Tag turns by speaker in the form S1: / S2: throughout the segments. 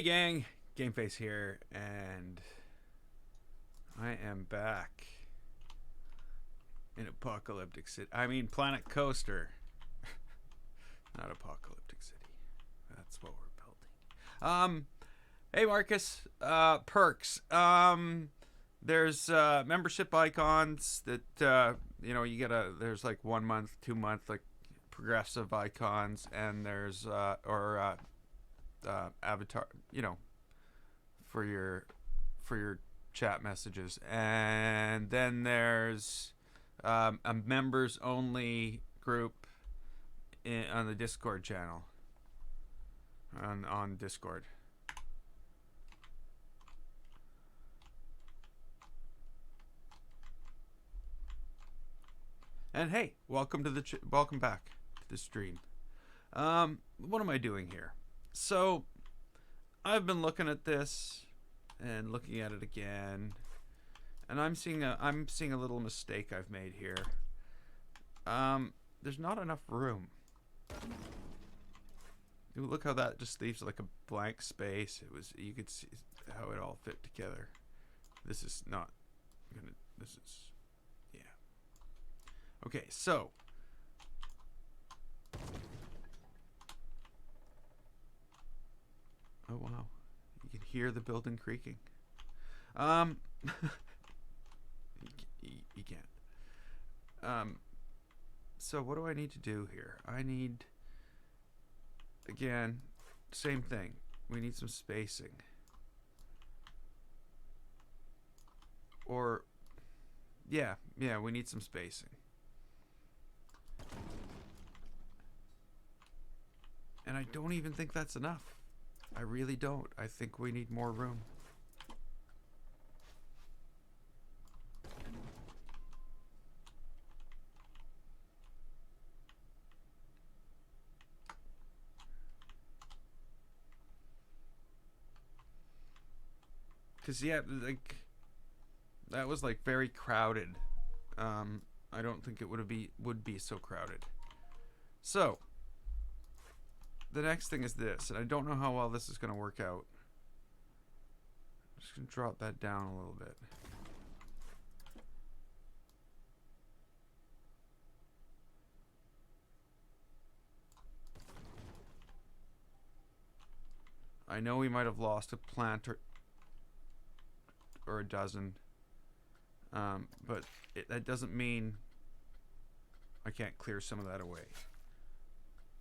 S1: Hey gang, Gameface here, and I am back in Apocalyptic City. I mean, Planet Coaster, not Apocalyptic City. That's what we're building. Hey Marcus, perks. There's membership icons that you get there's like 1 month, 2 month, like progressive icons, and there's avatar, for your chat messages, and then there's a members only group on the Discord channel on Discord. And hey, welcome back to the stream. What am I doing here? So I've been looking at this and looking at it again, and I'm seeing a little mistake I've made here. There's not enough room. Look how that just leaves like a blank space. You could see how it all fit together. This is not gonna. This is, yeah. Okay, so oh wow, you can hear the building creaking. You can't. So what do I need to do here? I need, again, same thing. We need some spacing. Or, yeah, we need some spacing. And I don't even think that's enough. I really don't. I think we need more room. Cause yeah, like that was like very crowded. I don't think it would be so crowded. So the next thing is this, and I don't know how well this is going to work out. I'm just going to drop that down a little bit. I know we might have lost a plant or a dozen, but that doesn't mean I can't clear some of that away.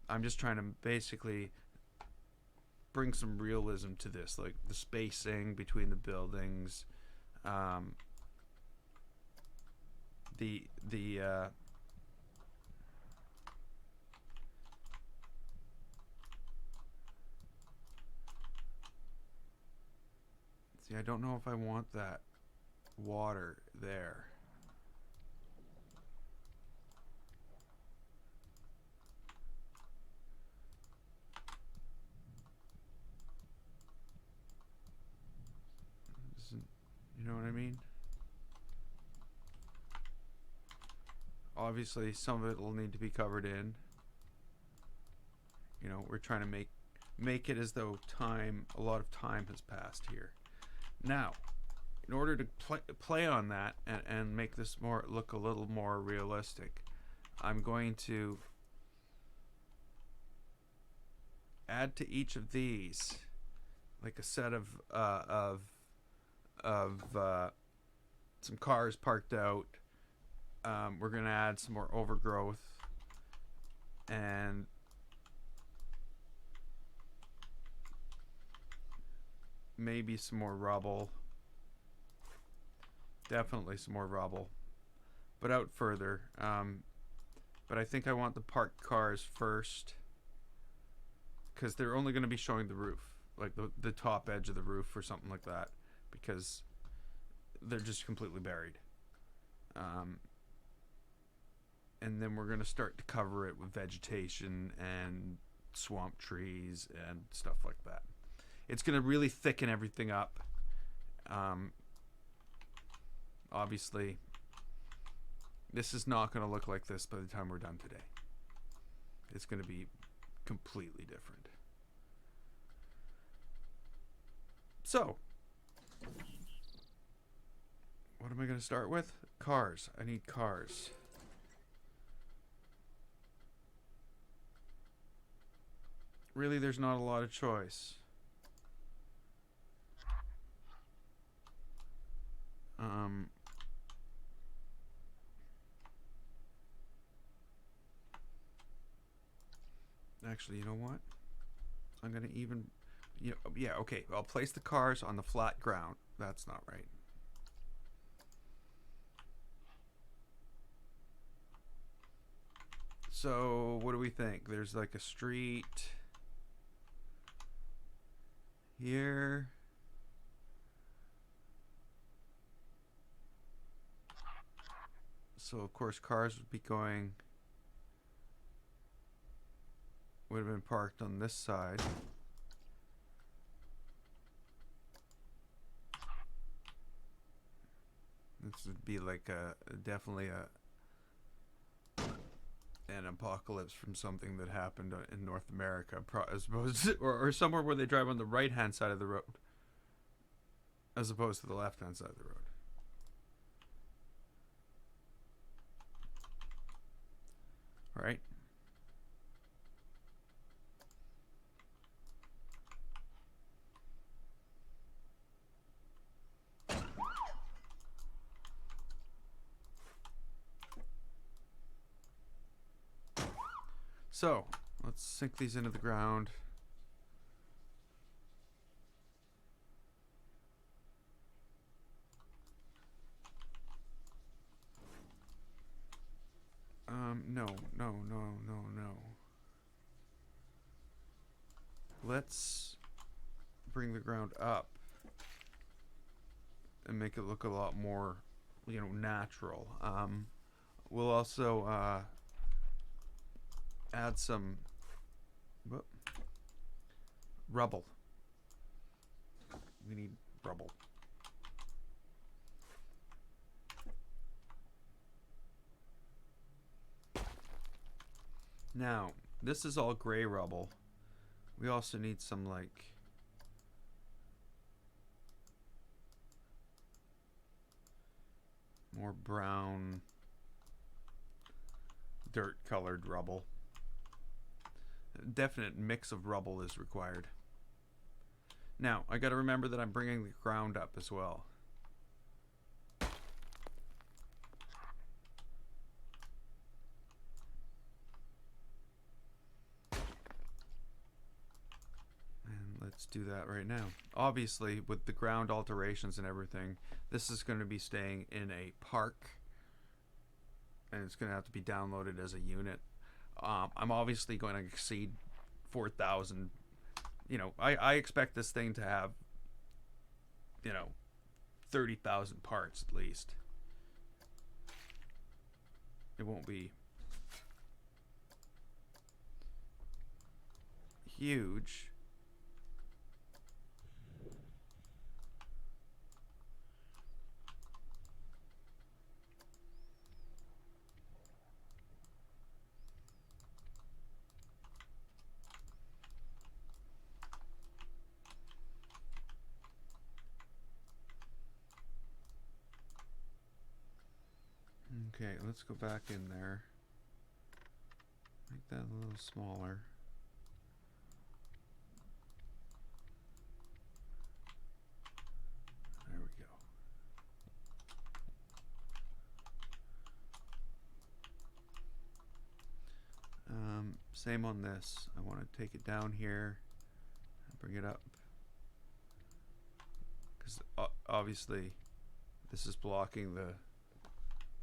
S1: I'm just trying to basically bring some realism to this, like the spacing between the buildings, the see, I don't know if I want that water there. You know what I mean? Obviously, some of it will need to be covered in. You know, we're trying to make it as though a lot of time has passed here. Now, in order to play on that and make this look a little more realistic, I'm going to add to each of these like a set of some cars parked out. We're gonna add some more overgrowth and maybe some more rubble. Definitely some more rubble, but out further. But I think I want the parked cars first, because they're only going to be showing the roof, like the top edge of the roof or something like that, because they're just completely buried. And then we're going to start to cover it with vegetation and swamp trees and stuff like that. It's going to really thicken everything up. Obviously, this is not going to look like this by the time we're done today. It's going to be completely different. So, what am I going to start with? Cars. I need cars. Really, there's not a lot of choice. Actually, you know what? I'm going to even... yeah, okay. I'll place the cars on the flat ground. That's not right. So, what do we think? There's like a street here. So, of course, cars would be going... would have been parked on this side. This would be like definitely an apocalypse from something that happened in North America, as opposed to, or somewhere where they drive on the right hand side of the road, as opposed to the left hand side of the road. All right. So, let's sink these into the ground. No. Let's bring the ground up and make it look a lot more, natural. We'll also add some rubble. We need rubble. Now, this is all gray rubble. We also need some, like, more brown, dirt-colored rubble. A definite mix of rubble is required. Now, I gotta remember that I'm bringing the ground up as well. Let's do that right now. Obviously, with the ground alterations and everything, this is going to be staying in a park, and it's going to have to be downloaded as a unit. I'm obviously going to exceed 4,000. I expect this thing to have, 30,000 parts at least. It won't be huge. Okay, let's go back in there. Make that a little smaller. There we go. Same on this. I want to take it down here and bring it up. Because obviously this is blocking the...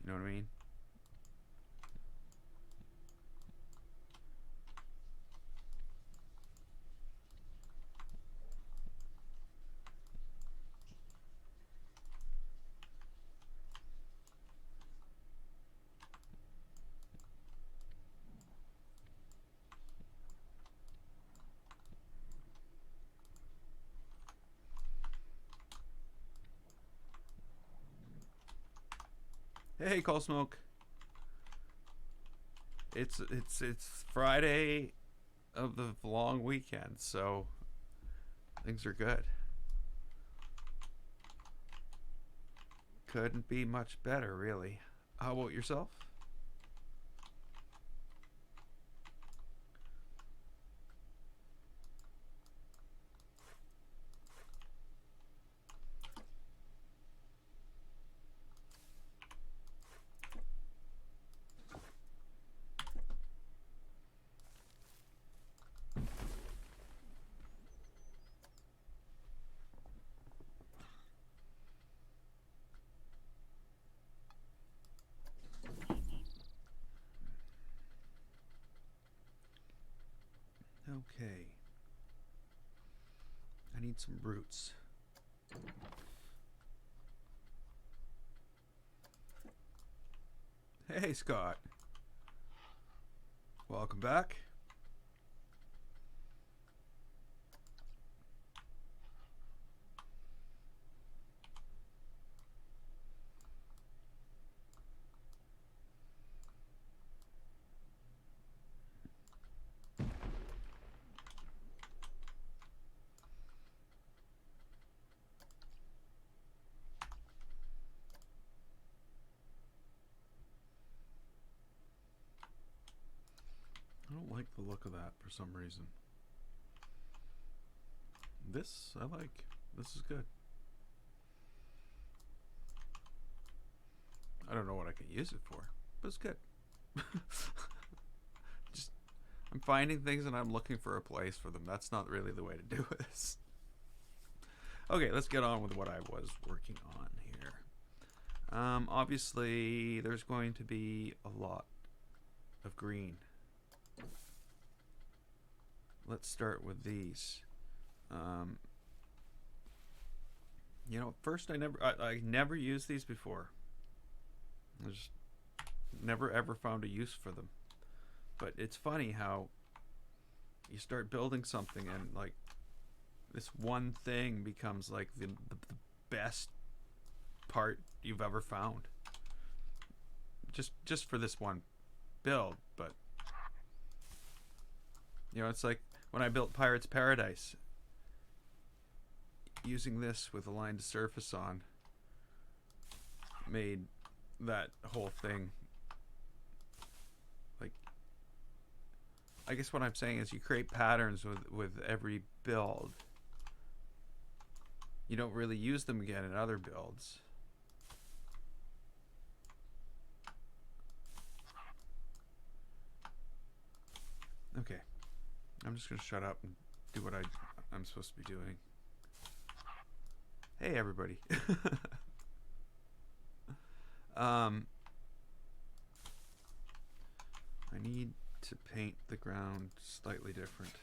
S1: You know what I mean? Hey, Cold Smoke. It's Friday of the long weekend, so things are good. Couldn't be much better, really. How about yourself? Okay. I need some roots. Hey, Scott. Welcome back. I don't like the look of that for some reason. This I like. This is good. I don't know what I can use it for, but it's good. Just I'm finding things and I'm looking for a place for them. That's not really the way to do this. Okay, let's get on with what I was working on here. Obviously, there's going to be a lot of green. Let's start with these. You know, first I never used these before. I just never ever found a use for them. But it's funny how you start building something and like this one thing becomes like the best part you've ever found. Just for this one build, but you know, it's like when I built Pirate's Paradise, using this with aligned surface on made that whole thing, like, I guess what I'm saying is you create patterns with every build. You don't really use them again in other builds. Okay, I'm just gonna shut up and do what I'm supposed to be doing. Hey everybody. I need to paint the ground slightly different.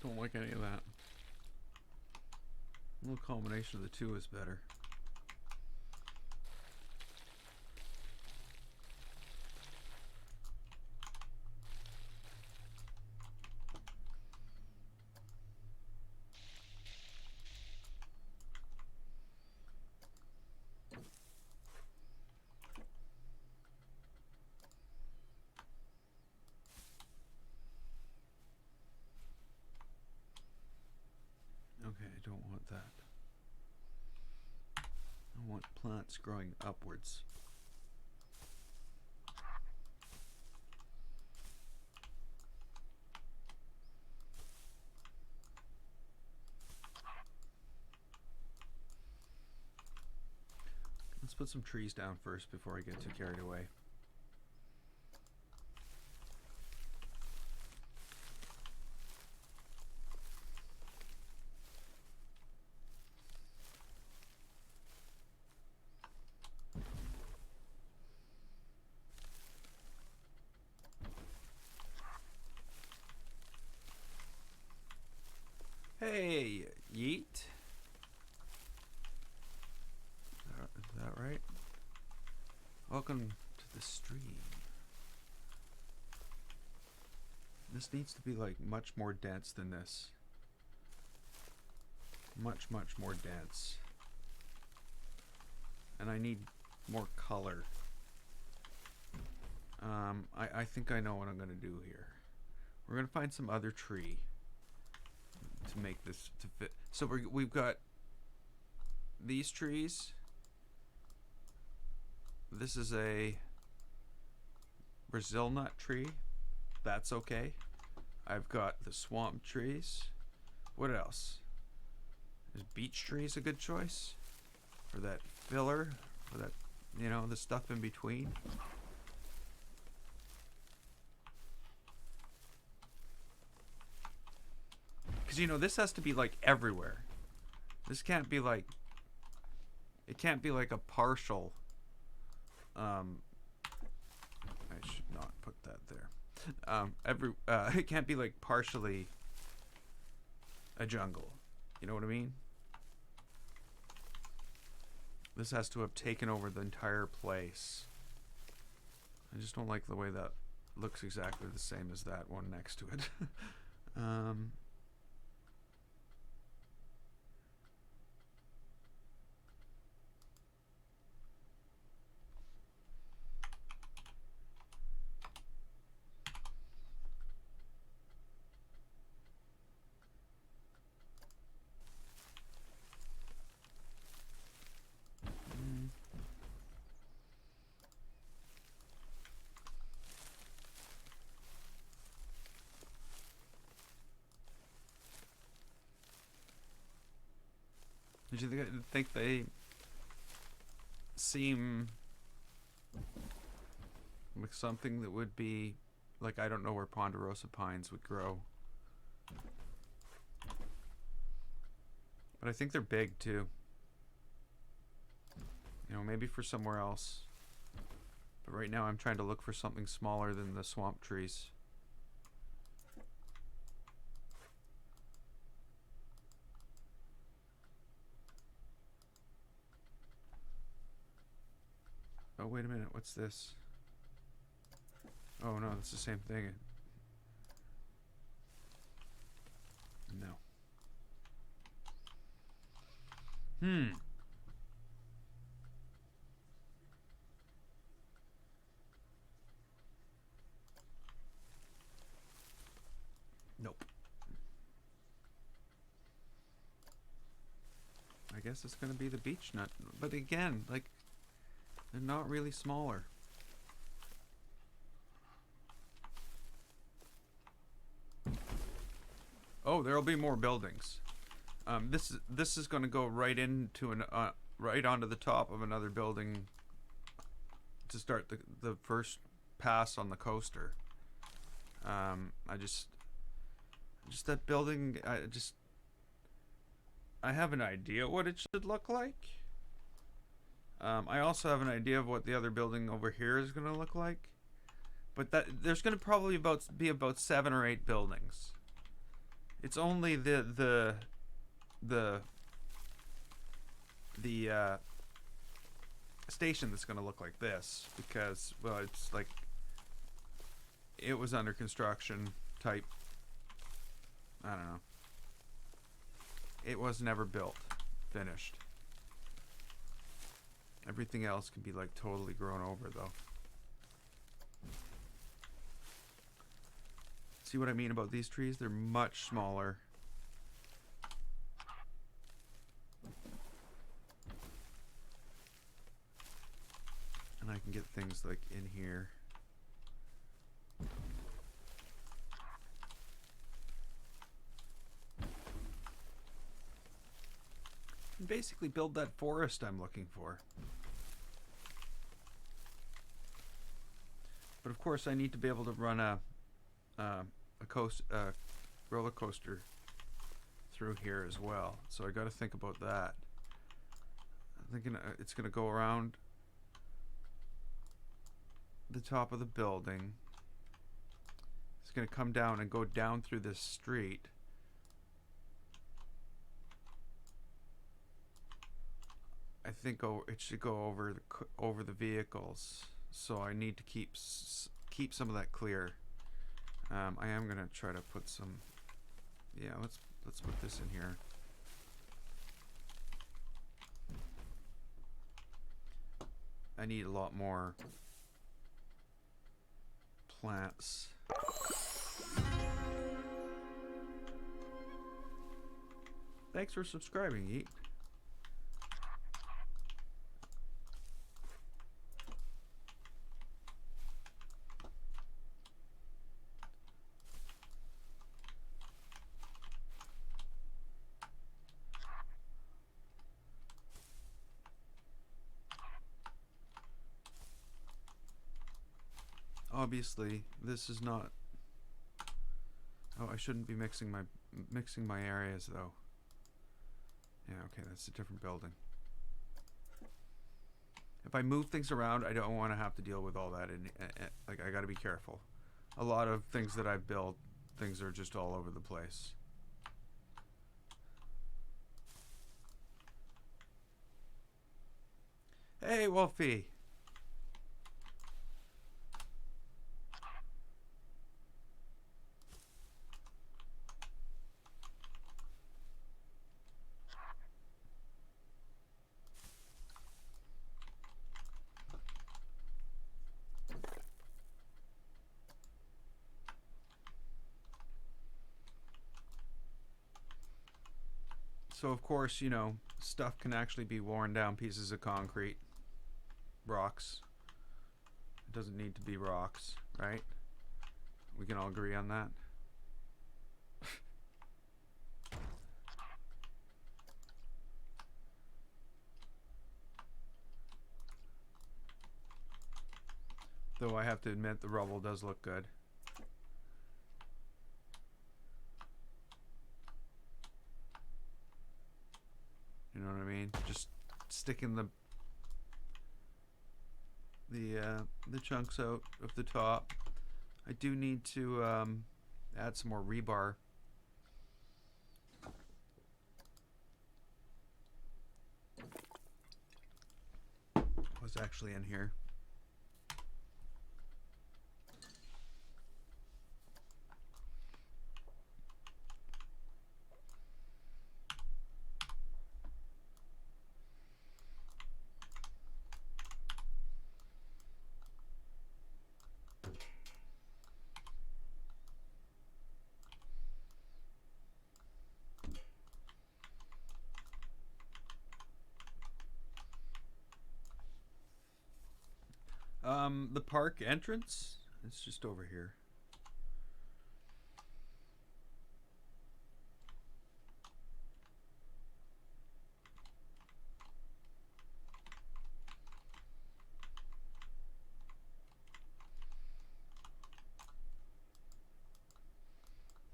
S1: Don't like any of that. A little combination of the two is better. Okay, I don't want that. I want plants growing upwards. put some trees down first before I get too carried away. Hey, yeet. Is that right? Welcome to the stream. This needs to be like much more dense than this. Much more dense. And I need more color. I think I know what I'm going to do here. We're going to find some other tree to make this to fit. So we've got these trees. This is a Brazil nut tree. That's okay. I've got the swamp trees. What else? Is beech trees a good choice? For that filler? For that, you know, the stuff in between? Because, you know, this has to be like everywhere. This can't be like, it can't be like a partial, I should not put that there. It can't be like partially a jungle. You know what I mean? This has to have taken over the entire place. I just don't like the way that looks exactly the same as that one next to it. Did you think they seem like something that would be like, I don't know where ponderosa pines would grow, but I think they're big too. You know, maybe for somewhere else, but right now I'm trying to look for something smaller than the swamp trees. Oh, wait a minute. What's this? Oh, no, it's the same thing. No. Nope. I guess it's going to be the beech nut. But again, like, they're not really smaller. Oh, there'll be more buildings. This is going to go right into an right onto the top of another building to start the first pass on the coaster. I just that building. I have an idea what it should look like. I also have an idea of what the other building over here is going to look like. But there's going to probably be about 7 or 8 buildings. It's only the station that's going to look like this, because, well, it's like, it was under construction type. I don't know. It was never built, finished. Everything else can be like totally grown over though. See what I mean about these trees? They're much smaller. And I can get things like in here. And basically build that forest I'm looking for. But of course, I need to be able to run a roller coaster through here as well. So I got to think about that. I'm thinking it's going to go around the top of the building. It's going to come down and go down through this street. I think it should go over the vehicles. So I need to keep some of that clear. I am going to try to put some. Yeah, let's put this in here. I need a lot more plants. Thanks for subscribing, Eat. Obviously, this is not. Oh, I shouldn't be mixing my areas though. Yeah, okay, that's a different building. If I move things around, I don't want to have to deal with all that. Like, I got to be careful. A lot of things that I've built, things are just all over the place. Hey, Wolfie. So of course, you know, stuff can actually be worn down, pieces of concrete, rocks. It doesn't need to be rocks, right? We can all agree on that. Though I have to admit, the rubble does look good. You know what I mean? Just sticking the chunks out of the top. I do need to add some more rebar. What's actually in here? The park entrance? It's just over here.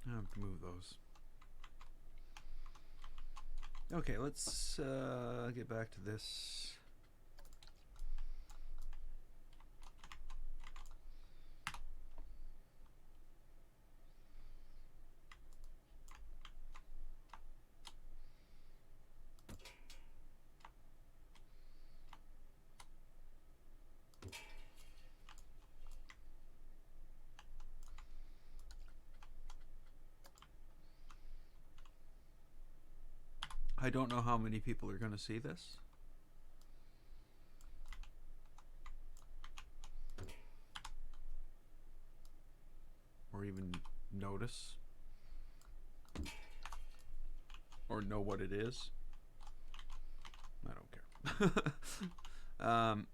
S1: I have to move those. Okay, let's get back to this. I don't know how many people are going to see this. Or even notice. Or know what it is. I don't care.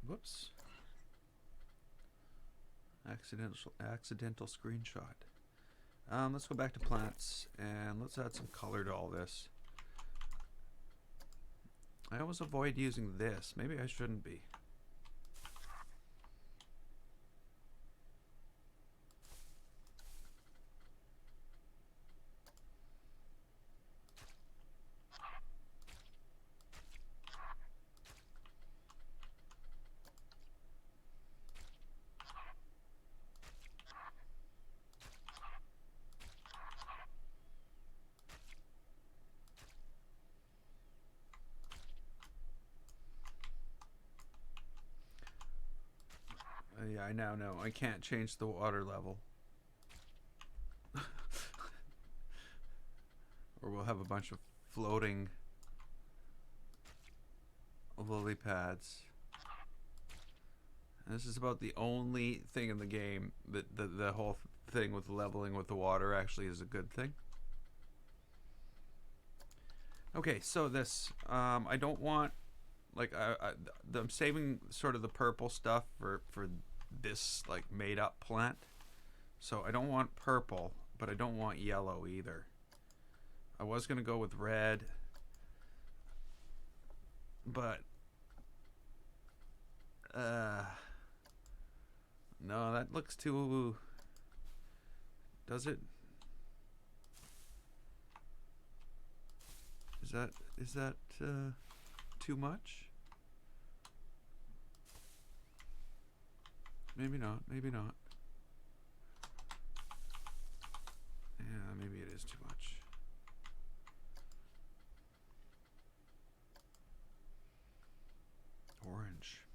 S1: Whoops. Accidental screenshot. Let's go back to plants and let's add some color to all this. I always avoid using this. Maybe I shouldn't be. Yeah, I now know. I can't change the water level. Or we'll have a bunch of floating lily pads. And this is about the only thing in the game that the whole thing with leveling with the water actually is a good thing. Okay, so this, I don't want, like, I'm saving sort of the purple stuff for this, like, made up plant. So I don't want purple, but I don't want yellow either. I was going to go with red, but, no, that looks too, does it? Is that too much? Maybe not, maybe not. Yeah, maybe it is too much. Orange.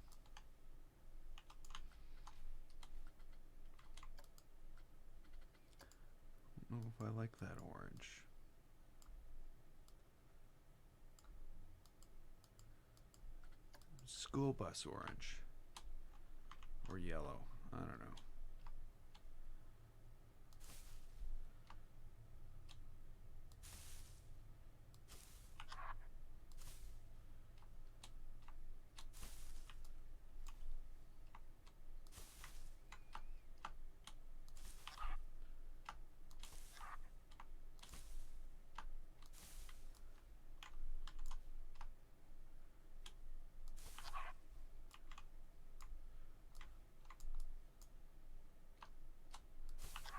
S1: I don't know if I like that orange. School bus orange. Or yellow. I don't know.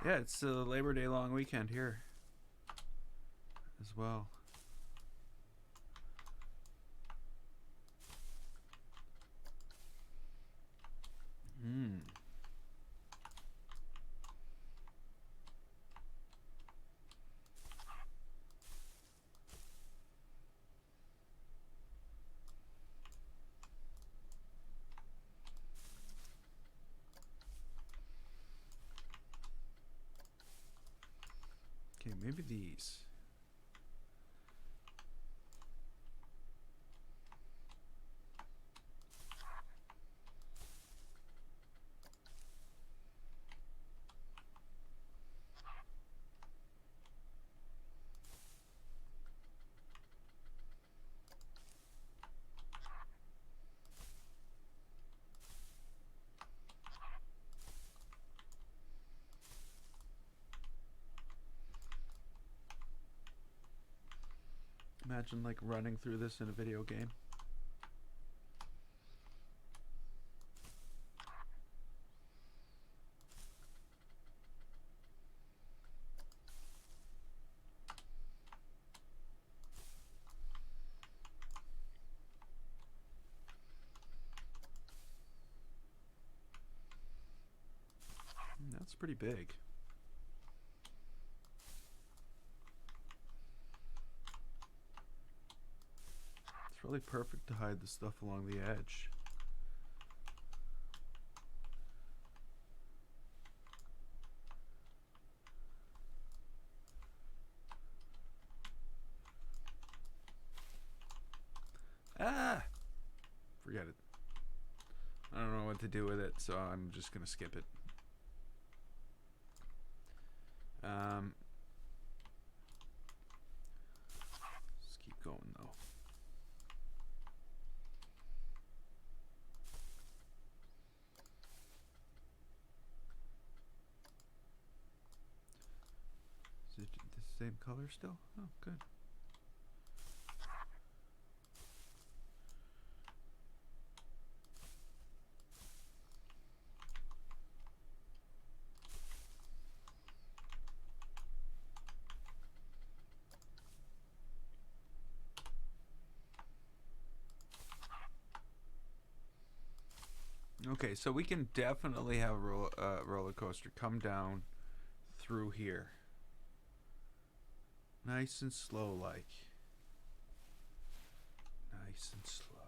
S1: Yeah, it's the Labor Day long weekend here as well. Okay, maybe these. Imagine like running through this in a video game. That's pretty big. It's really perfect to hide the stuff along the edge. Ah! Forget it. I don't know what to do with it, so I'm just gonna skip it. Let's keep going though. Is it the same color still? Oh, good. Okay, so we can definitely have a roller coaster come down through here. Nice and slow like. Nice and slow.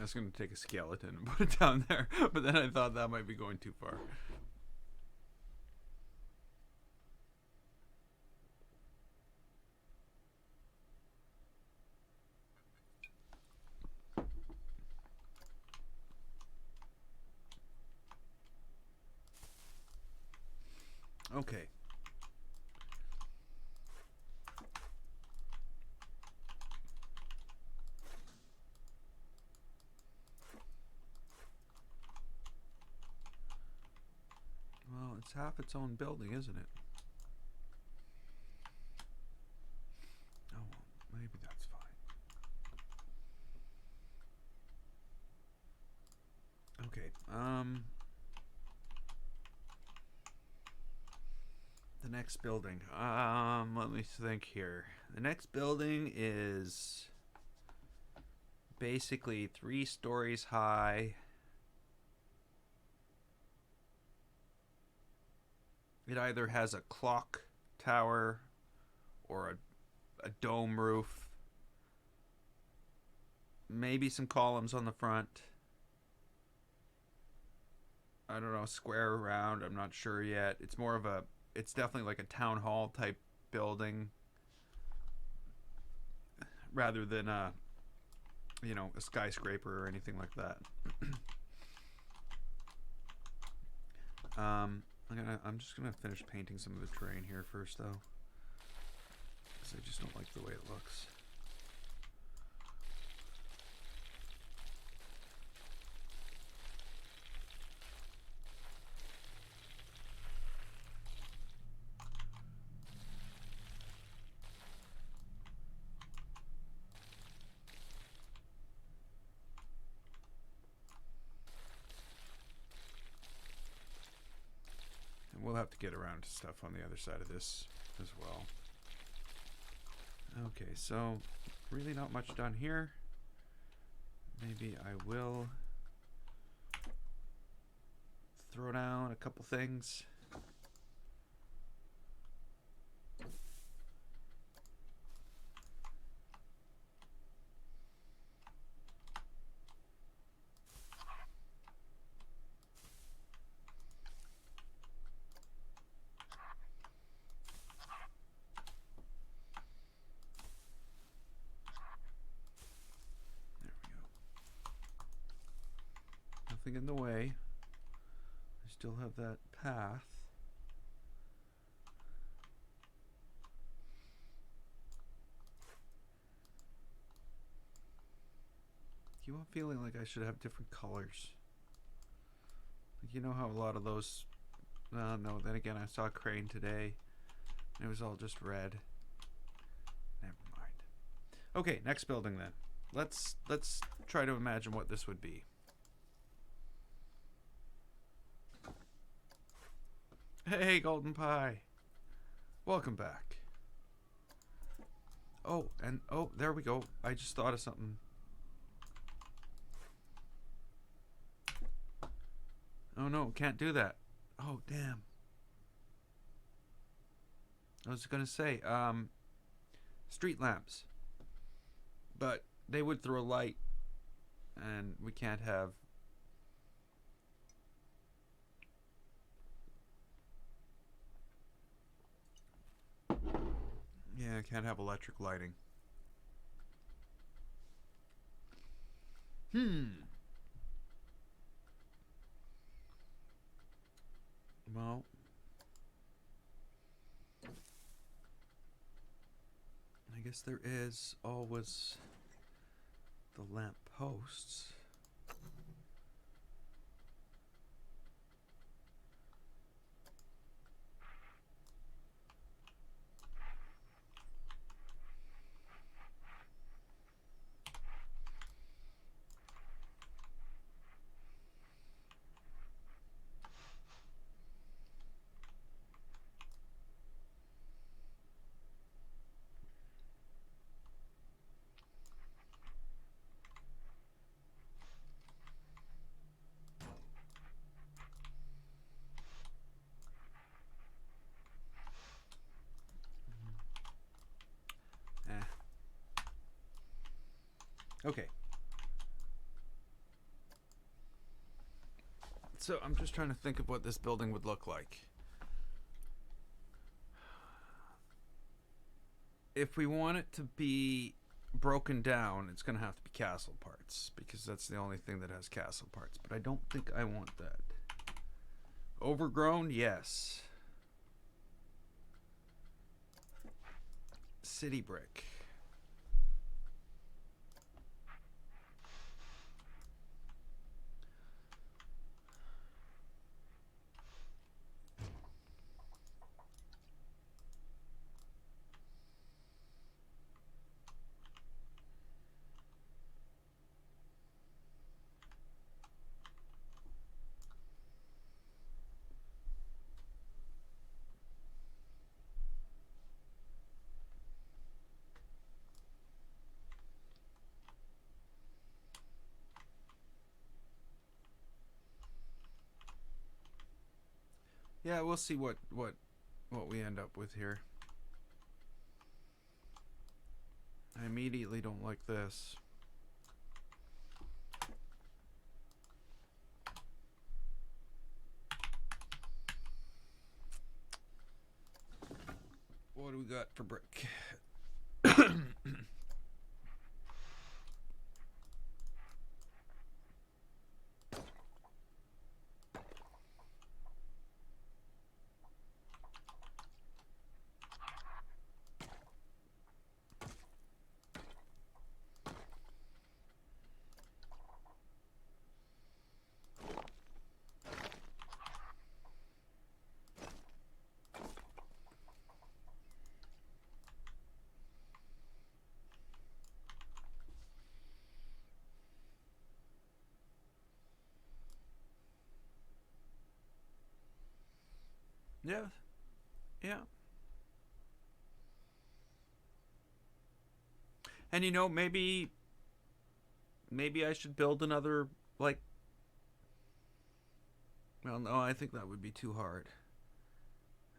S1: was going to take a skeleton and put it down there, but then I thought that might be going too far. Okay. Well, it's half its own building, isn't it? Oh, well, maybe that's fine. Okay, the next building. Let me think here. The next building is basically 3 stories high. It either has a clock tower or a dome roof. Maybe some columns on the front. I don't know, square or round. I'm not sure yet. It's more of a... It's definitely like a town hall type building. Rather than a... You know, a skyscraper or anything like that. I'm just gonna finish painting some of the terrain here first, though, because I just don't like the way it looks. We'll have to get around to stuff on the other side of this as well. Okay, so really not much done here. Maybe I will throw down a couple things. In the way. I still have that path. Keep on feeling like I should have different colors. Like, you know how a lot of those... no, then again, I saw a crane today. And it was all just red. Never mind. Okay, next building then. Let's try to imagine what this would be. Hey, Golden Pie. Welcome back. Oh, and oh, there we go. I just thought of something. Oh no, can't do that. Oh, damn. I was gonna say, street lamps. But they would throw light, and we can't have... Yeah, I can't have electric lighting. Well, I guess there is always the lamp posts. Okay. So I'm just trying to think of what this building would look like. If we want it to be broken down, it's going to have to be castle parts, because that's the only thing that has castle parts. But I don't think I want that. Overgrown, yes. City brick. Yeah, we'll see what we end up with here. I immediately don't like this. What do we got for brick? Yeah. Yeah. And you know, maybe I should build another, like, well, no, I think that would be too hard.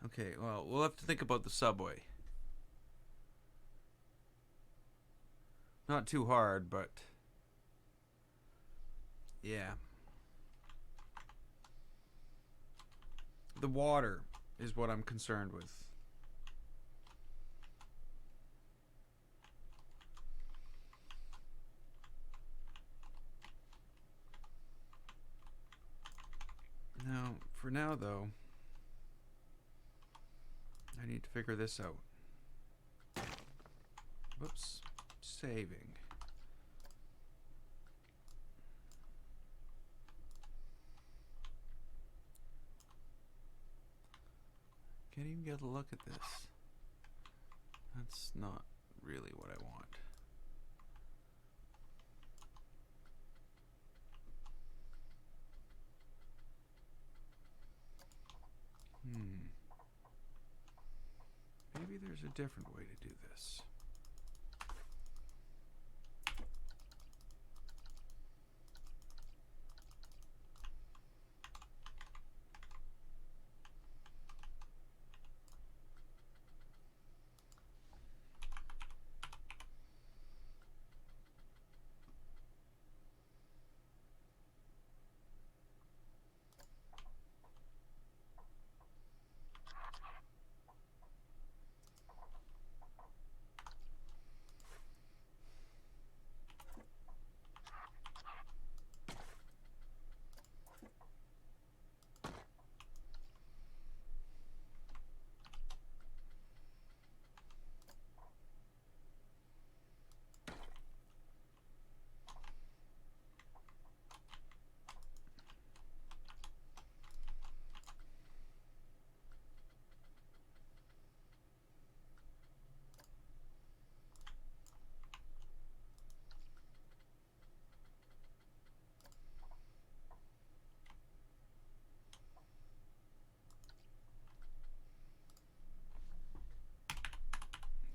S1: Okay, well, we'll have to think about the subway. Not too hard, but yeah. The water is what I'm concerned with. Now, for now, though, I need to figure this out. Whoops. Saving. Can't even get a look at this. That's not really what I want. Maybe there's a different way to do this.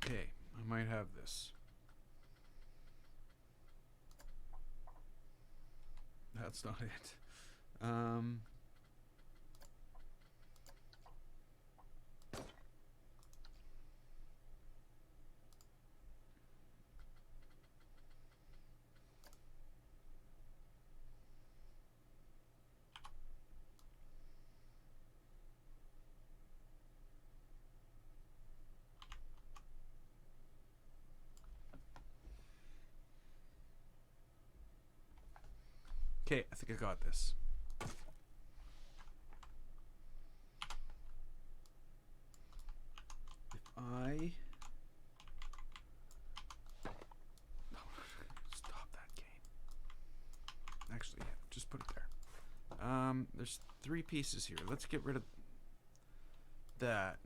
S1: Okay, I might have this. That's not it. Okay, I think I got this. If I... Stop that game. Actually, yeah, just put it there. There's 3 pieces here. Let's get rid of that.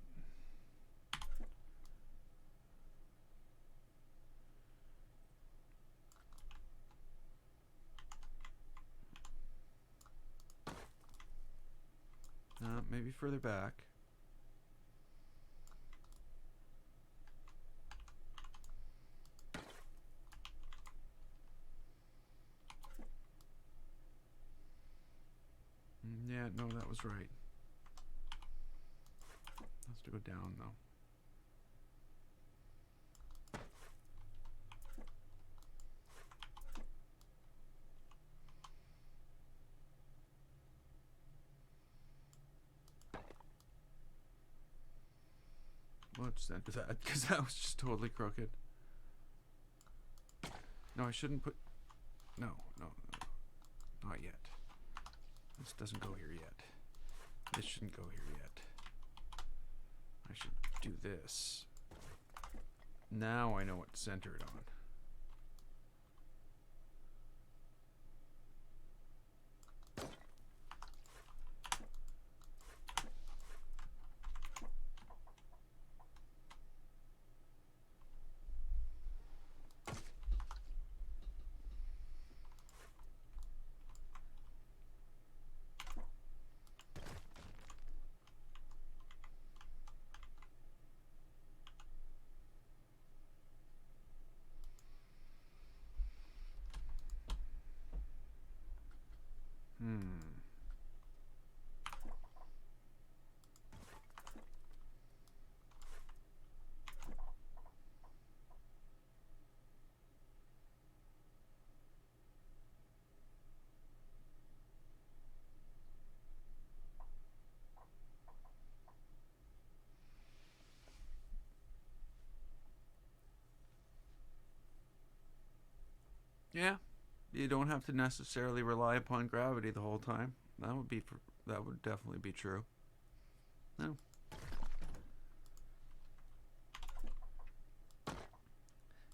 S1: Maybe further back. Yeah, no, that was right. Has to go down, though. Let's center that, because that was just totally crooked. No, I shouldn't put... No, no, no, not yet. This doesn't go here yet. This shouldn't go here yet. I should do this. Now I know what to center it on. Yeah, you don't have to necessarily rely upon gravity the whole time. That would definitely be true. No.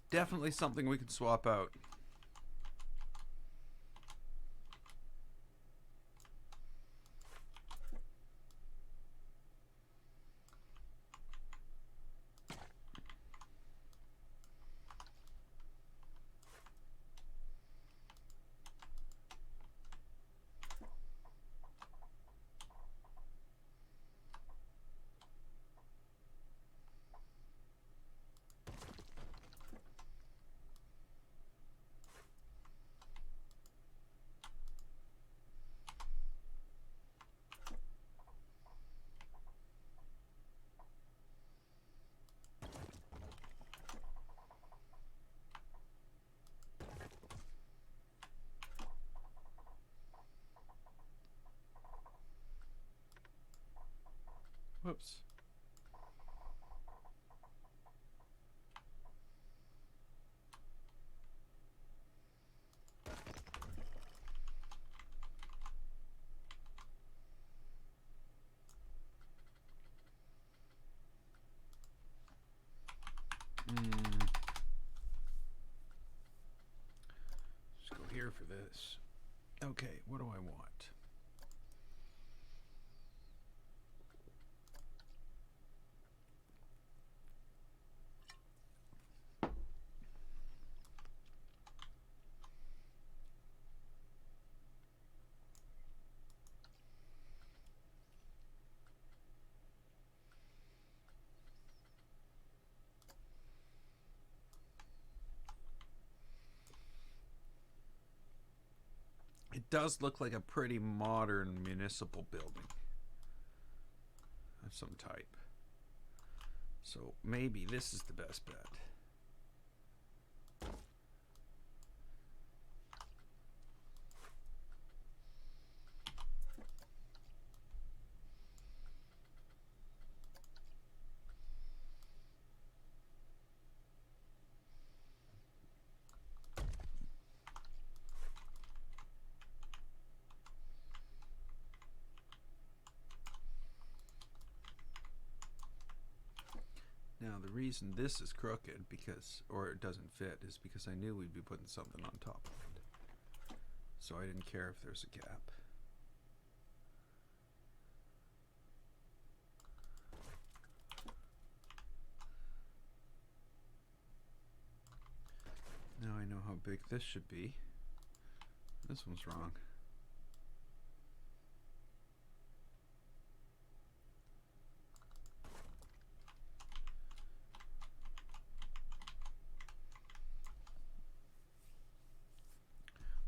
S1: Definitely something we could swap out. Whoops. Let's go here for this. Okay, what do I want? It does look like a pretty modern municipal building of some type. So maybe this is the best bet. Now the reason this is crooked or it doesn't fit is because I knew we'd be putting something on top of it. So I didn't care if there's a gap. Now I know how big this should be. This one's wrong.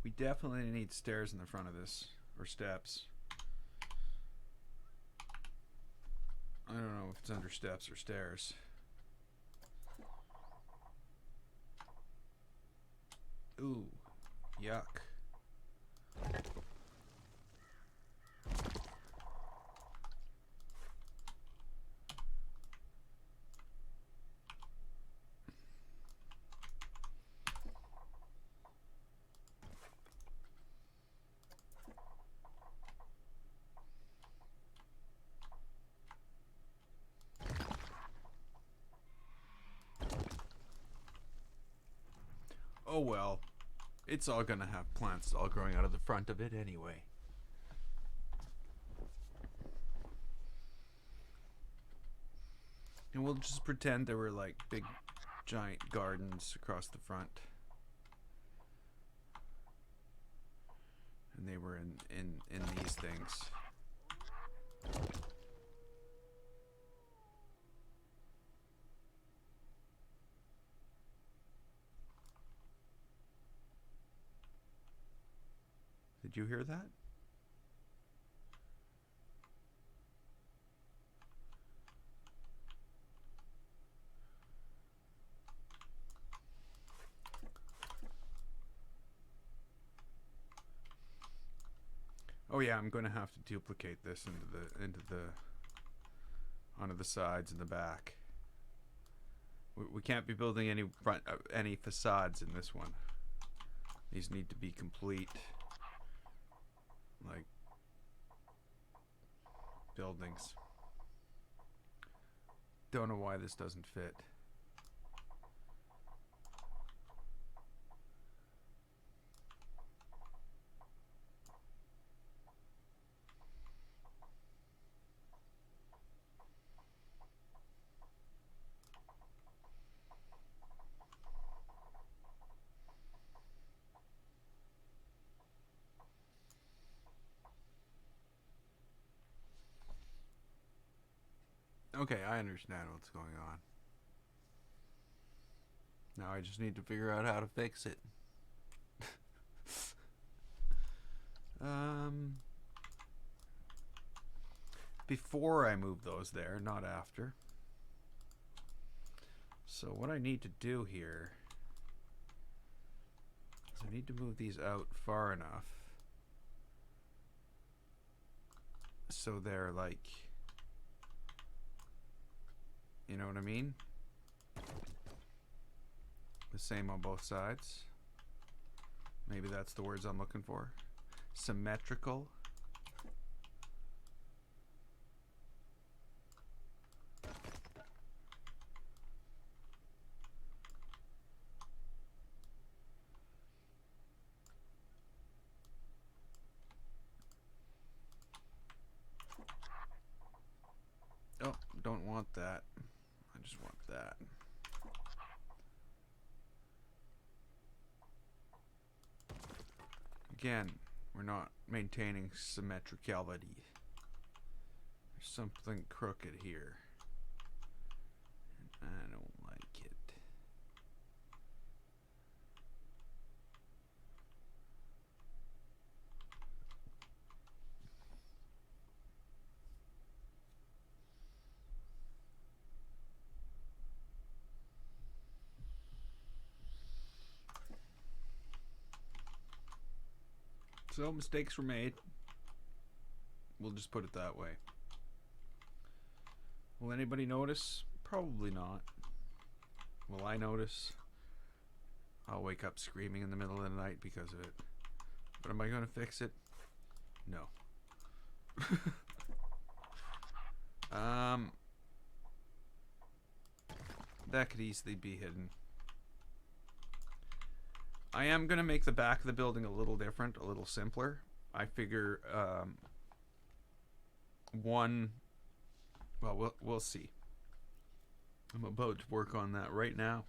S1: We definitely need stairs in the front of this, or steps. I don't know if it's under steps or stairs. Ooh, yuck. Oh well, it's all gonna have plants all growing out of the front of it anyway. And we'll just pretend there were like big giant gardens across the front. And they were in these things. Did you hear that? Oh yeah, I'm going to have to duplicate this onto the sides and the back. We can't be building any facades in this one. These need to be complete, like, buildings. Don't know why this doesn't fit. Okay, I understand what's going on. Now I just need to figure out how to fix it. Before I move those there, not after. So what I need to do here is I need to move these out far enough so they're like, you know what I mean? The same on both sides. Maybe that's the words I'm looking for. Symmetrical. Oh, don't want that. I just want that. Again, we're not maintaining symmetricality. There's something crooked here. And I don't like it. So mistakes were made. We'll just put it that way. Will anybody notice? Probably not. Will I notice? I'll wake up screaming in the middle of the night because of it. But am I going to fix it? No. that could easily be hidden. I am going to make the back of the building a little different, a little simpler. I figure we'll see. I'm about to work on that right now,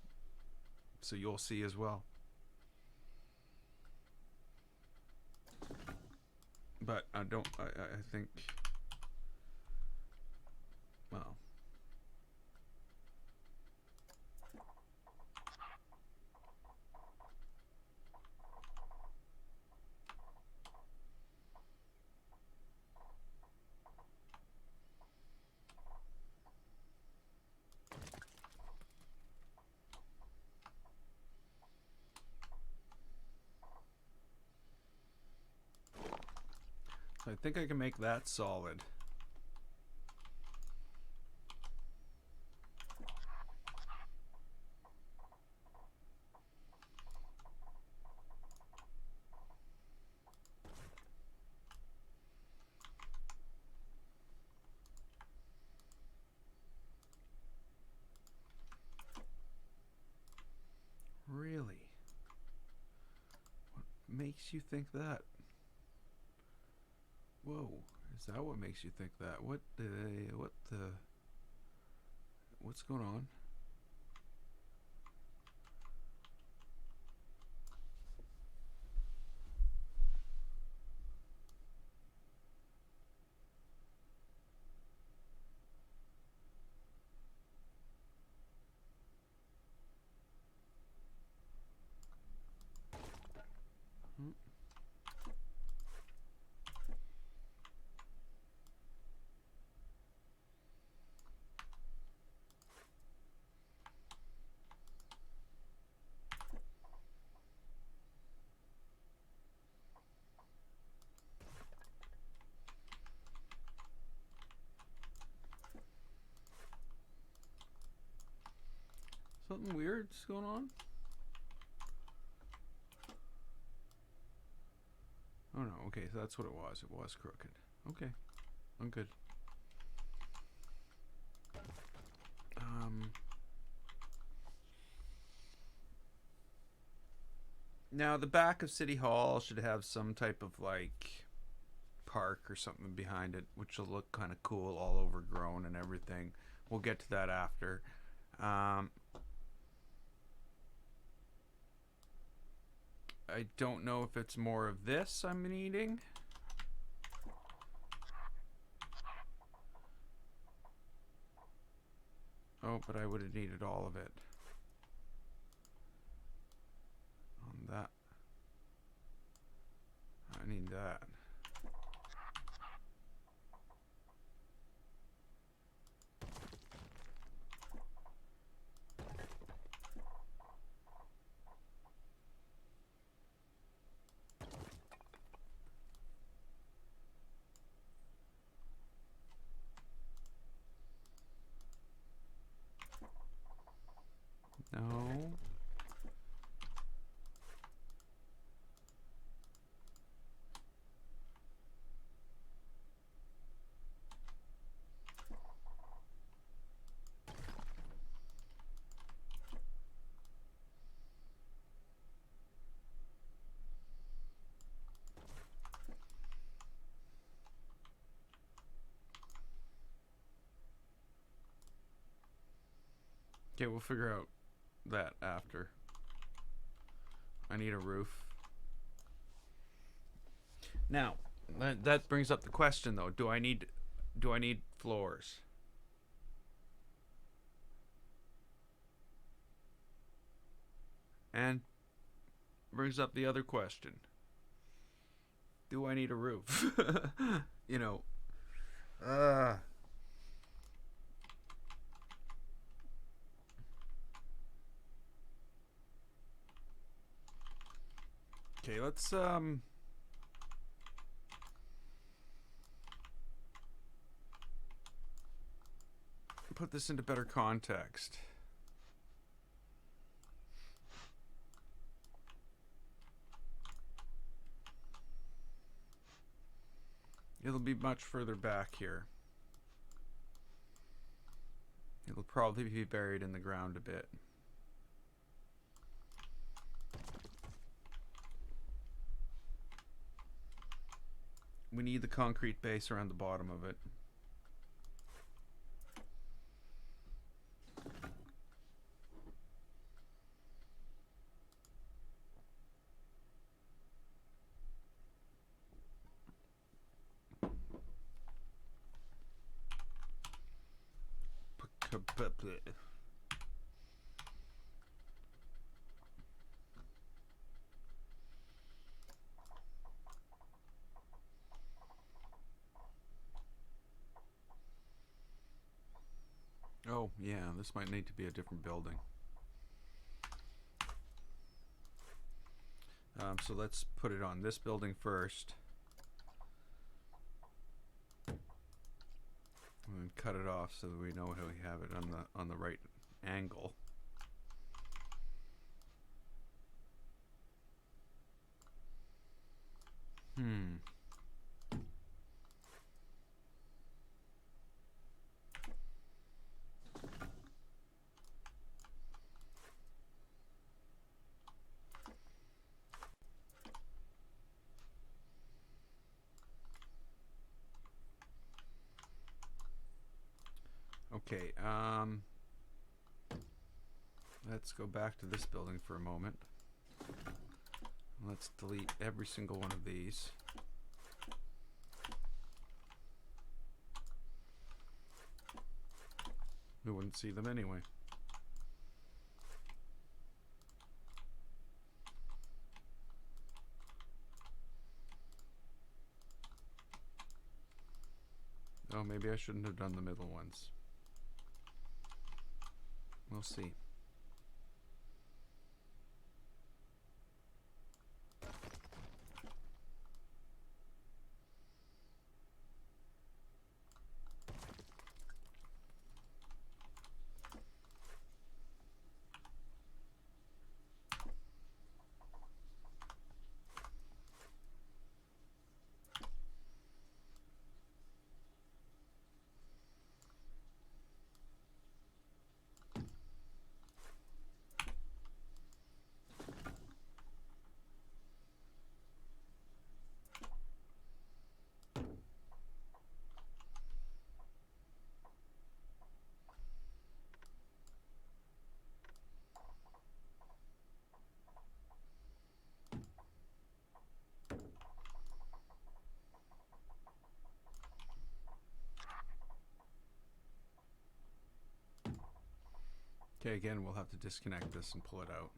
S1: so you'll see as well. But I think, well, I think I can make that solid. Really? What makes you think that? Whoa, is that what makes you think that? What's going on? Something weird's going on? Oh no, okay, so that's what it was. It was crooked. Okay, I'm good. Now the back of City Hall should have some type of like park or something behind it, which will look kind of cool, all overgrown and everything. We'll get to that after. I don't know if it's more of this I'm needing. Oh, but I would have needed all of it. On that. I need that. No. Okay, we'll figure out that after. I need a roof. Now, that brings up the question though, do I need floors? And brings up the other question. Do I need a roof? You know, okay, let's put this into better context. It'll be much further back here. It'll probably be buried in the ground a bit. We need the concrete base around the bottom of it. Oh, yeah, this might need to be a different building. So let's put it on this building first. And cut it off so that we know how we have it on the right angle. Okay, let's go back to this building for a moment. Let's delete every single one of these. We wouldn't see them anyway. Oh, maybe I shouldn't have done the middle ones. We'll see. Okay, again, we'll have to disconnect this and pull it out.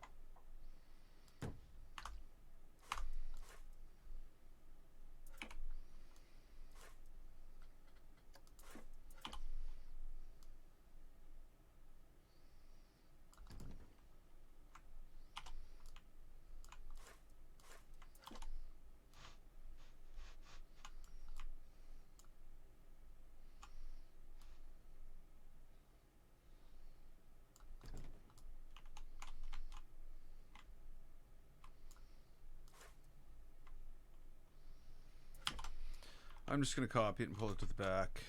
S1: I'm just going to copy it and pull it to the back.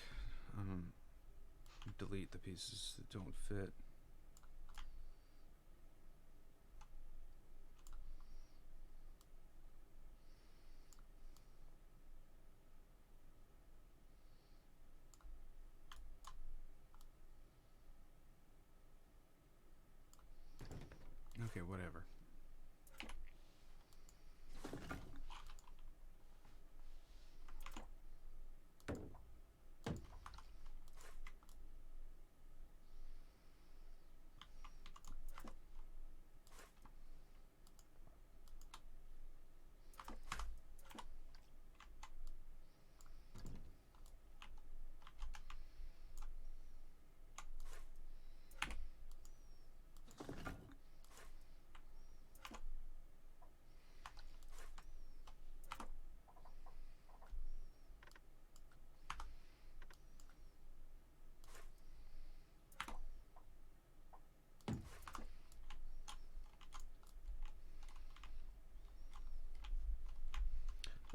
S1: Delete the pieces that don't fit. Okay, whatever.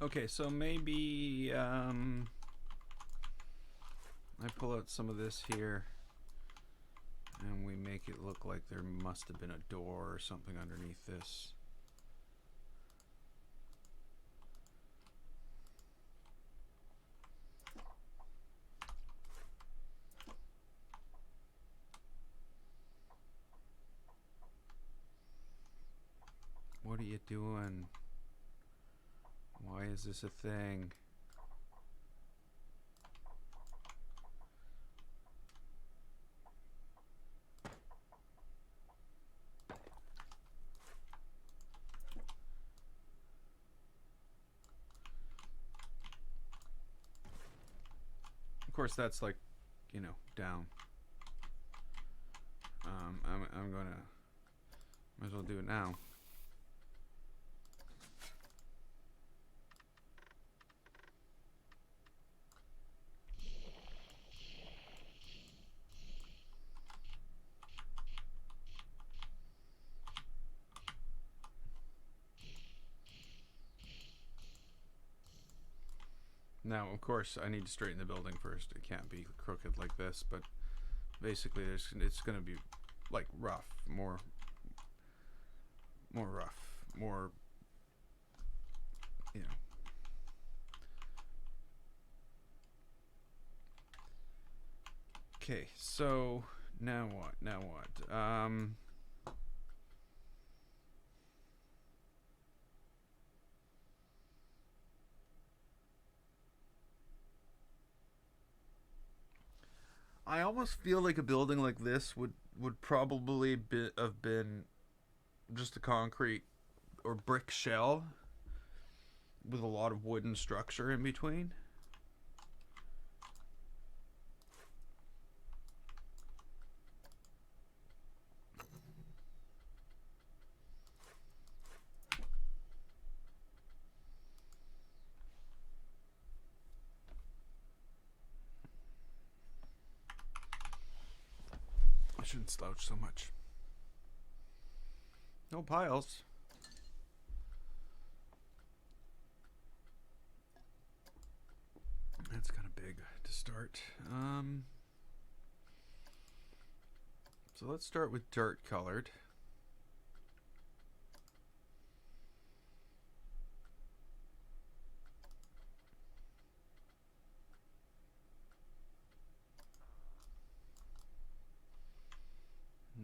S1: Okay, so maybe I pull out some of this here make it look like there must have been a door or something underneath this. What are you doing? Why is this a thing? Of course, that's like, you know, down. I'm gonna, might as well do it now. Now, of course, I need to straighten the building first. It can't be crooked like this, but basically, it's going to be like rough, more rough, more, you know. Okay, so now what? Now what? I almost feel like a building like this would probably have been just a concrete or brick shell with a lot of wooden structure in between. I shouldn't slouch so much. No piles. That's kind of big to start. So let's start with dirt colored.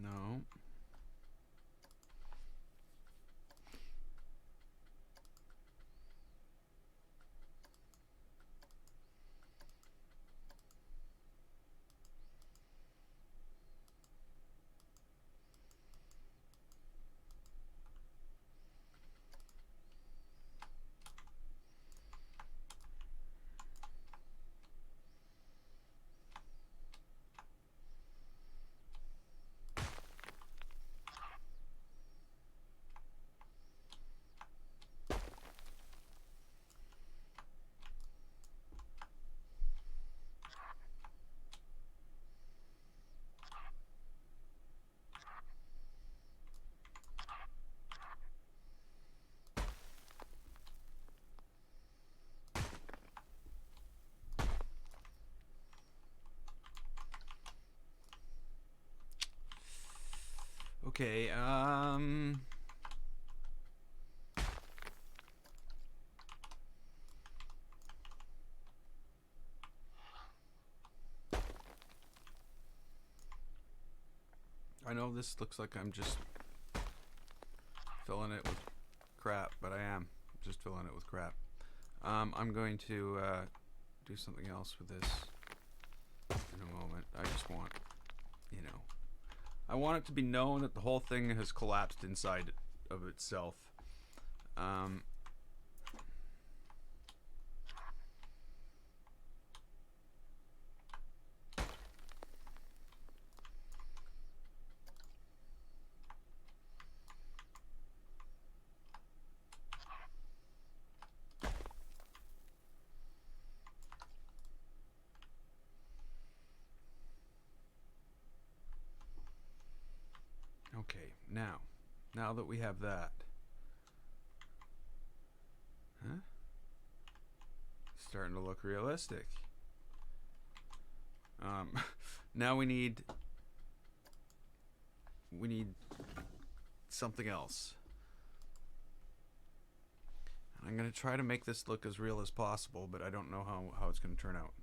S1: No. Okay, I know this looks like I'm just filling it with crap, but I am just filling it with crap. I'm going to do something else with this in a moment. I just want, you know, I want it to be known that the whole thing has collapsed inside of itself. Okay, now that we have that, starting to look realistic. Now we need We need something else. I'm going to try to make this look as real as possible, but I don't know how it's going to turn out.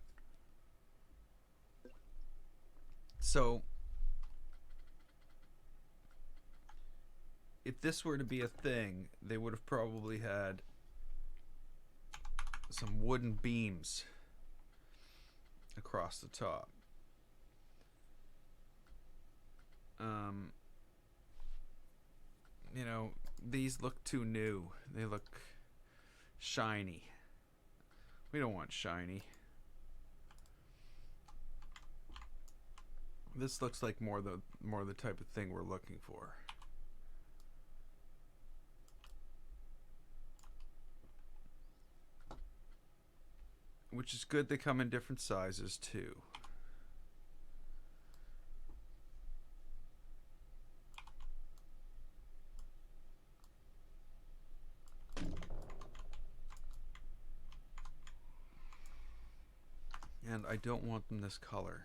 S1: So, if this were to be a thing, they would have probably had some wooden beams across the top. You know, these look too new. They look shiny. We don't want shiny. This looks like more the type of thing we're looking for. Which is good, they come in different sizes too. And I don't want them this color.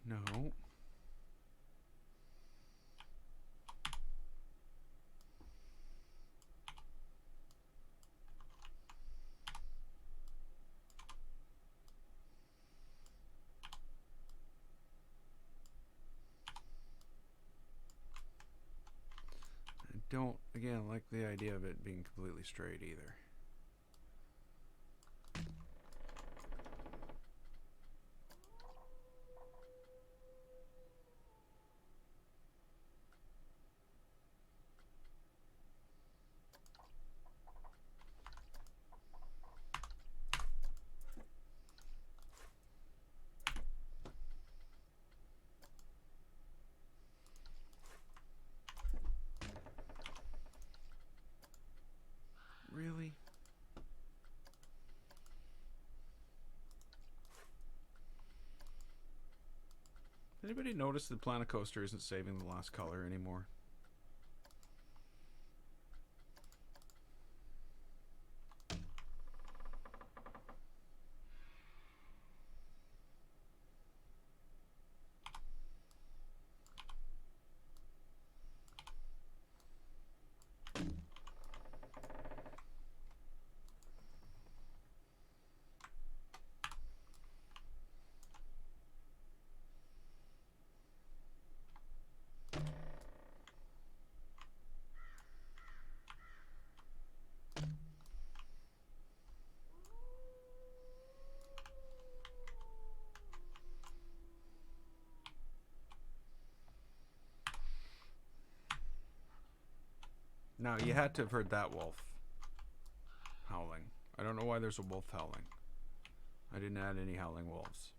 S1: No. I don't, again, like the idea of it being completely straight either. Really? Anybody notice the Planet Coaster isn't saving the last color anymore? Now, you had to have heard that wolf howling. I don't know why there's a wolf howling. I didn't add any howling wolves.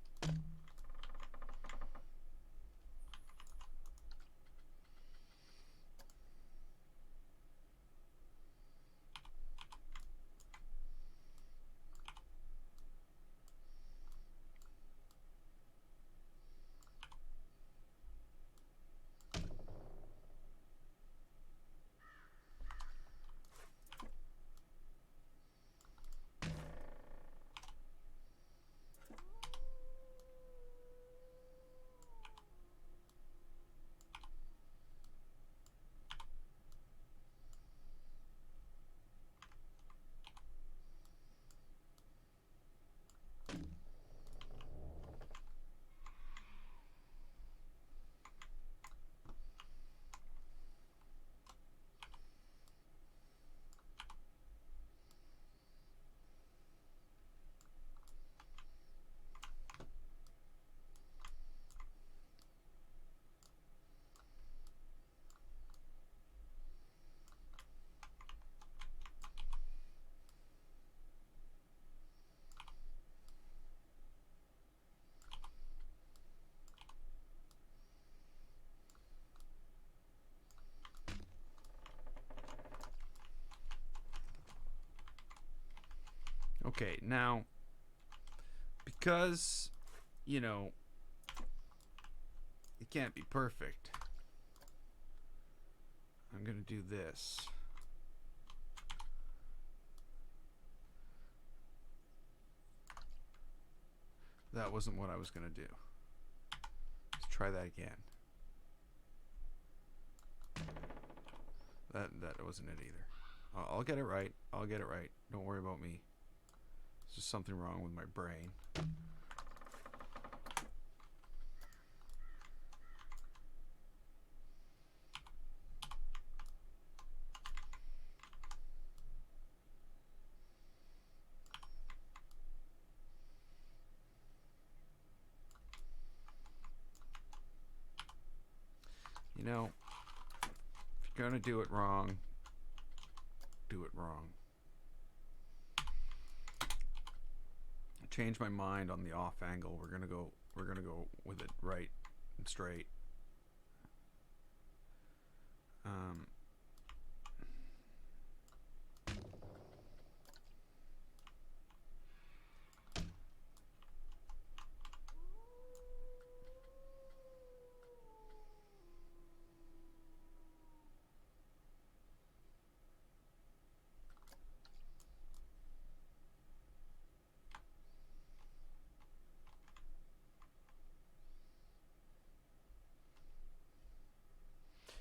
S1: Okay, now, because, you know, it can't be perfect, I'm going to do this. That wasn't what I was going to do. Let's try that again. That wasn't it either. I'll get it right. I'll get it right. Don't worry about me. There's just something wrong with my brain. You know, if you're gonna do it wrong, do it wrong. Change my mind on the off angle. We're gonna go with it right and straight.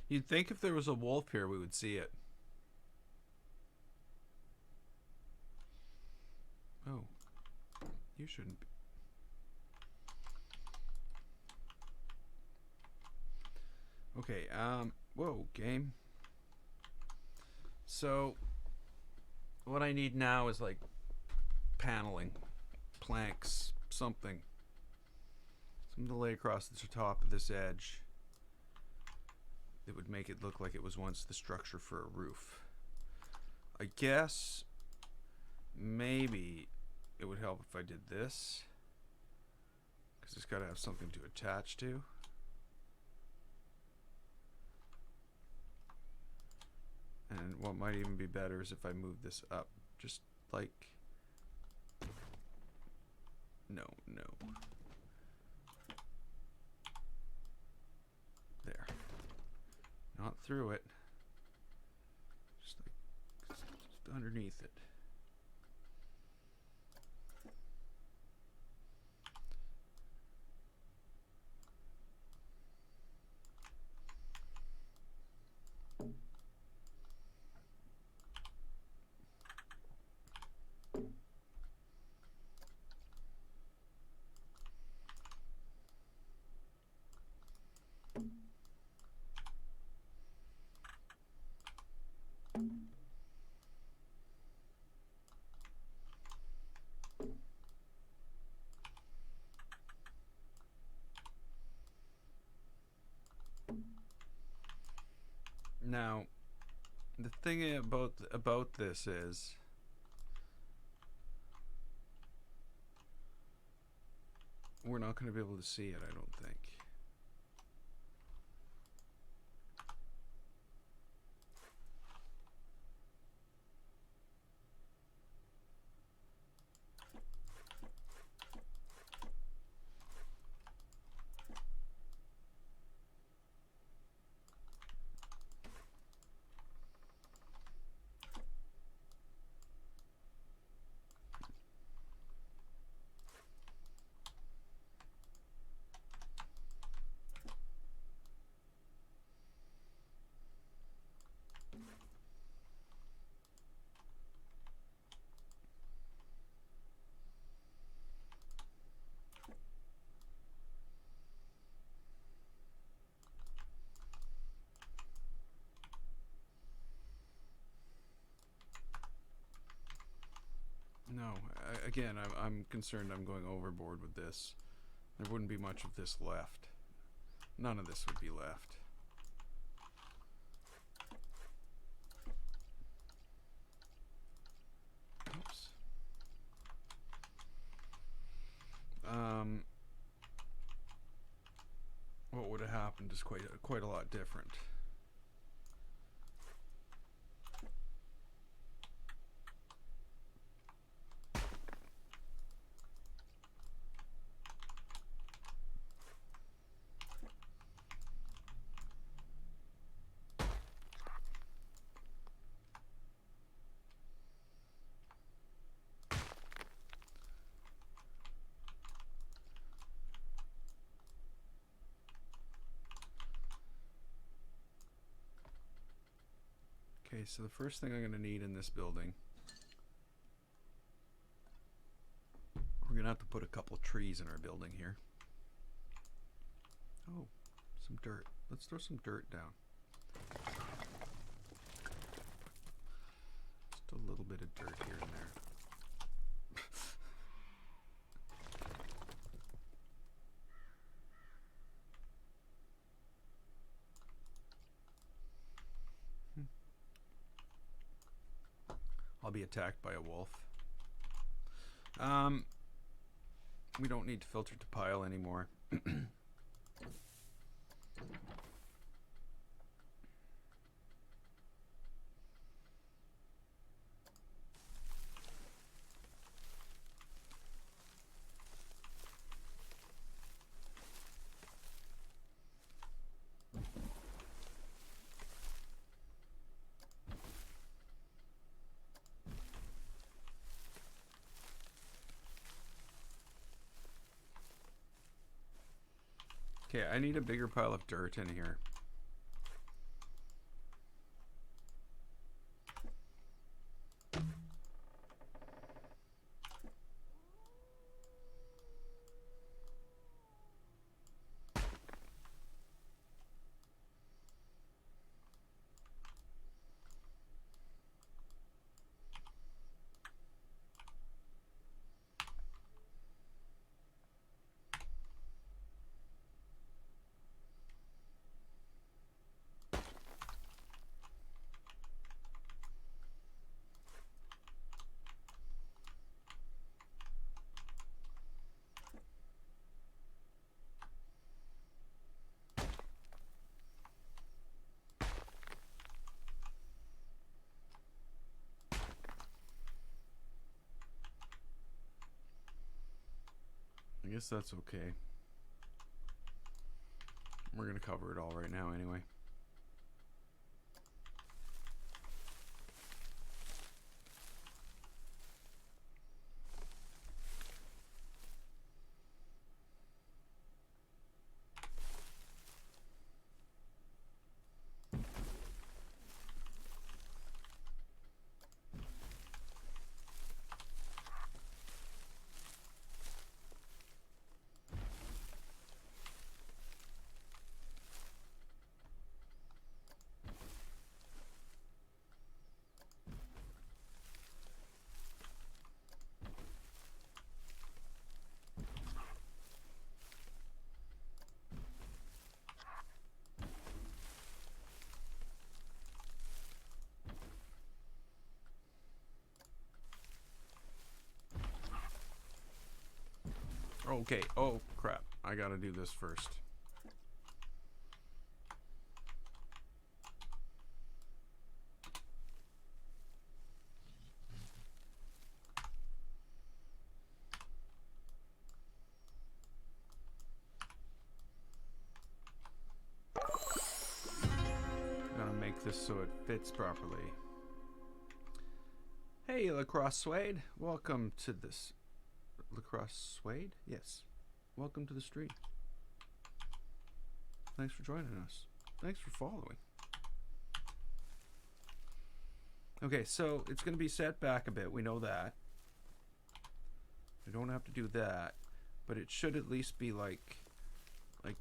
S1: You'd think if there was a wolf here, we would see it. Oh, you shouldn't be. Okay, whoa, game. So, what I need now is like paneling, planks, something. Something to lay across the top of this edge that would make it look like it was once the structure for a roof. I guess maybe it would help if I did this, because it's got to have something to attach to. And what might even be better is if I move this up, just like, no. There. Not through it. Just underneath it. Now, the thing about this is we're not going to be able to see it, I don't think. No, again, I'm concerned I'm going overboard with this. There wouldn't be much of this left. None of this would be left. Oops. What would have happened is quite a lot different. Okay, so the first thing I'm going to need in this building, we're going to have to put a couple trees in our building here. Oh, some dirt. Let's throw some dirt down. Just a little bit of dirt here and there. I'll be attacked by a wolf. We don't need to filter to pile anymore. Okay, I need a bigger pile of dirt in here. I guess that's okay. We're going to cover it all right now anyway. Okay, oh crap. I gotta do this first. Gotta make this so it fits properly. Hey, Lacrosse Suede. Welcome to this. Lacrosse Suede? Yes. Welcome to the stream. Thanks for joining us. Thanks for following. Okay, so it's going to be set back a bit. We know that. We don't have to do that, but it should at least be like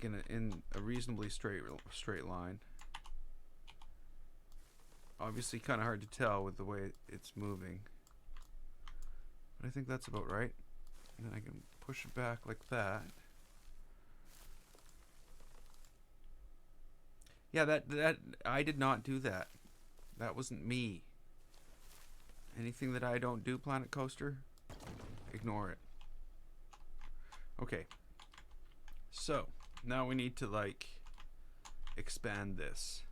S1: in a reasonably straight line. Obviously, kind of hard to tell with the way it's moving, but I think that's about right. And then I can push it back like that. Yeah, that I did not do that. That wasn't me. Anything that I don't do, Planet Coaster, ignore it. Okay. So, now we need to like expand this.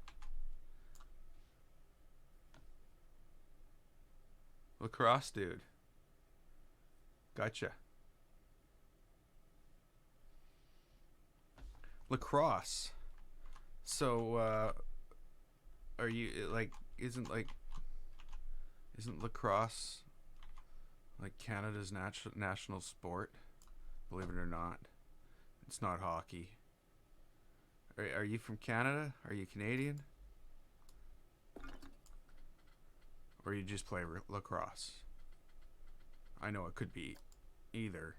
S1: Lacrosse dude. Gotcha. Lacrosse. So, are you like? Isn't lacrosse like Canada's national sport? Believe it or not, it's not hockey. Are you from Canada? Are you Canadian? Or you just play lacrosse? I know it could be either.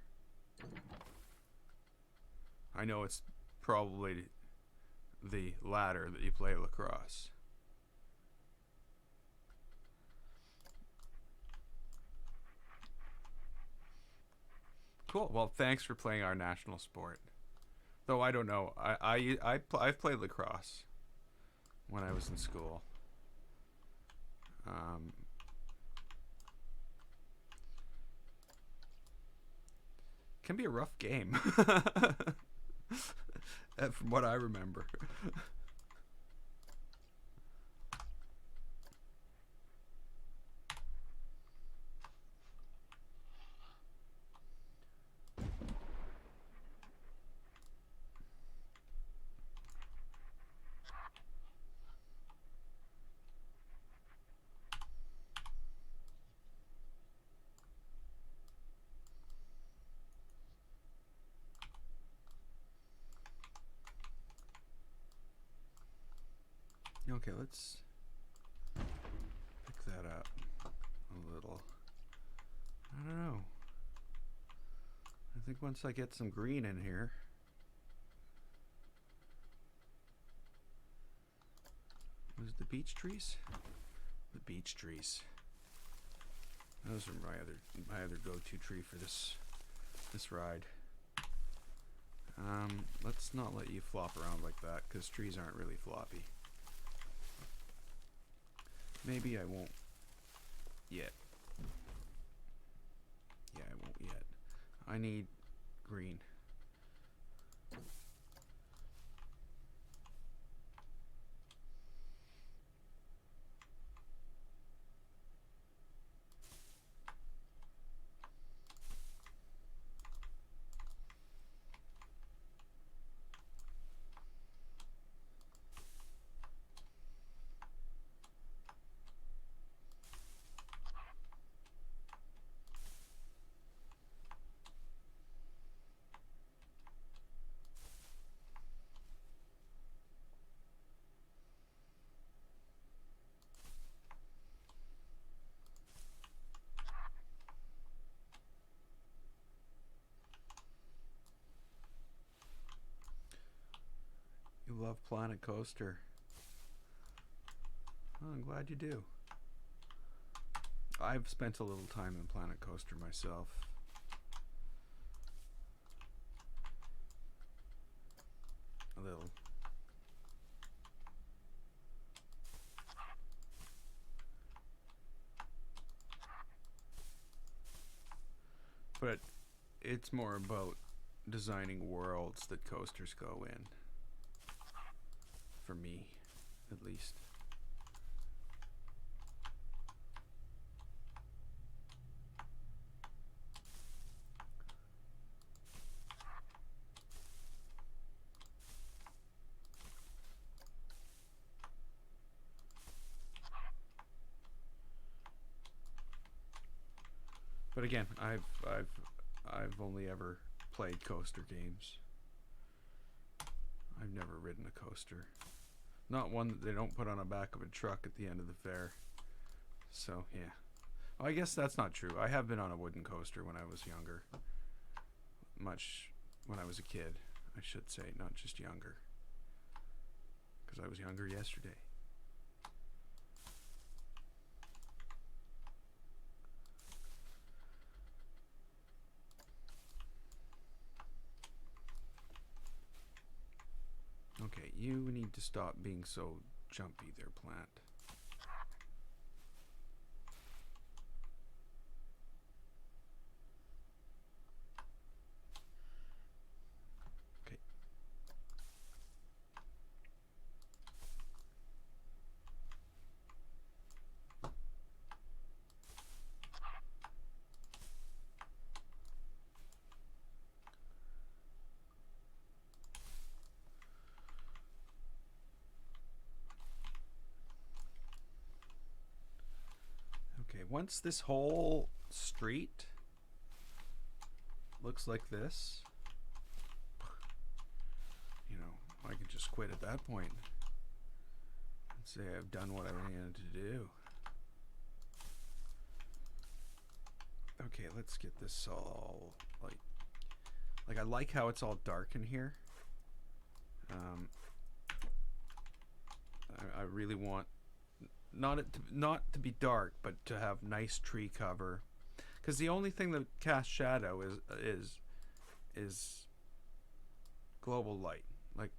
S1: I know it's probably the latter that you play lacrosse. Cool. Well, thanks for playing our national sport. Though I don't know. I've played lacrosse when I was in school. Can be a rough game, from what I remember. Okay, let's pick that up a little. I don't know. I think once I get some green in here. Was it the beech trees? The beech trees. Those are my other go-to tree for this ride. Let's not let you flop around like that, because trees aren't really floppy. Maybe I won't yet. Yeah, I won't yet. I need green. You love Planet Coaster. Oh, I'm glad you do. I've spent a little time in Planet Coaster myself. A little. But it's more about designing worlds that coasters go in. For me, at least. But again, I've only ever played coaster games. I've never ridden a coaster. Not one that they don't put on the back of a truck at the end of the fair. So, yeah. Well, I guess that's not true. I have been on a wooden coaster when I was younger. Much when I was a kid, I should say, not just younger. Because I was younger yesterday. Okay, you need to stop being so jumpy there, plant. Okay. Once this whole street looks like this, you know, I could just quit at that point and say I've done what I needed to do. Okay, let's get this all like I like how it's all dark in here. I really want not to be dark, but to have nice tree cover, because the only thing that casts shadow is global light, like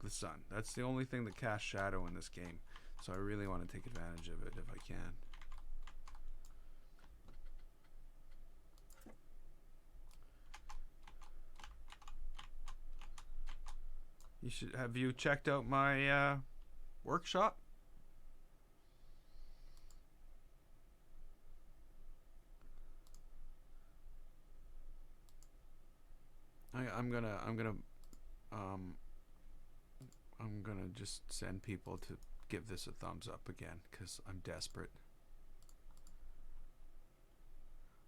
S1: the sun. That's the only thing that casts shadow in this game. So I really want to take advantage of it if I can. Have you checked out my workshop? I'm gonna just send people to give this a thumbs up again, because I'm desperate.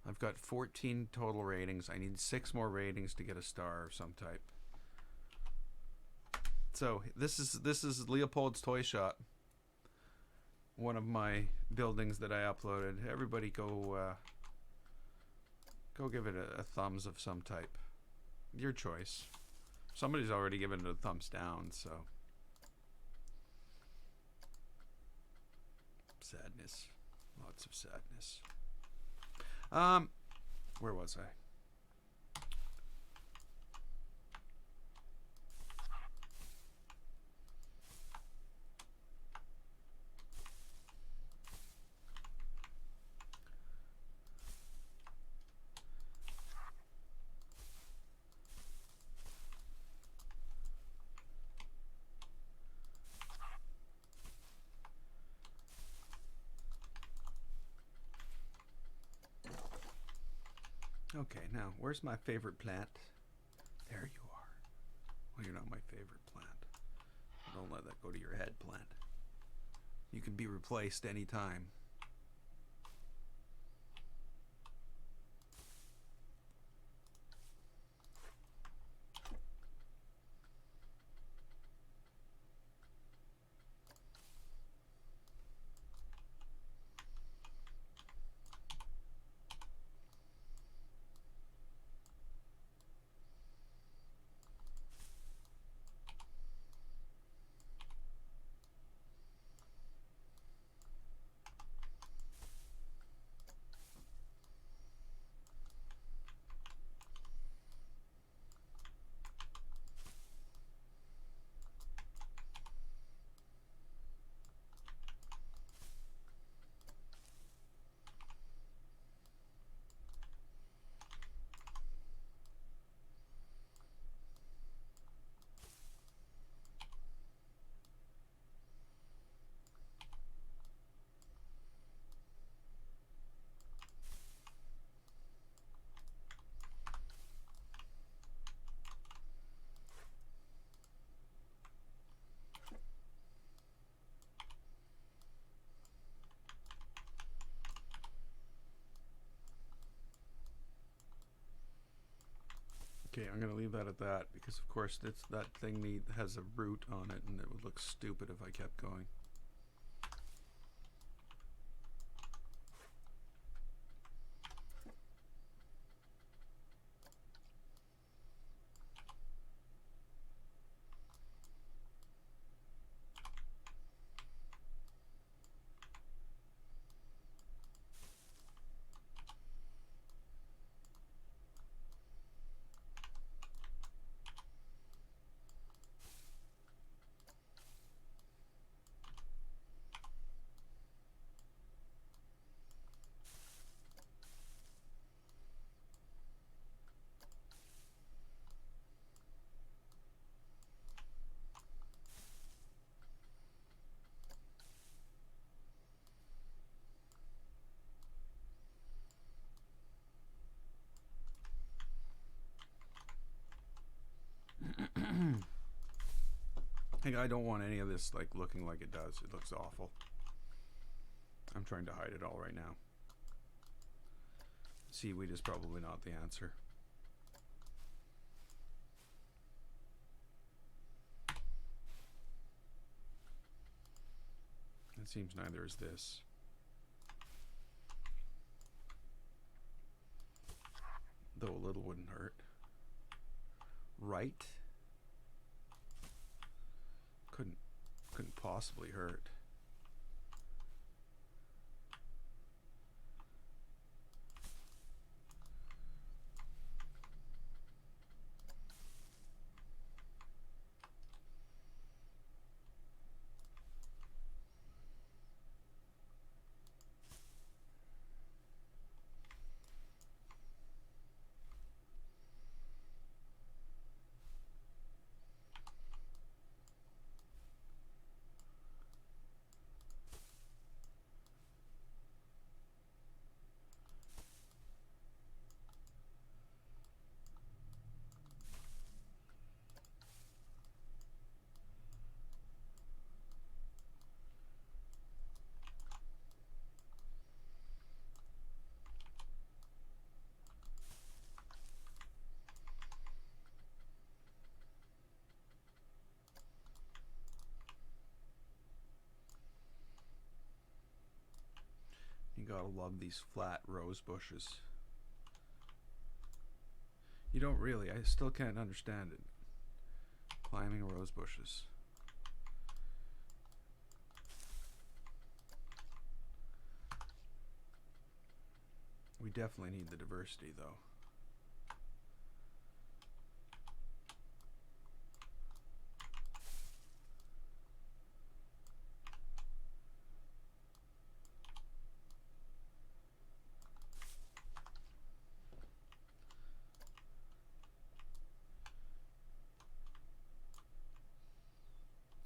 S1: I've got 14 total ratings. I need 6 more ratings to get a star of some type. So this is Leopold's Toy Shop, one of my buildings that I uploaded. Everybody go give it a thumbs of some type. Your choice. Somebody's already given it a thumbs down, so sadness. Lots of sadness. Where was I? Okay, now, where's my favorite plant? There you are. Well, you're not my favorite plant. Don't let that go to your head, plant. You can be replaced anytime. Okay, I'm going to leave that at that, because of course that thing has a root on it, and it would look stupid if I kept going. I don't want any of this like looking like it does. It looks awful. I'm trying to hide it all right now. Seaweed is probably not the answer. It seems neither is this. Though a little wouldn't hurt. Right? Couldn't possibly hurt. You gotta love these flat rose bushes. You don't really. I still can't understand it. Climbing rose bushes. We definitely need the diversity, though.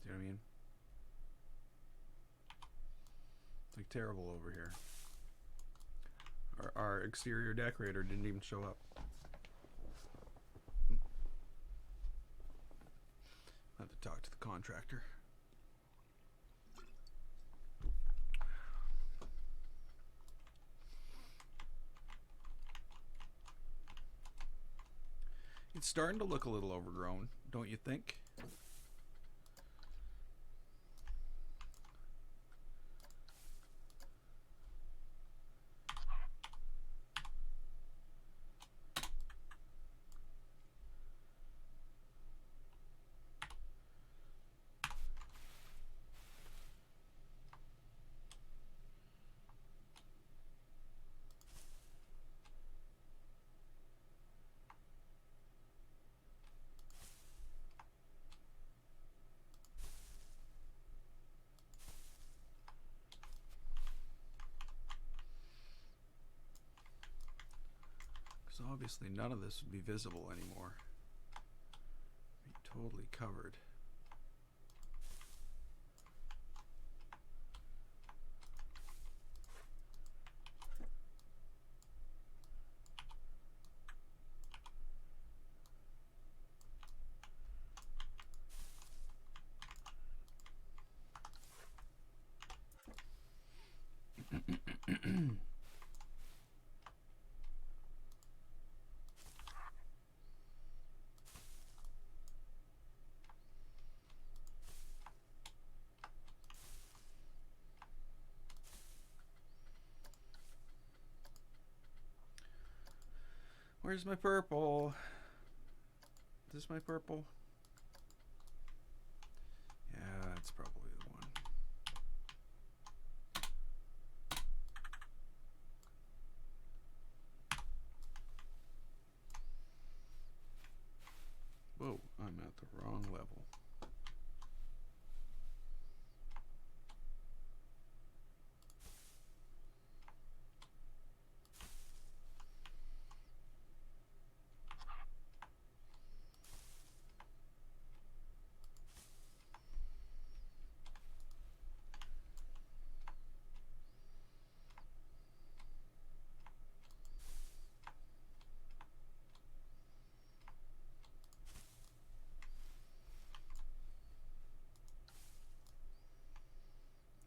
S1: See what I mean? It's like terrible over here. Our exterior decorator didn't even show up. I have to talk to the contractor. It's starting to look a little overgrown, don't you think? Because obviously none of this would be visible anymore. Be totally covered. Where's my purple? Is this my purple? Yeah, that's probably the one. Whoa, I'm at the wrong level.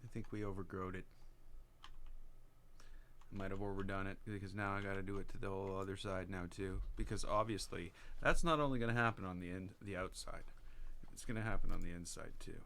S1: I think we overgrowed it. I might have overdone it because now I got to do it to the whole other side now too. Because obviously that's not only going to happen on the outside, it's going to happen on the inside too.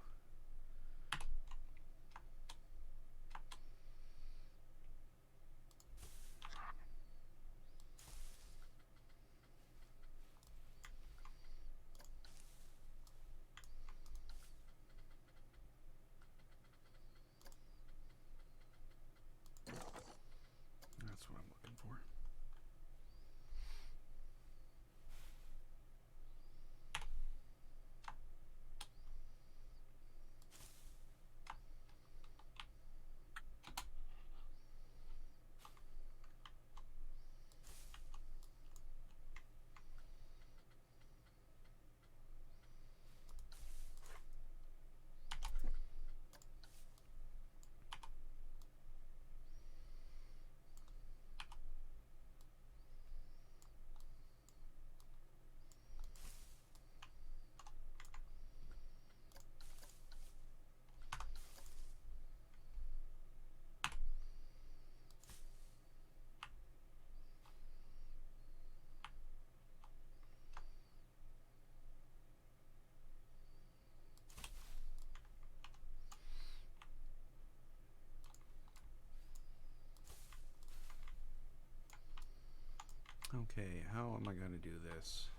S1: Okay, how am I going to do this?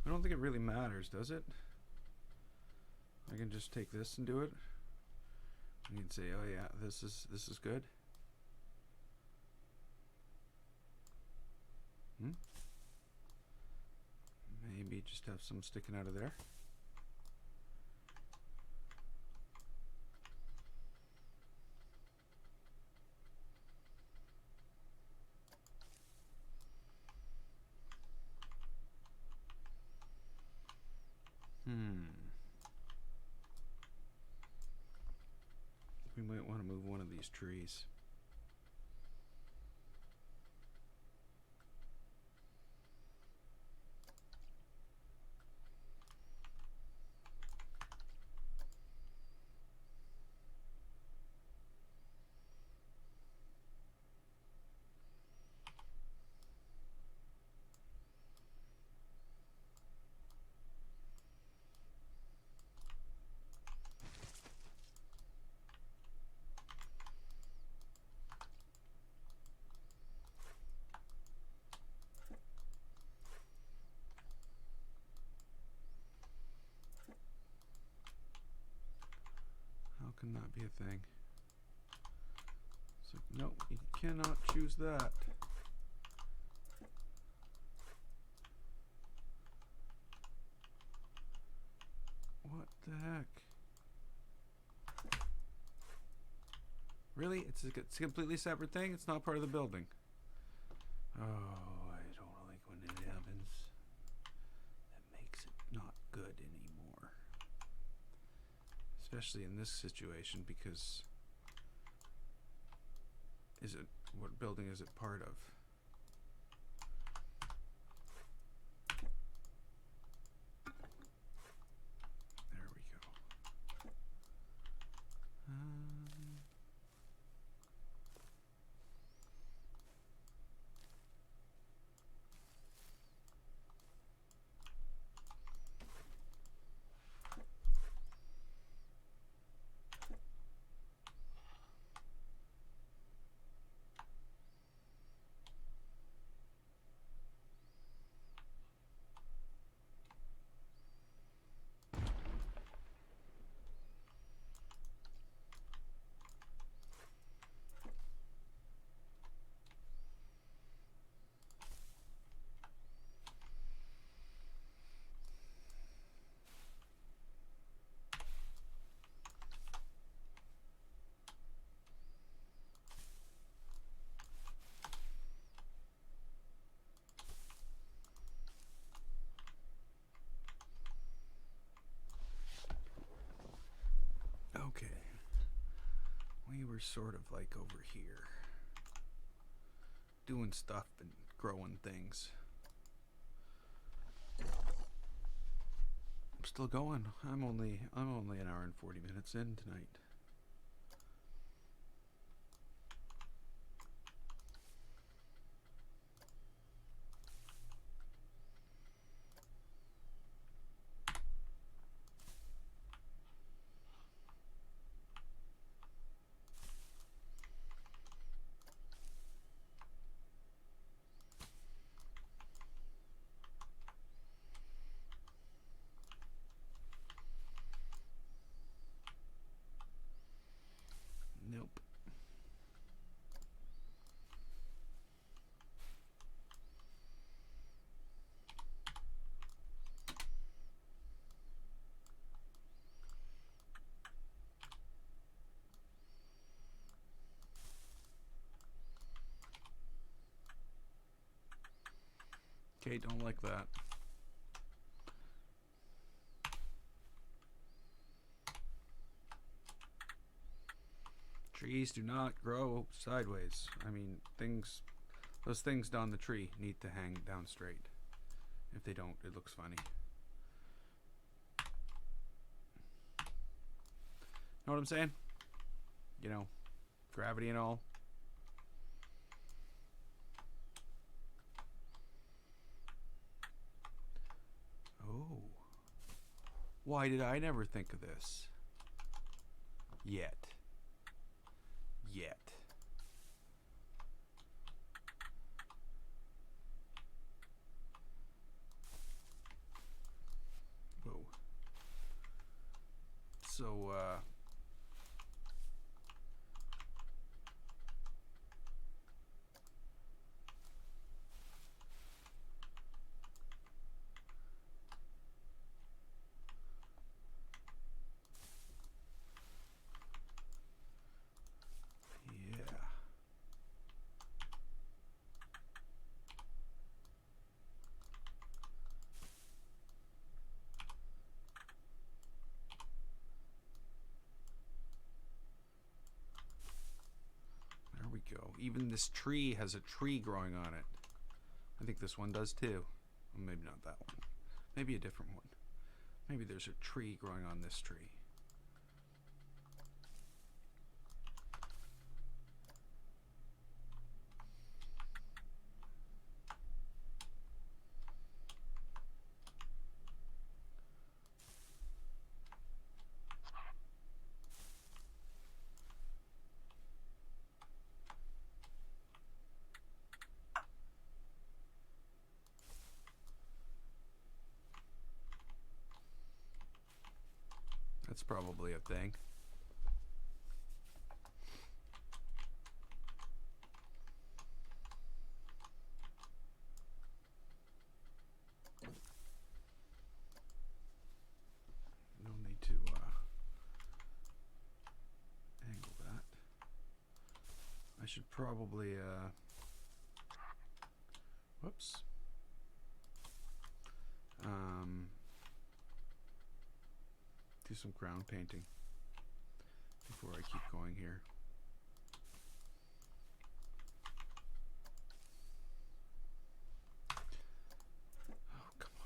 S1: I don't think it really matters, does it? I can just take this and do it. You can say, oh yeah, this is good. Maybe just have some sticking out of there. We might want to move one of these trees. How can that be a thing? It's like, no, you cannot choose that. What the heck? Really? It's a completely separate thing? It's not part of the building. Oh, I don't like when it happens. That makes it not good anymore. Especially in this situation, because what building is it part of? There we go. Okay. We were sort of like over here, doing stuff and growing things. I'm still going. I'm only an hour and 40 minutes in tonight. Nope. Okay, don't like that. Trees do not grow sideways. I mean, those things down the tree need to hang down straight. If they don't, it looks funny. Know what I'm saying? You know, gravity and all. Oh. Why did I never think of this? Yet. So, yeah. There we go. Even this tree has a tree growing on it. I think this one does too. Well, maybe not that one. Maybe a different one. Maybe there's a tree growing on this tree. That's probably a thing. No need to angle that. I should probably whoops. Do some ground painting before I keep going here. Oh, come on.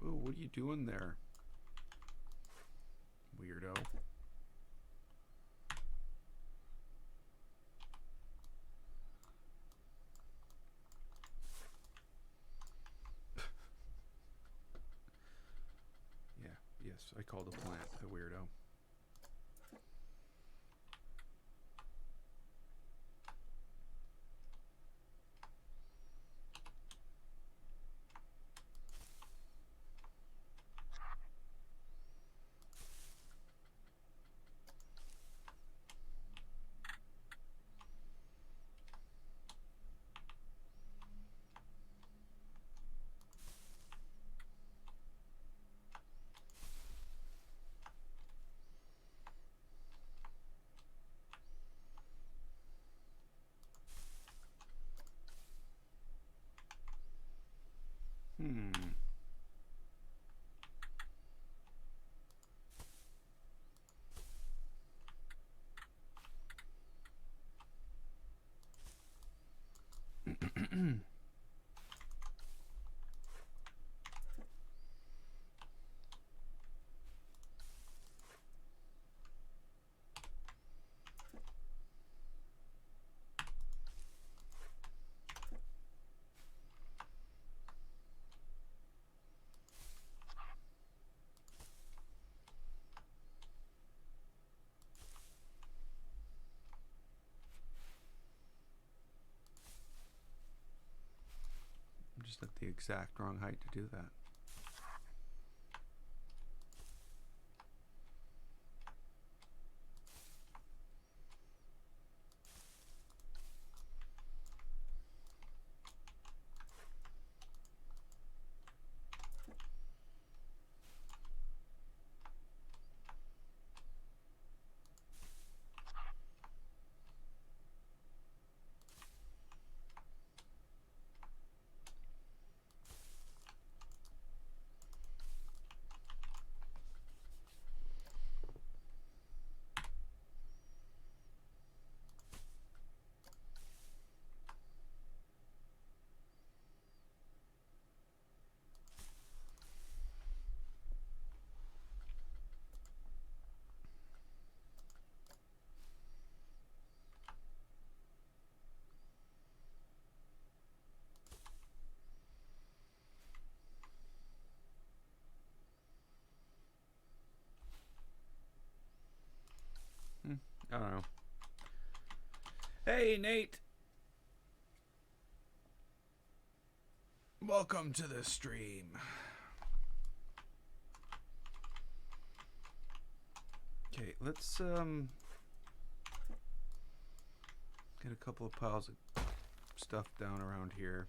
S1: Whoa, what are you doing there, weirdo? Yeah, yes, I called a plant a weirdo. I'm just at the exact wrong height to do that. I don't know. Hey, Nate. Welcome to the stream. Okay, let's get a couple of piles of stuff down around here.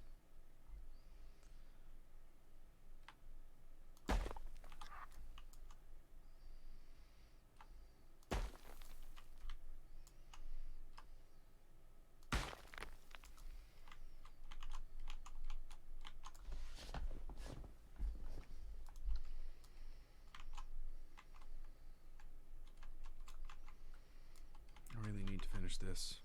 S1: I really need to finish this.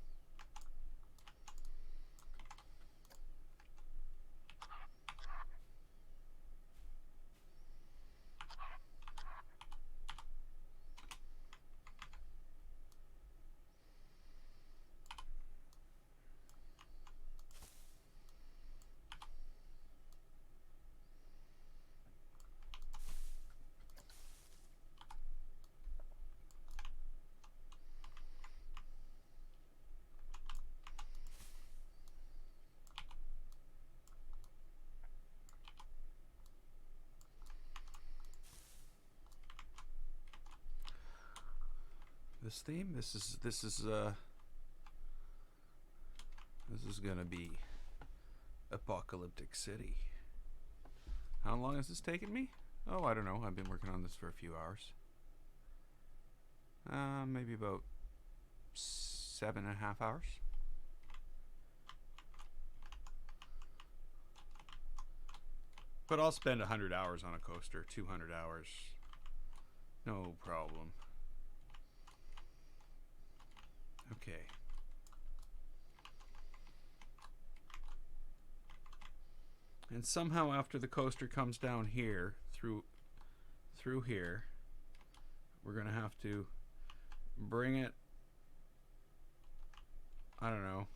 S1: This theme, this is gonna be Apocalyptic City. How long has this taken me? Oh, I don't know. I've been working on this for a few hours. Maybe about 7.5 hours. But I'll spend 100 hours on a coaster, 200 hours. No problem. Okay. And somehow after the coaster comes down here, through here, we're going to have to bring it, I don't know,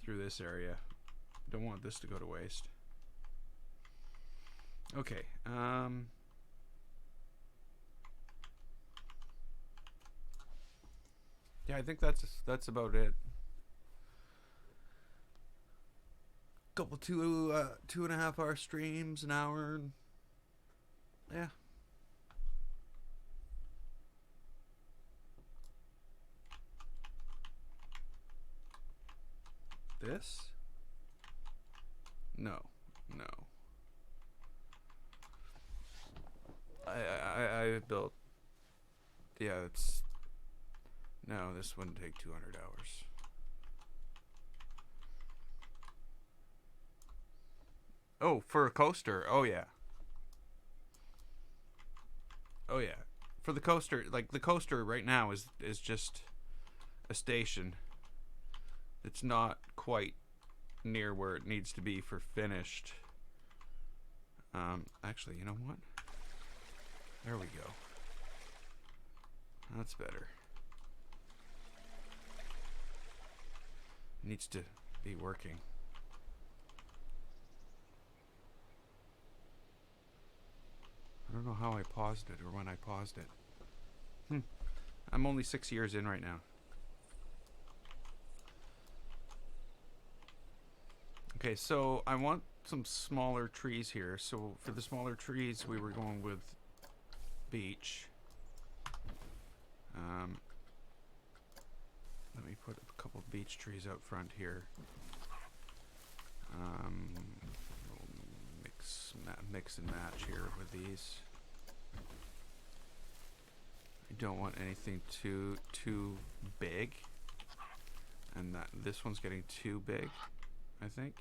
S1: through this area. Don't want this to go to waste. Okay. Yeah, I think that's about it. Couple 2.5 hour streams, an hour, and yeah. This? No. I built. Yeah, it's. No, this wouldn't take 200 hours. Oh, for a coaster. Oh yeah. Oh yeah. For the coaster, like the coaster right now is just a station. It's not quite near where it needs to be for finished. Actually, you know what? There we go. That's better. Needs to be working. I don't know how I paused it or when I paused it. I'm only 6 years in right now. Okay, so I want some smaller trees here. So for the smaller trees, we were going with beech. Let me put a couple of beech trees out front here. Mix and match here with these. I don't want anything too big, and this one's getting too big, I think.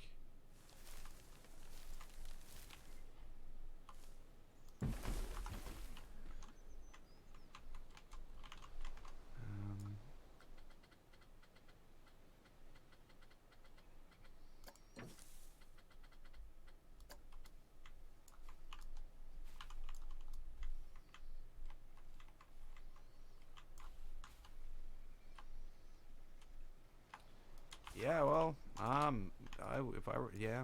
S1: Yeah, well, if I were, yeah,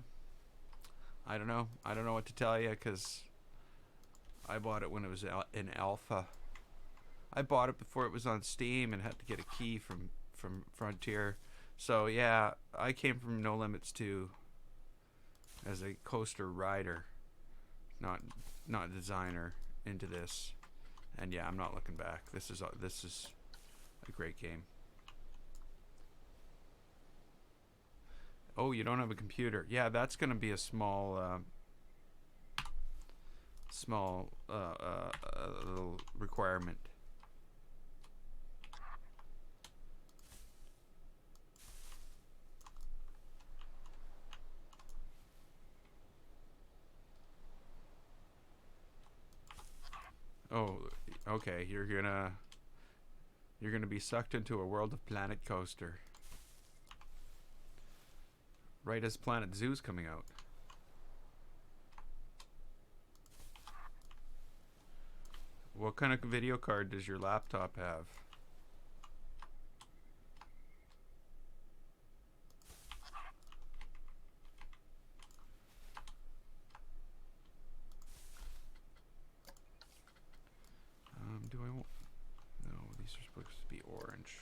S1: I don't know. I don't know what to tell you because I bought it when it was in alpha. I bought it before it was on Steam and had to get a key from Frontier. So yeah, I came from No Limits 2 as a coaster rider, not designer, into this. And yeah, I'm not looking back. This is a great game. Oh, you don't have a computer. Yeah, that's going to be a small little requirement. Oh, okay. You're gonna be sucked into a world of Planet Coaster right as Planet Zoo's coming out. What kind of video card does your laptop have? Do I want... No, these are supposed to be orange.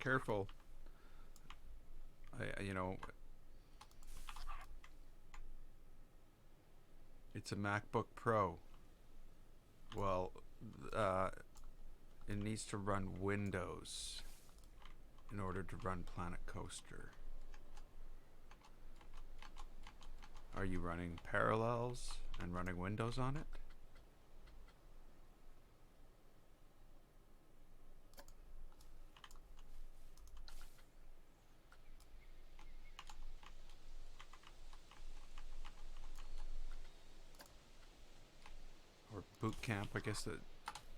S1: Careful. You know, it's a MacBook Pro. Well, it needs to run Windows in order to run Planet Coaster. Are you running Parallels and running Windows on it? Or Boot Camp, I guess that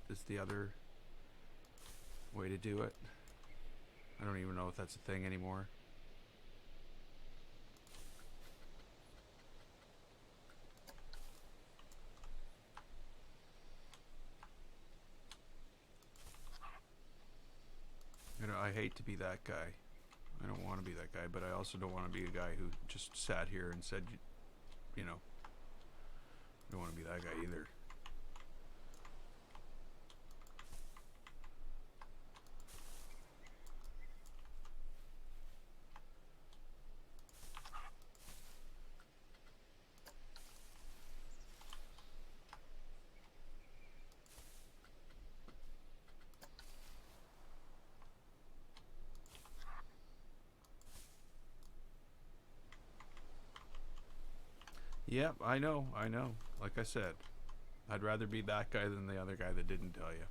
S1: is the other way to do it. I don't even know if that's a thing anymore. You know, I hate to be that guy. I don't want to be that guy, but I also don't want to be a guy who just sat here and said, you know, I don't want to be that guy either. Yep, I know. Like I said, I'd rather be that guy than the other guy that didn't tell you.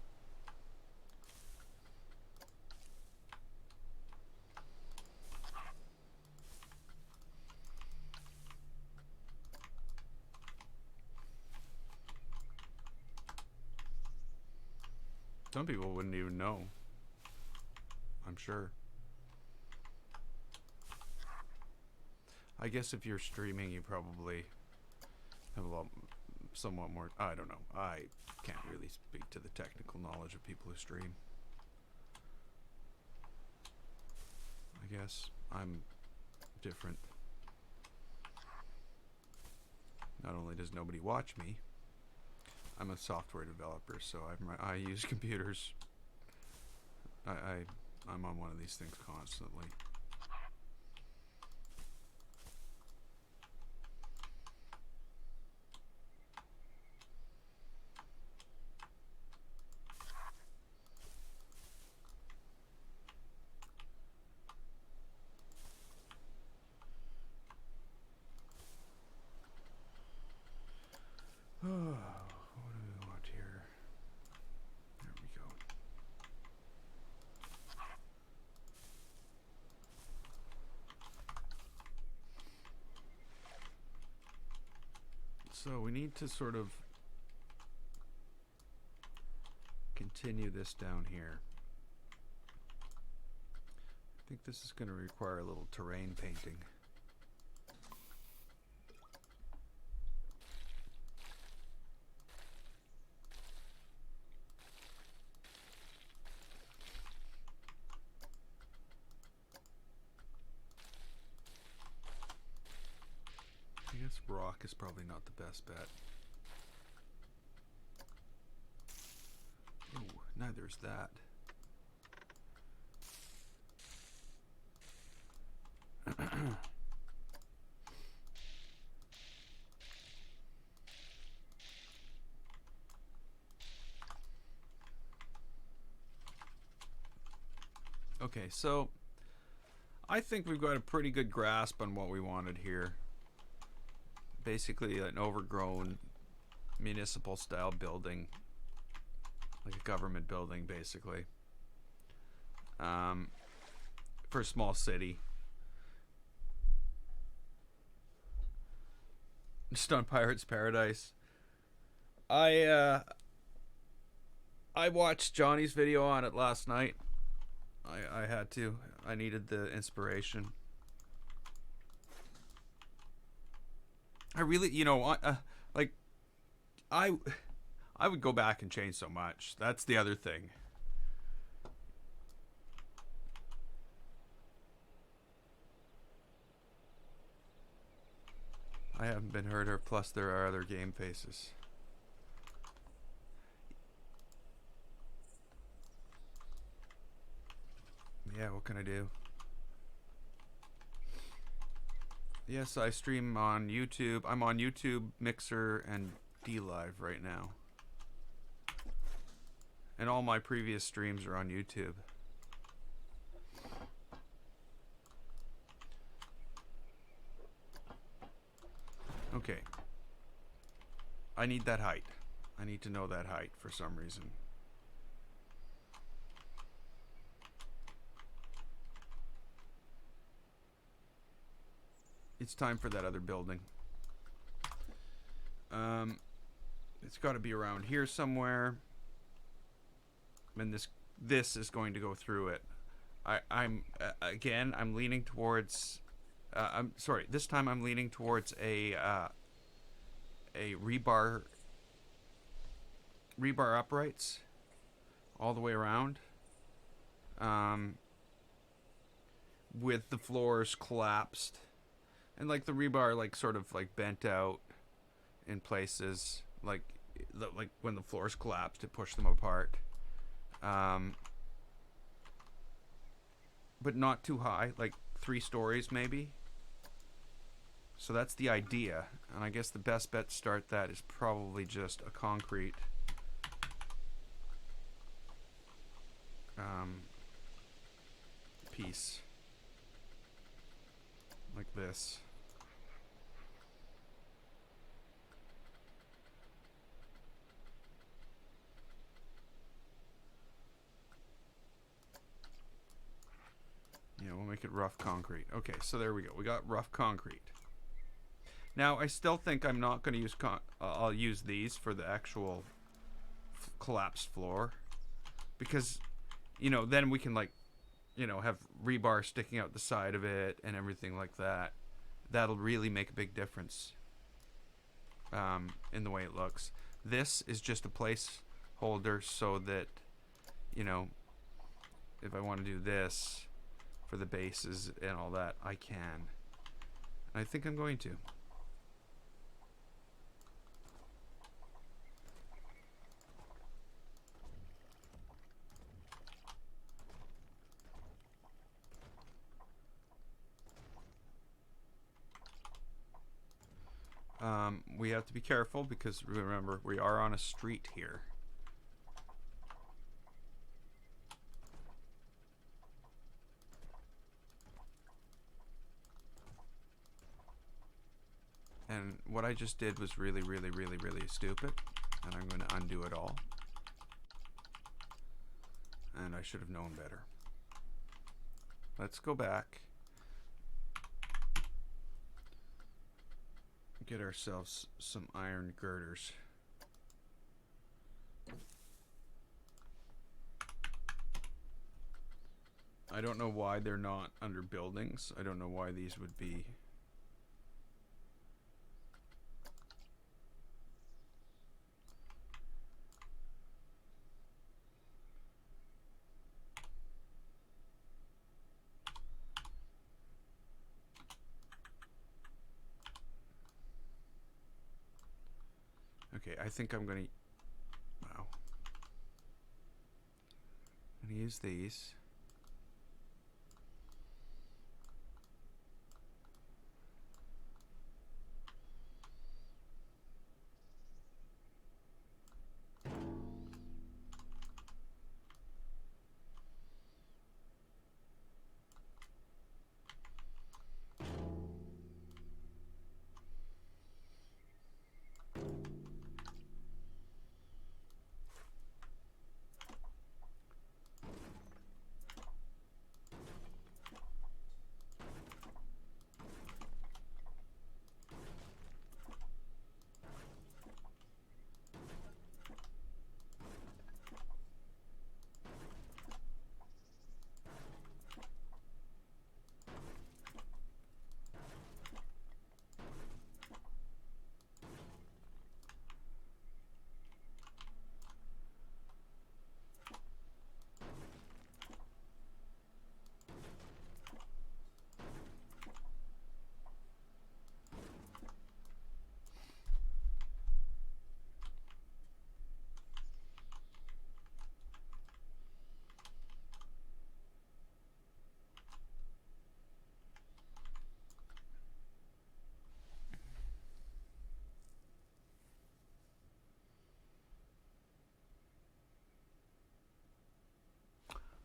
S1: Some people wouldn't even know. I'm sure. I guess if you're streaming, you probably have a lot, somewhat more. I don't know. I can't really speak to the technical knowledge of people who stream. I guess I'm different. Not only does nobody watch me, I'm a software developer, so I use computers. I'm on one of these things constantly. What do we want here? There we go. So we need to sort of continue this down here. I think this is going to require a little terrain painting. guess rock is probably not the best bet. Oh, neither is that. Okay, so I think we've got a pretty good grasp on what we wanted here. Basically an overgrown municipal style building, like a government building basically, for a small city. Just on Pirates Paradise. I watched Johnny's video on it last night. I had to. I needed the inspiration. I really, like, I would go back and change so much. That's the other thing. I haven't been heard of, plus there are other game faces. Yeah, what can I do? Yes, I stream on YouTube. I'm on YouTube, Mixer, and DLive right now. And all my previous streams are on YouTube. Okay. I need that height. I need to know that height for some reason. It's time for that other building. It's got to be around here somewhere. And this is going to go through it. I'm leaning towards. I'm sorry. This time I'm leaning towards a rebar uprights all the way around. With the floors collapsed. And like the rebar, like sort of like bent out in places, like when the floors collapsed, it pushed them apart. But not too high, like 3 stories maybe. So that's the idea, and I guess the best bet to start that is probably just a concrete piece like this. Yeah, we'll make it rough concrete. Okay, so there we go. We got rough concrete. Now, I still think I'm not going to use I'll use these for the actual collapsed floor. Because, then we can, like, have rebar sticking out the side of it and everything like that. That'll really make a big difference in the way it looks. This is just a placeholder so that, if I want to do this for the bases and all that, I can. And I think I'm going to. We have to be careful because remember, we are on a street here. And what I just did was really, really, really, really stupid. And I'm going to undo it all. And I should have known better. Let's go back. Get ourselves some iron girders. I don't know why they're not under buildings. I don't know why these would be. Okay, I think I'm gonna... Wow. I'm gonna use these.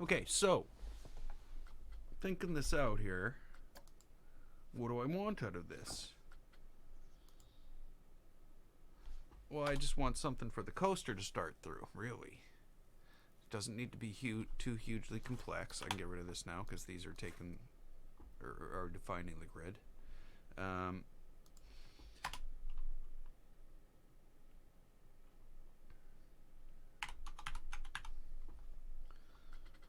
S1: Okay, so thinking this out here, what do I want out of this? Well, I just want something for the coaster to start through, really. It doesn't need to be too hugely complex. I can get rid of this now because these are taking or are defining the grid.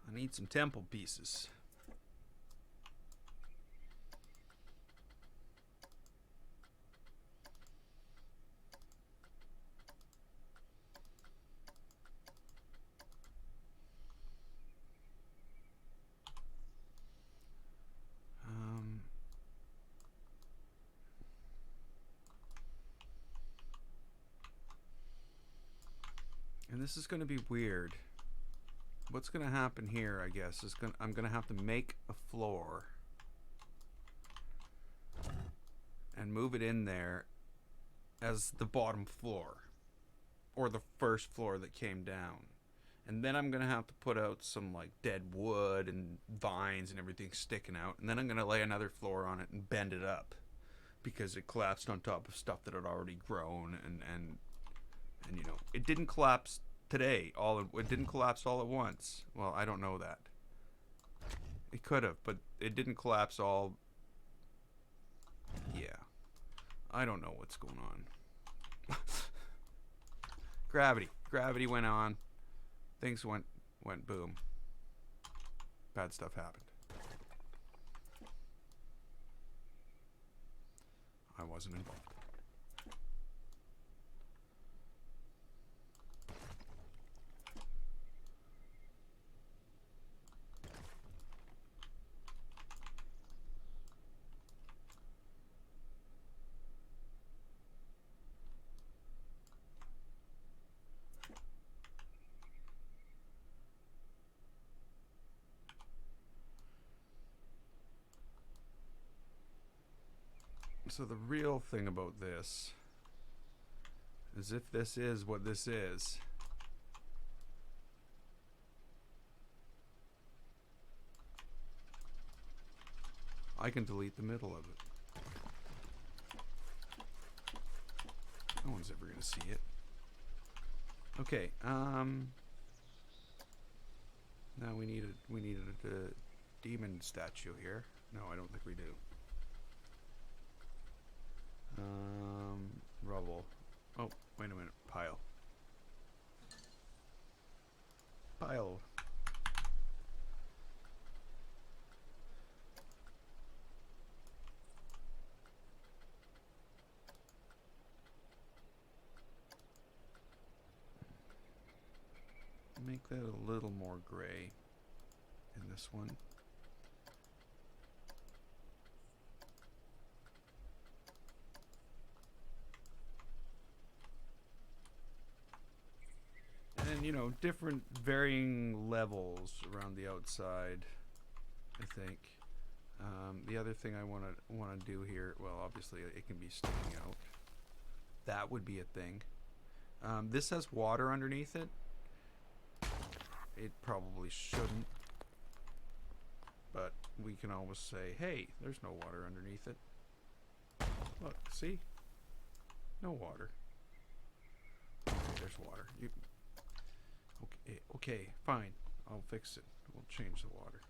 S1: I need some temple pieces. And this is going to be weird. What's going to happen here, I guess, is I'm going to have to make a floor and move it in there as the bottom floor, or the first floor that came down. And then I'm going to have to put out some like dead wood and vines and everything sticking out. And then I'm going to lay another floor on it and bend it up because it collapsed on top of stuff that had already grown. And you know, it didn't collapse today. It didn't collapse all at once. Well, I don't know that. It could have, but it didn't collapse all. Yeah. I don't know what's going on. Gravity went on. Things went boom. Bad stuff happened. I wasn't involved. So the real thing about this is, if this is what this is, I can delete the middle of it. No one's ever gonna see it. Okay, now we needed a demon statue here. No, I don't think we do. Rubble. Oh, wait a minute. Pile. Make that a little more gray in this one. and you know, different varying levels around the outside, I think. The other thing I want to do here, well, obviously it can be sticking out. That would be a thing. This has water underneath it. It probably shouldn't, but we can always say, hey, there's no water underneath it. Look, see? No water. Okay, there's water. Okay, fine. I'll fix it. We'll change the water.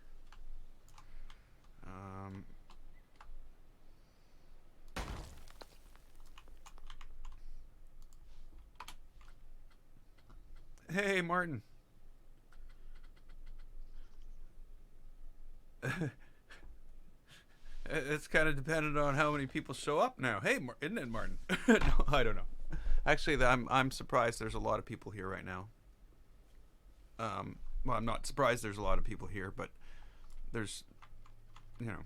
S1: Hey, Martin. It's kind of dependent on how many people show up now. Hey, isn't it, Martin? No, I don't know. Actually, I'm surprised there's a lot of people here right now. Well, I'm not surprised there's a lot of people here, but there's, you know,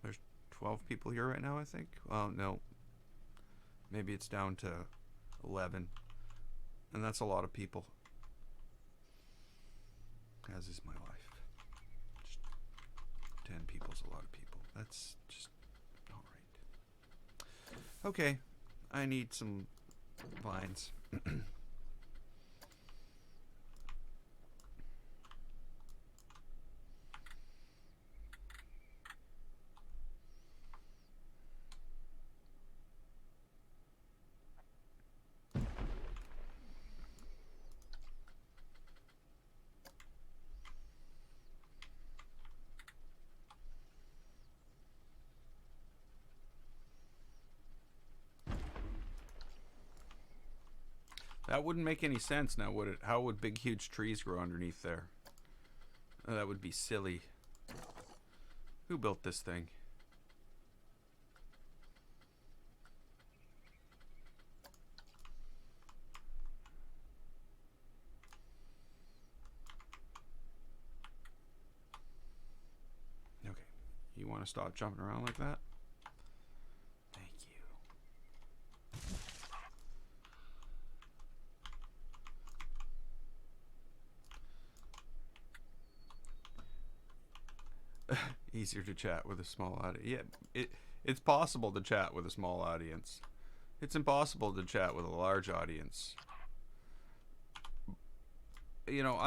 S1: there's 12 people here right now, I think. Well, no. Maybe it's down to 11. And that's a lot of people. As is my life. Just 10 people's a lot of people. That's just not right. Okay. I need some vines. That wouldn't make any sense now, would it? How would big, huge trees grow underneath there? That would be silly. Who built this thing? Okay. You want to stop jumping around like that? Thank you. Easier to chat with a small audience. Yeah, it's possible to chat with a small audience. It's impossible to chat with a large audience. You know,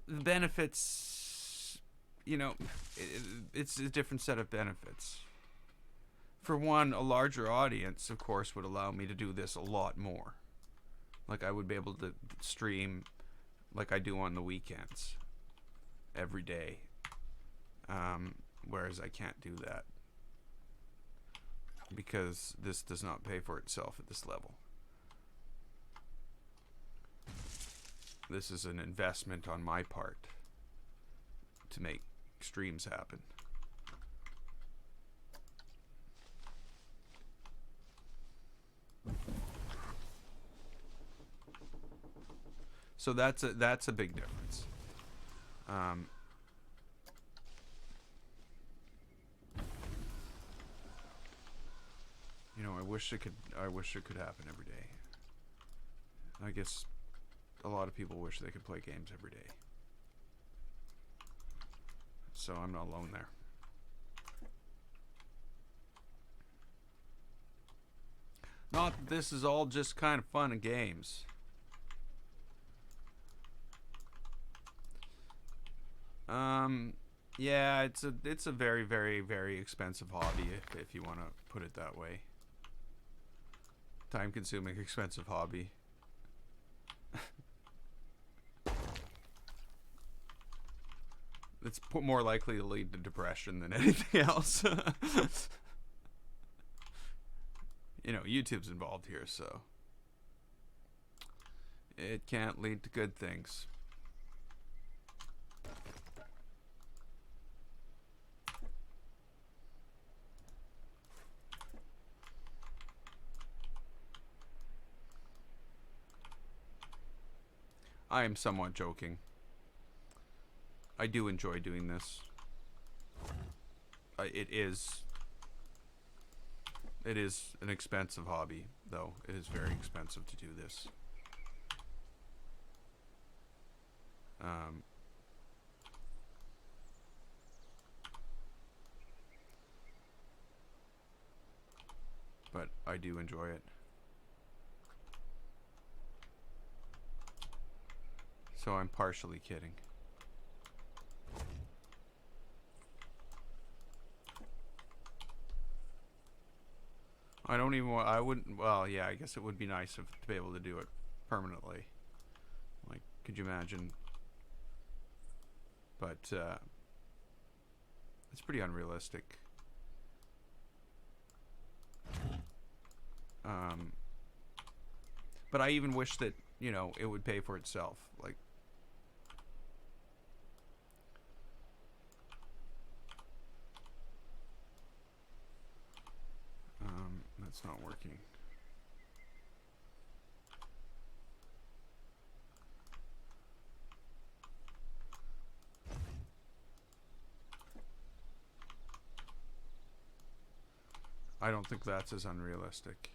S1: the benefits, you know, it's a different set of benefits. For one, a larger audience, of course, would allow me to do this a lot more. Like, I would be able to stream like I do on the weekends every day. Whereas I can't do that because this does not pay for itself at this level. This is an investment on my part to make streams happen. So that's a big difference. You know, I wish it could happen every day. I guess a lot of people wish they could play games every day. So I'm not alone there. Not that this is all just kind of fun and games. Yeah, it's a very, very, very expensive hobby if you want to put it that way. Time-consuming, expensive hobby. It's more likely to lead to depression than anything else. You know, YouTube's involved here, so it can't lead to good things. I am somewhat joking. I do enjoy doing this. it is an expensive hobby, though. It is very expensive to do this. But I do enjoy it. So I'm partially kidding. I don't even want, I wouldn't, well, yeah, I guess it would be nice to be able to do it permanently. Like, could you imagine? But, it's pretty unrealistic. But I even wish that, you know, it would pay for itself. Like, that's not working. I don't think that's as unrealistic.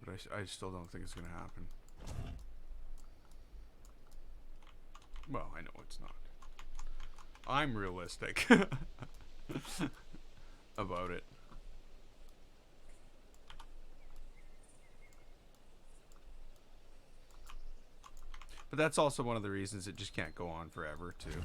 S1: But I still don't think it's going to happen. Well, I know it's not. I'm realistic about it. But that's also one of the reasons it just can't go on forever, too.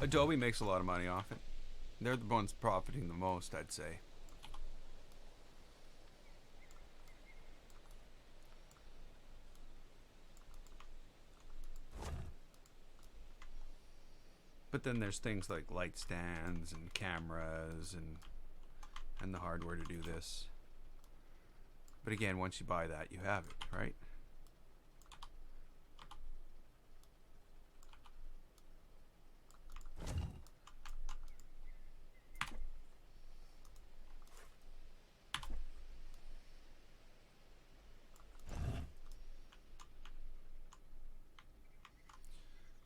S1: Adobe makes a lot of money off it. They're the ones profiting the most, I'd say. But then there's things like light stands and cameras and the hardware to do this. But again, once you buy that, you have it, right?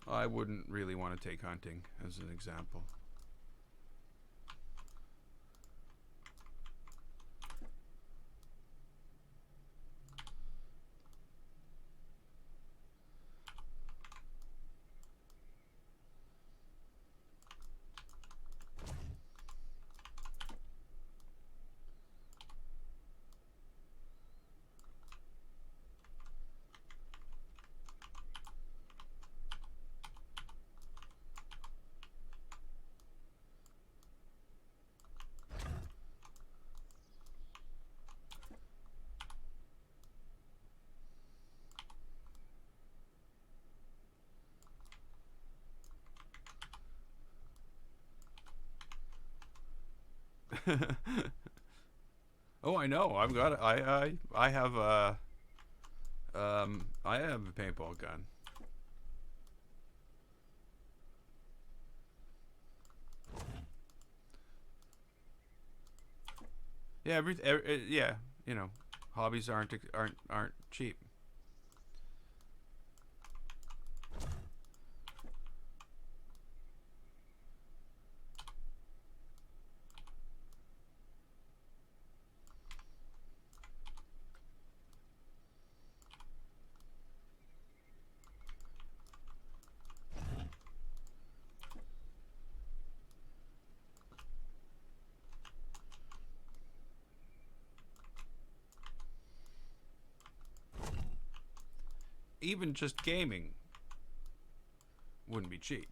S1: I wouldn't really want to take hunting as an example. Oh, I know. I've got. I have a. I have a paintball gun. Yeah, yeah. You know, hobbies aren't cheap. Even just gaming wouldn't be cheap.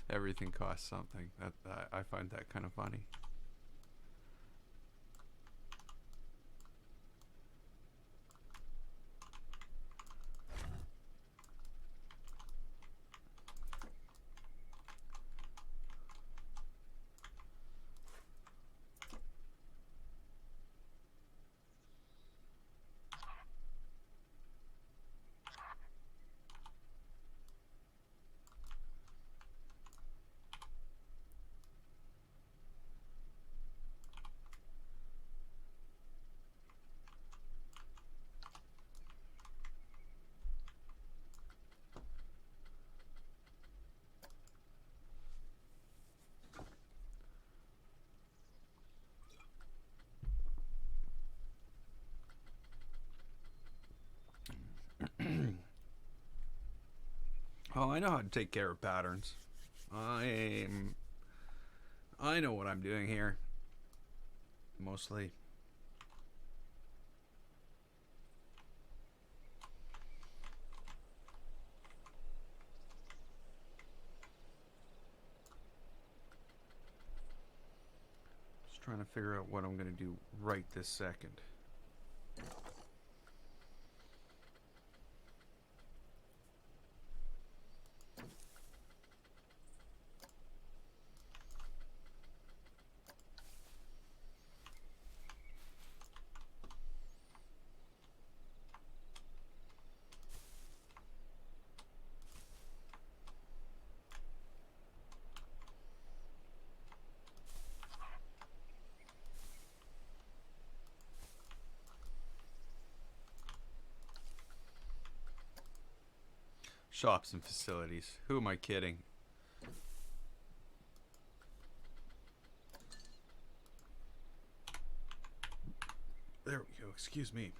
S1: Everything costs something. That I find that kind of funny. Oh, I know how to take care of patterns. I know what I'm doing here. Mostly. Just trying to figure out what I'm going to do right this second. Shops and facilities. Who am I kidding? There we go. Excuse me.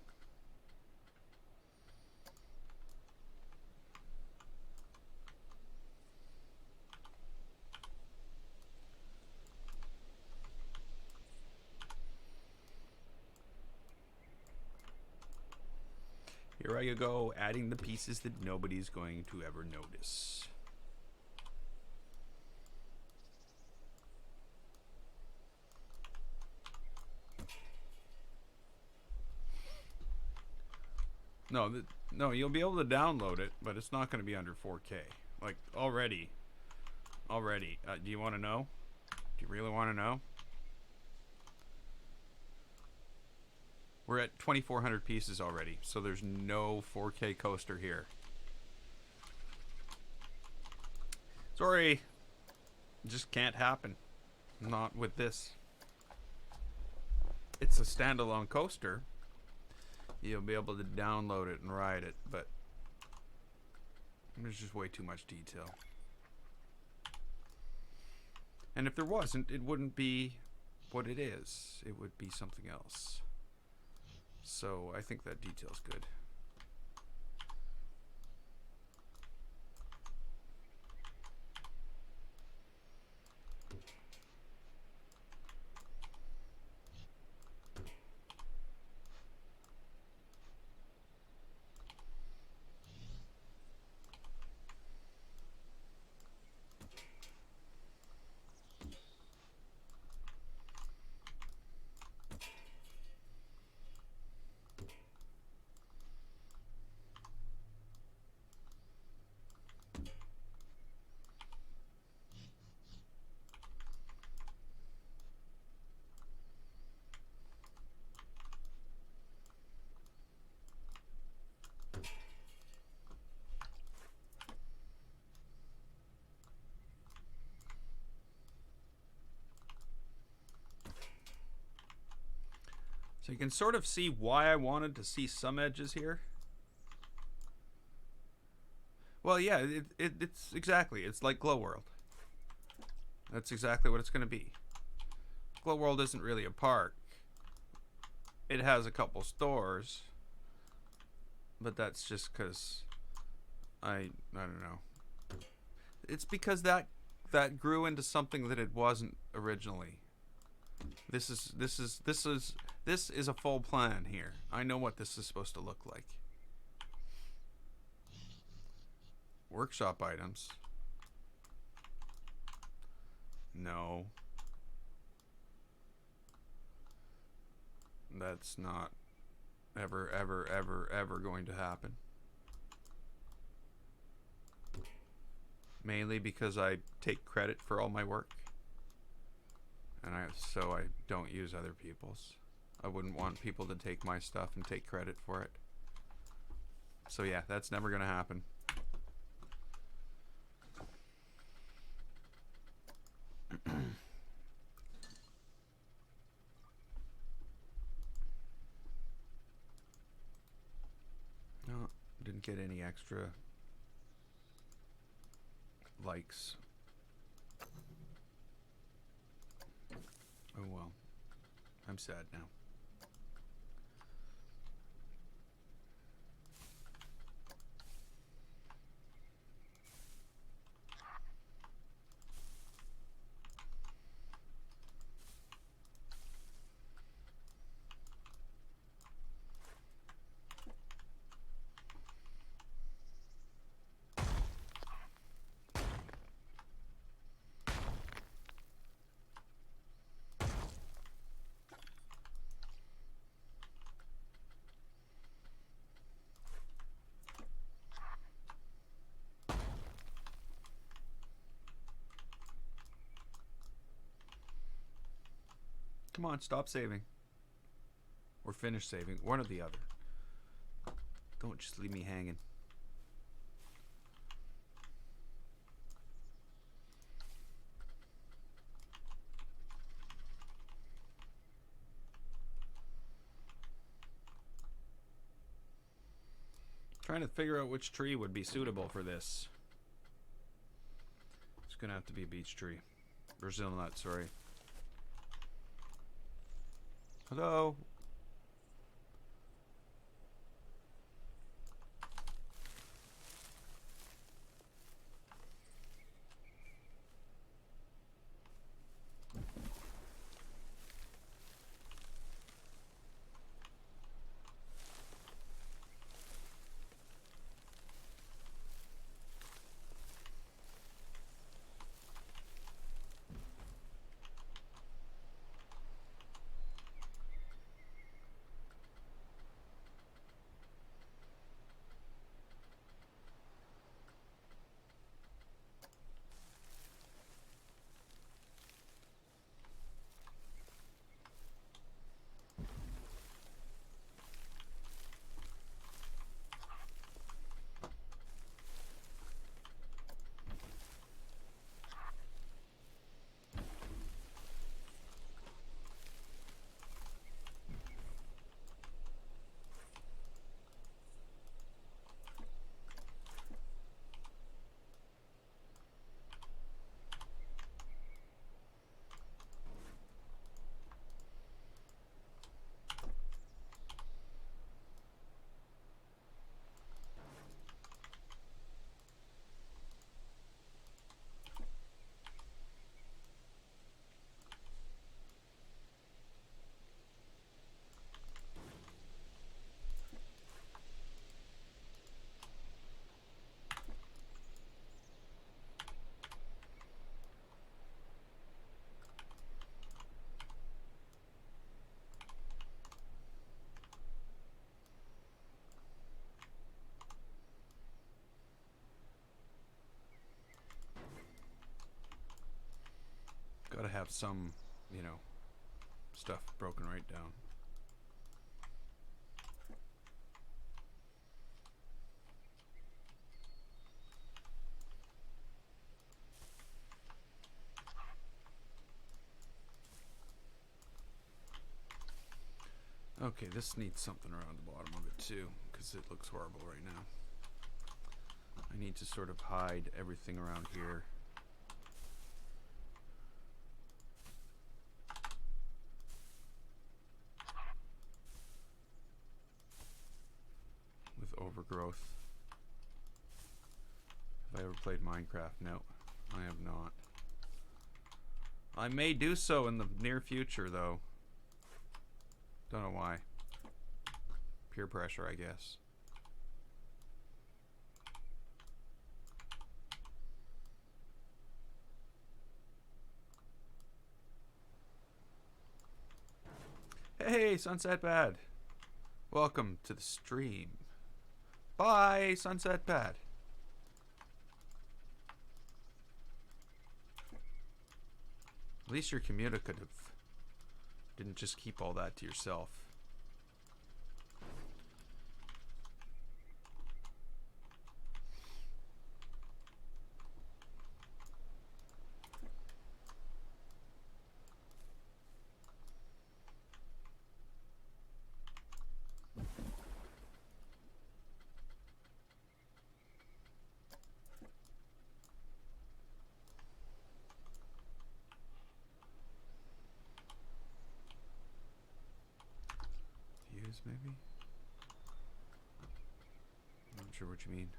S1: Here I go, adding the pieces that nobody's going to ever notice. No, you'll be able to download it, but it's not going to be under 4K. Like, already. Do you want to know? Do you really want to know? We're at 2,400 pieces already, so there's no 4K coaster here. Sorry. Just can't happen. Not with this. It's a standalone coaster. You'll be able to download it and ride it, but there's just way too much detail. And if there wasn't, it wouldn't be what it is. It would be something else. So I think that detail's good. So you can sort of see why I wanted to see some edges here. Well, yeah, it's exactly. It's like Glow World. That's exactly what it's going to be. Glow World isn't really a park. It has a couple stores, but that's just because I don't know. It's because that grew into something that it wasn't originally. This is a full plan here. I know what this is supposed to look like. Workshop items. No. That's not ever going to happen. Mainly because I take credit for all my work. And so I don't use other people's. I wouldn't want people to take my stuff and take credit for it. So yeah, that's never going to happen. No, didn't get any extra likes. Oh well. I'm sad now. Come on, stop saving. Or finish saving. One or the other. Don't just leave me hanging. Trying to figure out which tree would be suitable for this. It's gonna have to be a beech tree. Brazil nut, sorry. Hello? Gotta have some, you know, stuff broken right down. Okay, this needs something around the bottom of it too, because it looks horrible right now. I need to sort of hide everything around here. With overgrowth. Have I ever played Minecraft? No, I have not. I may do so in the near future, though. Don't know why. Peer pressure, I guess. Hey, Sunset Bad. Welcome to the stream. Bye, Sunset Bad. At least you're communicative. Didn't just keep all that to yourself. Maybe? I'm not sure what you mean.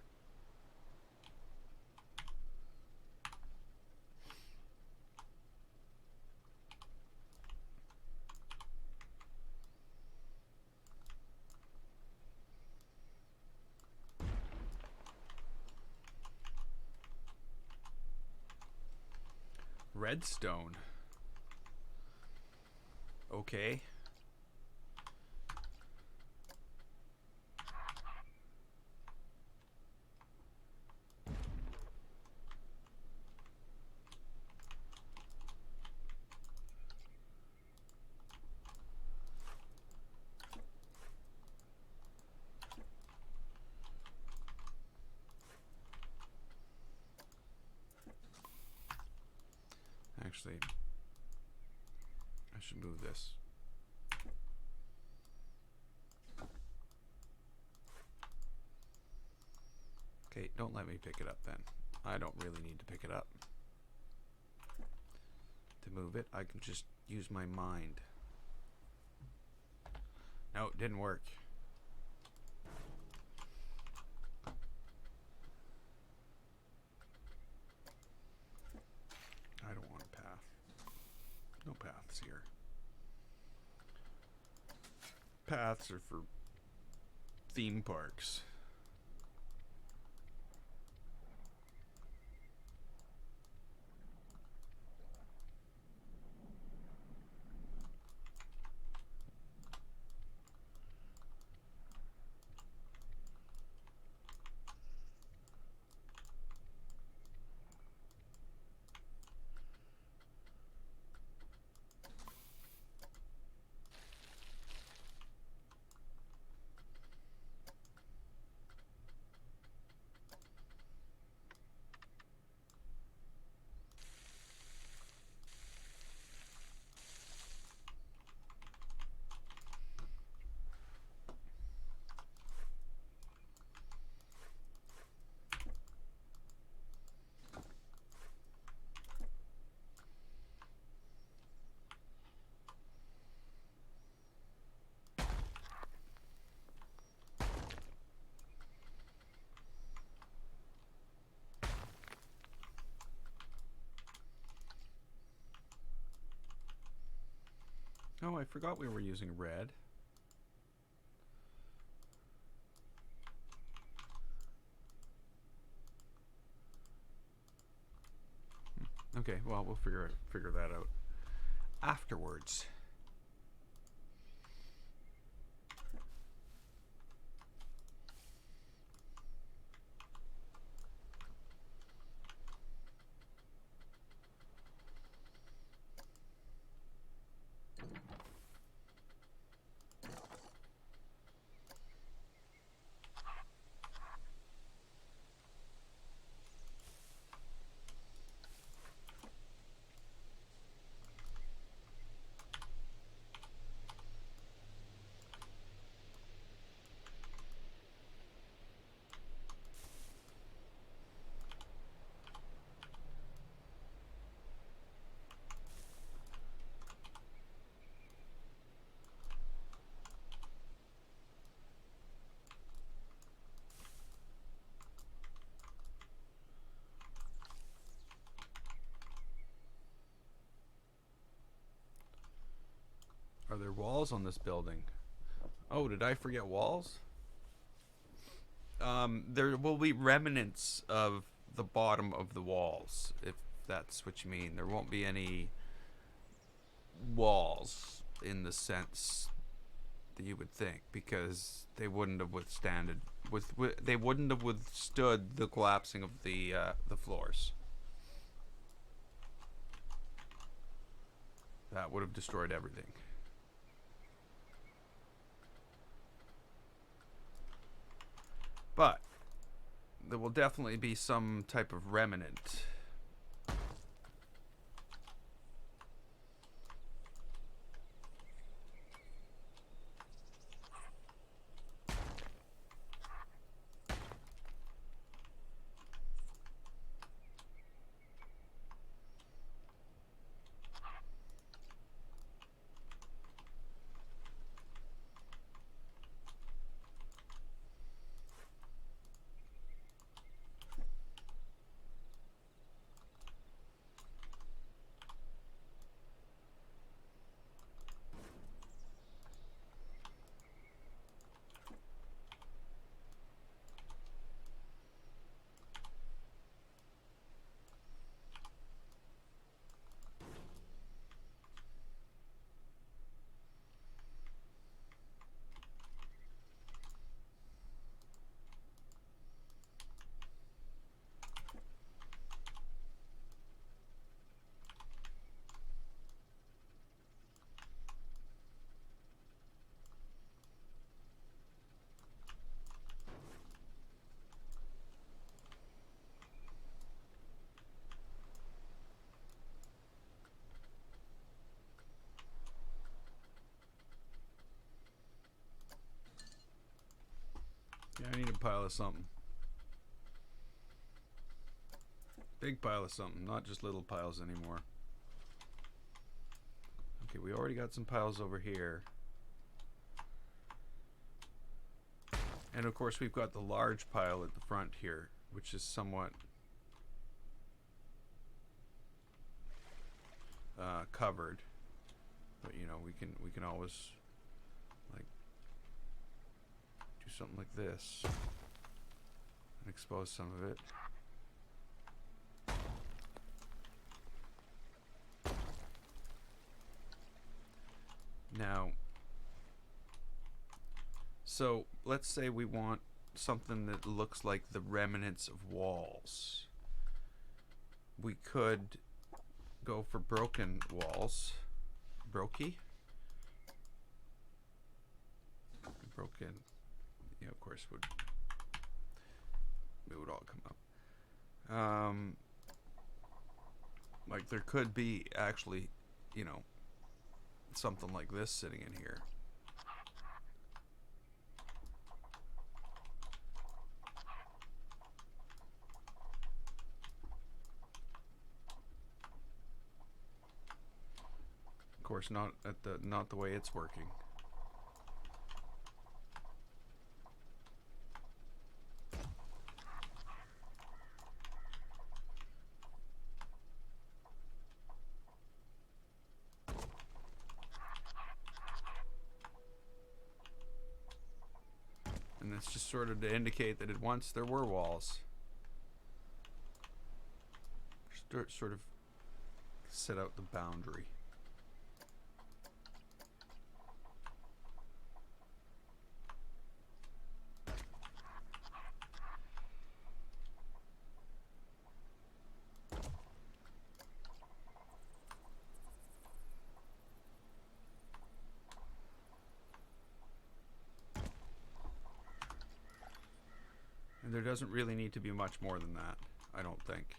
S1: Redstone. Okay. Actually, I should move this. Okay, don't let me pick it up then. I don't really need to pick it up. To move it, I can just use my mind. No, it didn't work. I don't want a path. No paths here. Paths are for theme parks. Oh, I forgot we were using red. Okay, well, we'll figure that out afterwards. Are there walls on this building? Oh, did I forget walls? There will be remnants of the bottom of the walls, if that's what you mean. There won't be any walls in the sense that you would think, because they wouldn't have they wouldn't have withstood the collapsing of the floors. That would have destroyed everything. But there will definitely be some type of remnant. pile of something. Big pile of something, not just little piles anymore. Okay, we already got some piles over here. And of course we've got the large pile at the front here, which is somewhat covered. But you know, we can always like do something like this and expose some of it. Now, so let's say we want something that looks like the remnants of walls. We could go for broken walls. Brokey? Broken. Yeah, of course it would all come up. Like there could be actually, you know, something like this sitting in here. Of course, not the way it's working. And that's just sort of to indicate that at once there were walls. Sort of set out the boundary. And there doesn't really need to be much more than that, I don't think.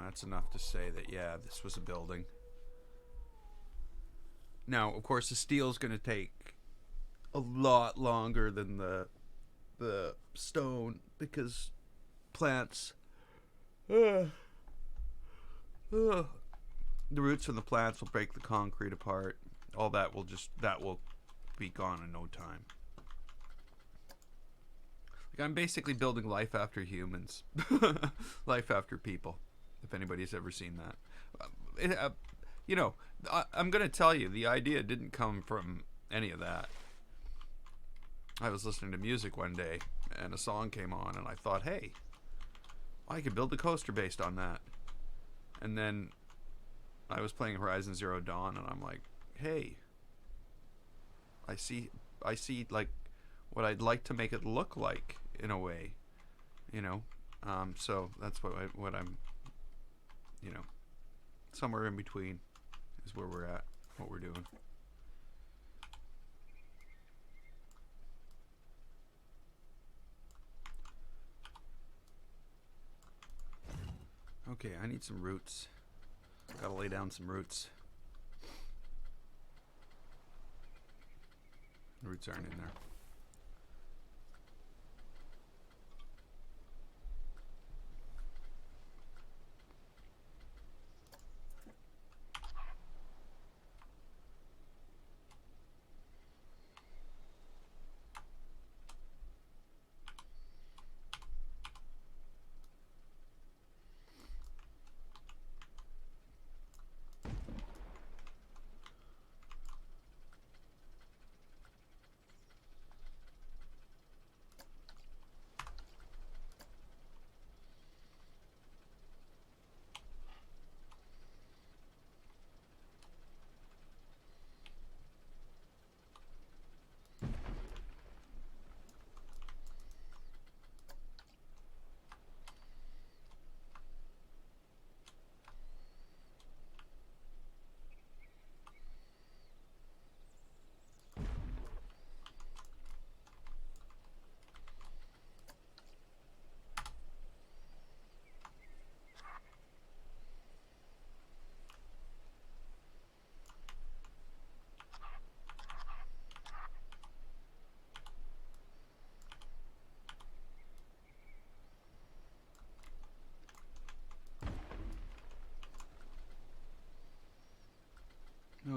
S1: That's enough to say that, yeah, this was a building. Now, of course, the steel's going to take a lot longer than the stone because plants... the roots from the plants will break the concrete apart. All that will be gone in no time. Like, I'm basically building life after humans. Life after people. If anybody's ever seen that. You know, I'm going to tell you, the idea didn't come from any of that. I was listening to music one day, and a song came on, and I thought, hey, I could build a coaster based on that. And then I was playing Horizon Zero Dawn, and I'm like, hey, I see like what I'd like to make it look like in a way, you know. So that's what I'm, you know, somewhere in between is where we're at, what we're doing. Okay, I need some roots. Gotta lay down some roots. Roots aren't in there.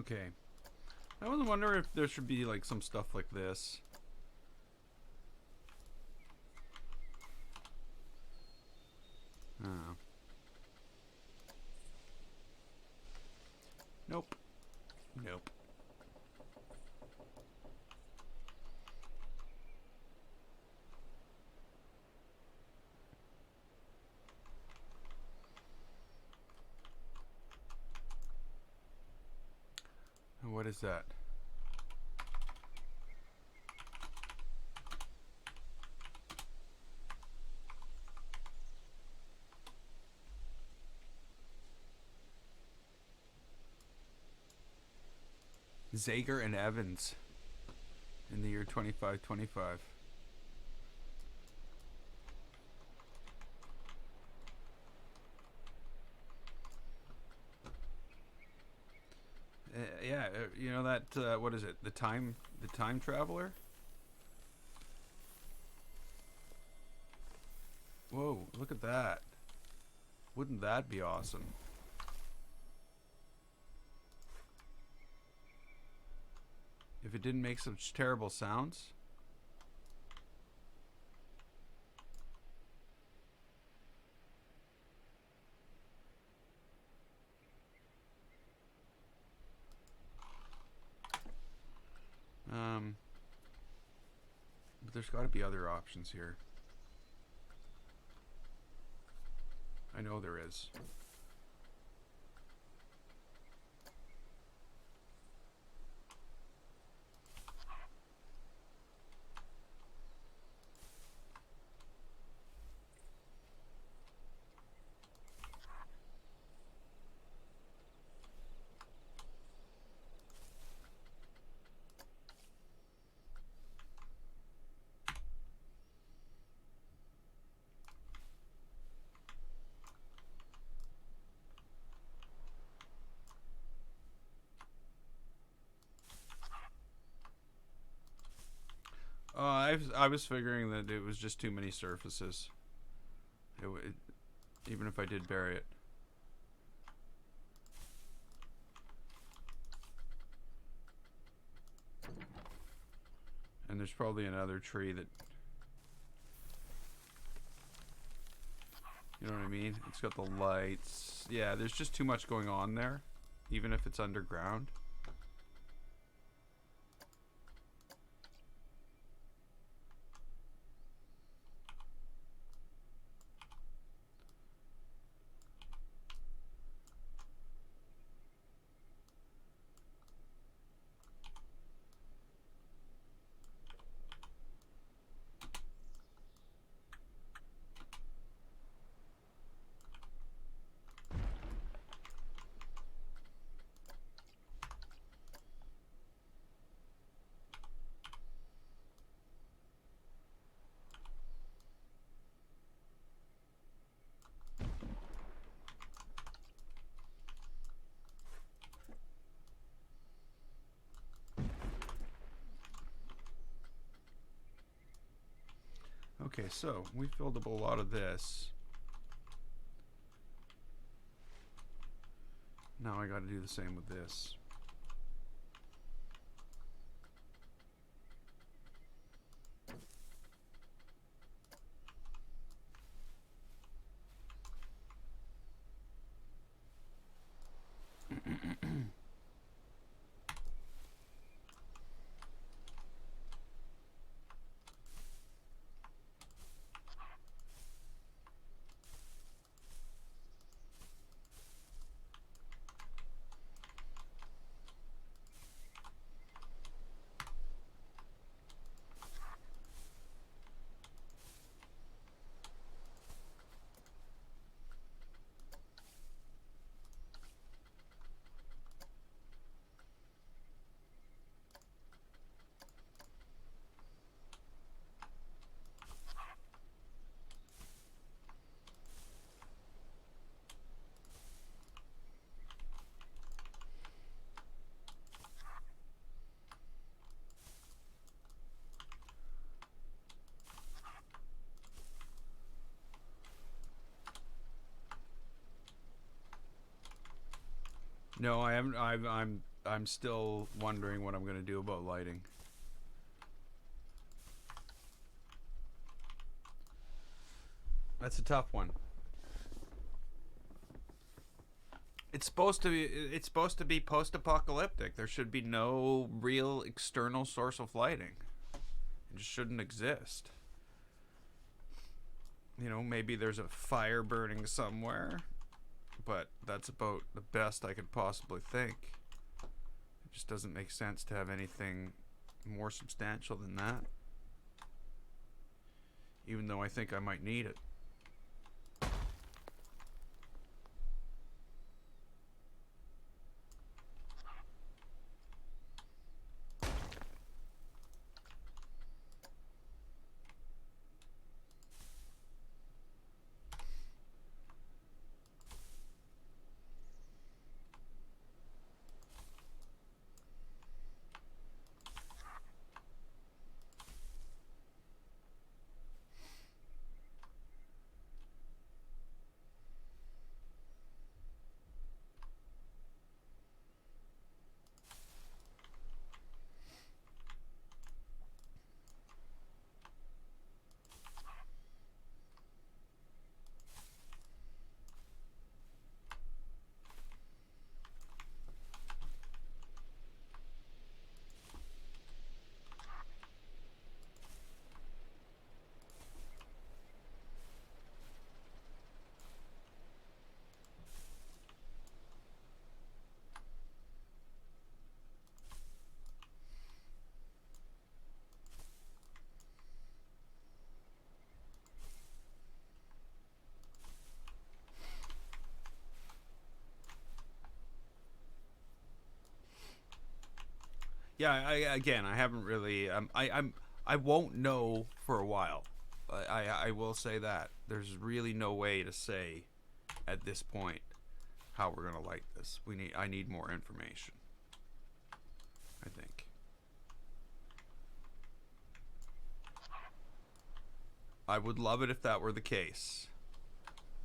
S1: Okay. I was wondering if there should be like some stuff like this. Oh. Nope. Nope. What is that? Zager and Evans in the year 2525. Yeah, you know that what is it? The time traveler? Whoa, look at that. Wouldn't that be awesome? If it didn't make such terrible sounds. But there's got to be other options here. I know there is. I was figuring that it was just too many surfaces. Even if I did bury it. And there's probably another tree that... You know what I mean? It's got the lights. Yeah, there's just too much going on there. Even if it's underground. Okay, so we filled up a lot of this. Now I got to do the same with this. No, I haven't. I'm still wondering what I'm going to do about lighting. That's a tough one. It's supposed to be post-apocalyptic. There should be no real external source of lighting. It just shouldn't exist. You know, maybe there's a fire burning somewhere, but that's about the best I could possibly think. It just doesn't make sense to have anything more substantial than that. Even though I think I might need it. Yeah, I haven't really. I won't know for a while. I will say that there's really no way to say at this point how we're gonna light this. I need more information. I think. I would love it if that were the case.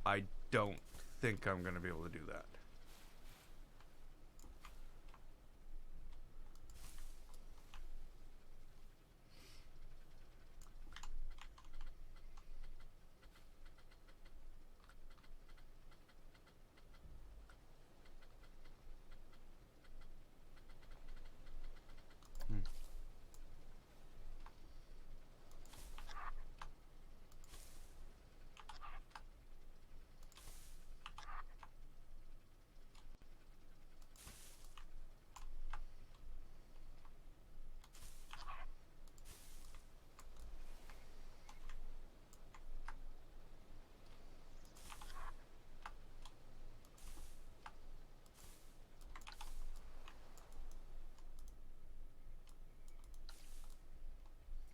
S1: I don't think I'm gonna be able to do that.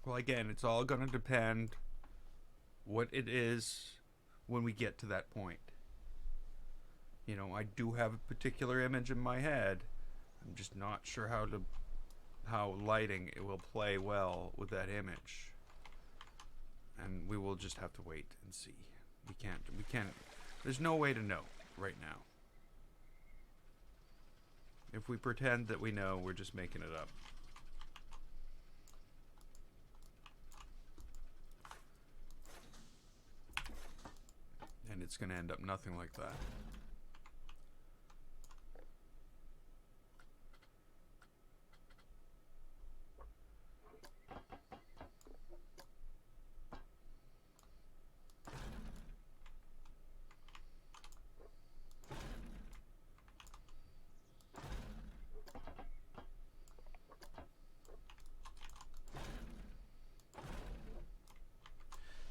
S1: Well, again, it's all going to depend what it is when we get to that point. You know, I do have a particular image in my head. I'm just not sure how lighting it will play well with that image. And we will just have to wait and see. We can't there's no way to know right now. If we pretend that we know, we're just making it up. And it's going to end up nothing like that.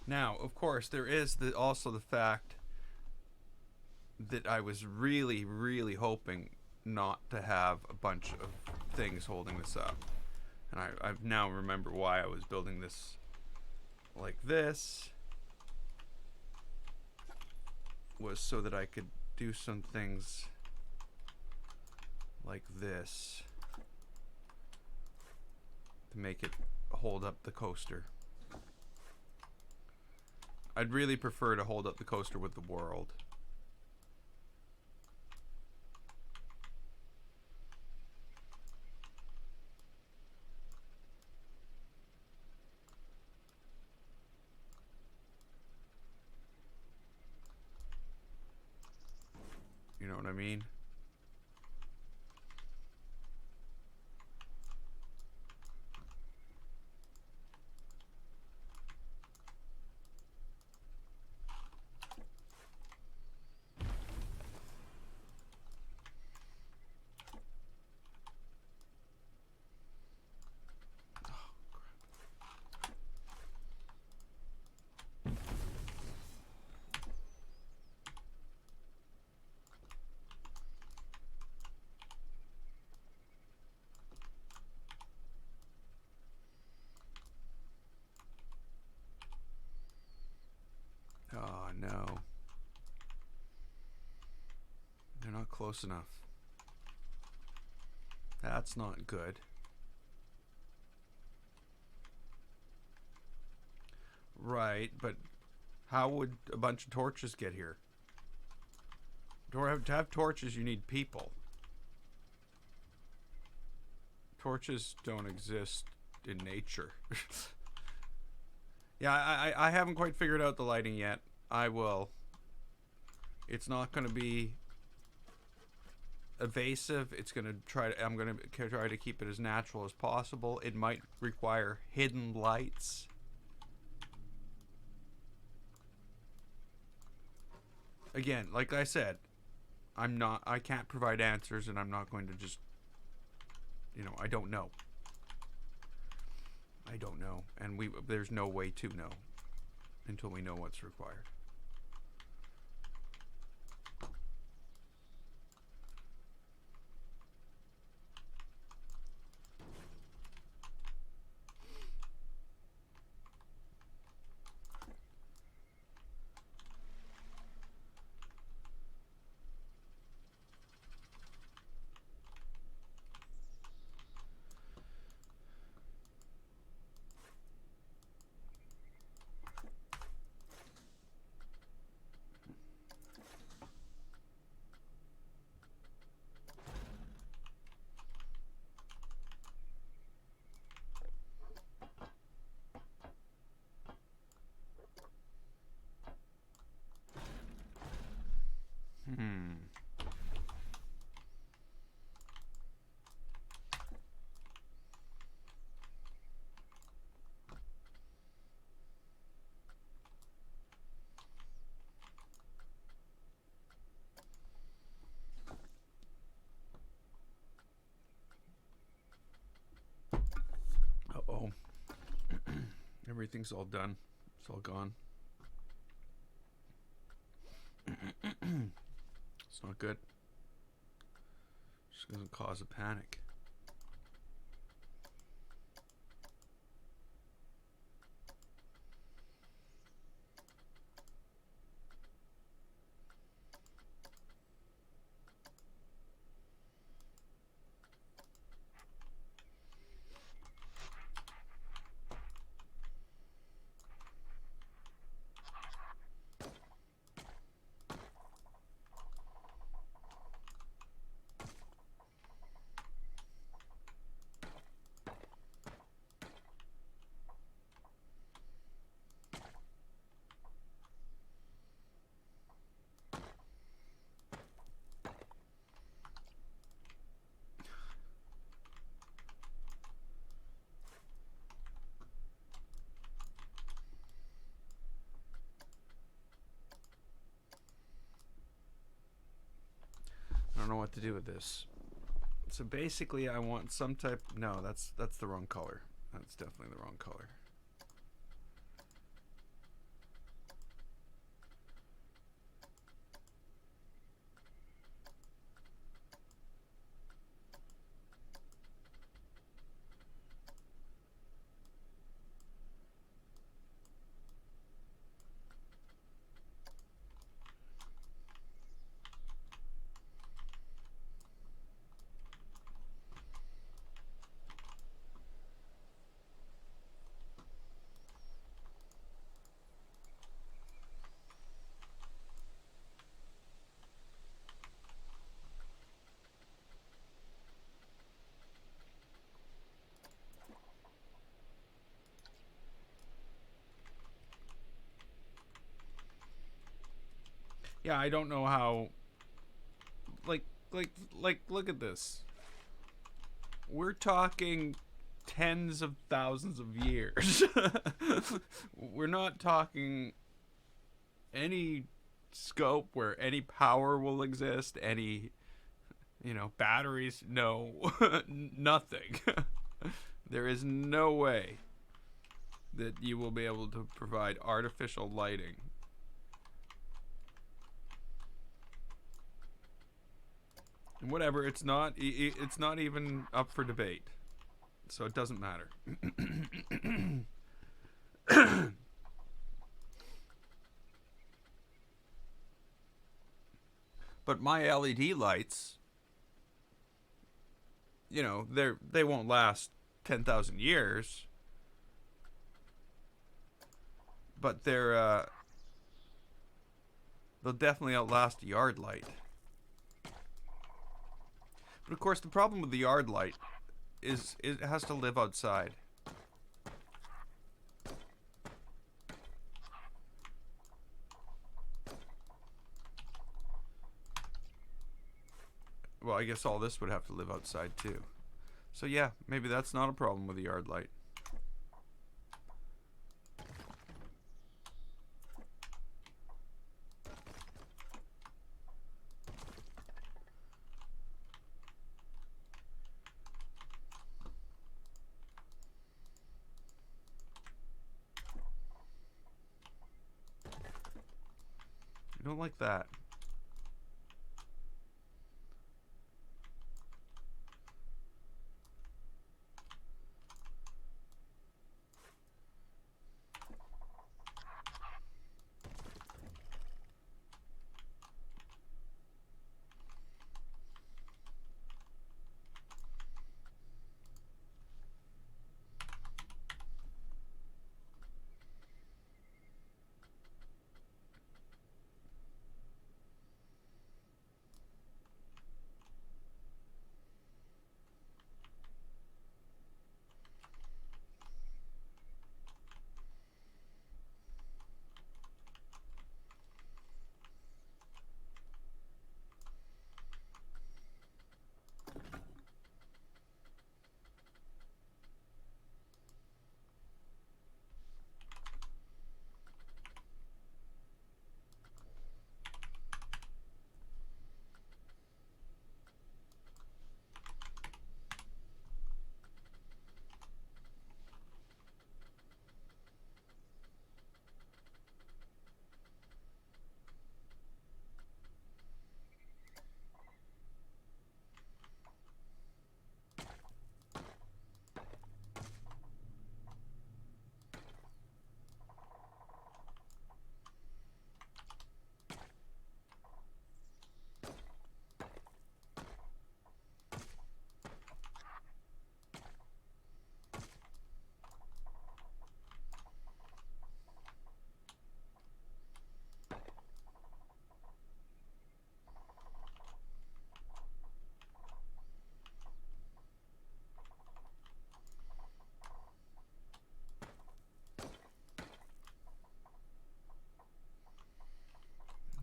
S1: Now, of course, there is also the fact that I was really, really hoping not to have a bunch of things holding this up. And I now remember why I was building this like this. Was so that I could do some things like this to make it hold up the coaster. I'd really prefer to hold up the coaster with the world. what I mean? Oh, no. They're not close enough. That's not good. Right, but how would a bunch of torches get here? To have torches, you need people. Torches don't exist in nature. Yeah, I haven't quite figured out the lighting yet. I will. It's not going to be evasive. It's going to try to, I'm going to try to keep it as natural as possible. It might require hidden lights. Again, like I said, I can't provide answers, and I'm not going to just, I don't know. I don't know, and there's no way to know until we know what's required. Uh-oh. Everything's all done. It's all gone. It's not good. Just doesn't cause a panic. I don't know what to do with this. So basically I want some type... No, that's the wrong color. That's definitely the wrong color. Yeah, I don't know how like, look at this. We're talking tens of thousands of years. We're not talking any scope where any power will exist, any, batteries. No, nothing. There is no way that you will be able to provide artificial lighting. And whatever, it's not even up for debate. So it doesn't matter. But my LED lights, they won't last 10,000 years. But they'll definitely outlast a yard light. But of course, the problem with the yard light is it has to live outside. Well, I guess all this would have to live outside too. So yeah, maybe that's not a problem with the yard light. I don't like that.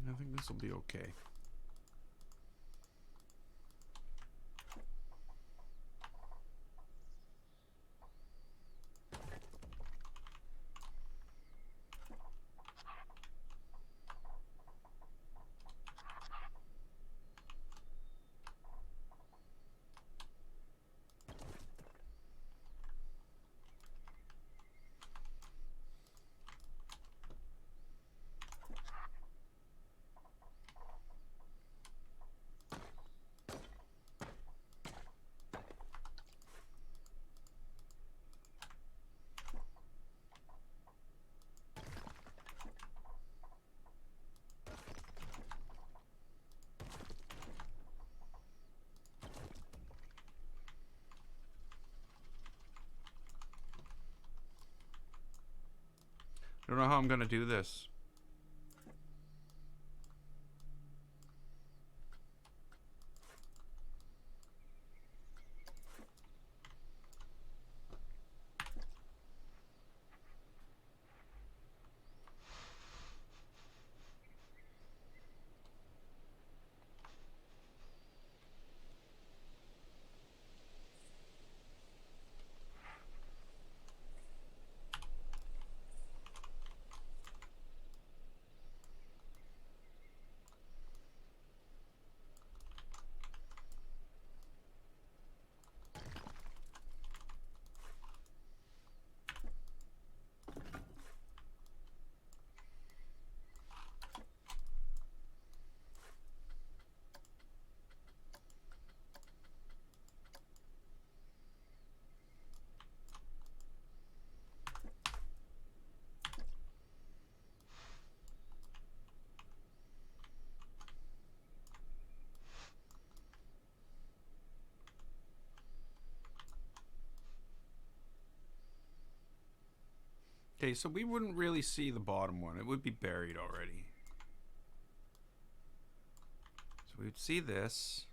S1: I think this will be okay. I don't know how I'm going to do this. Okay, so we wouldn't really see the bottom one. It would be buried already. So we'd see this.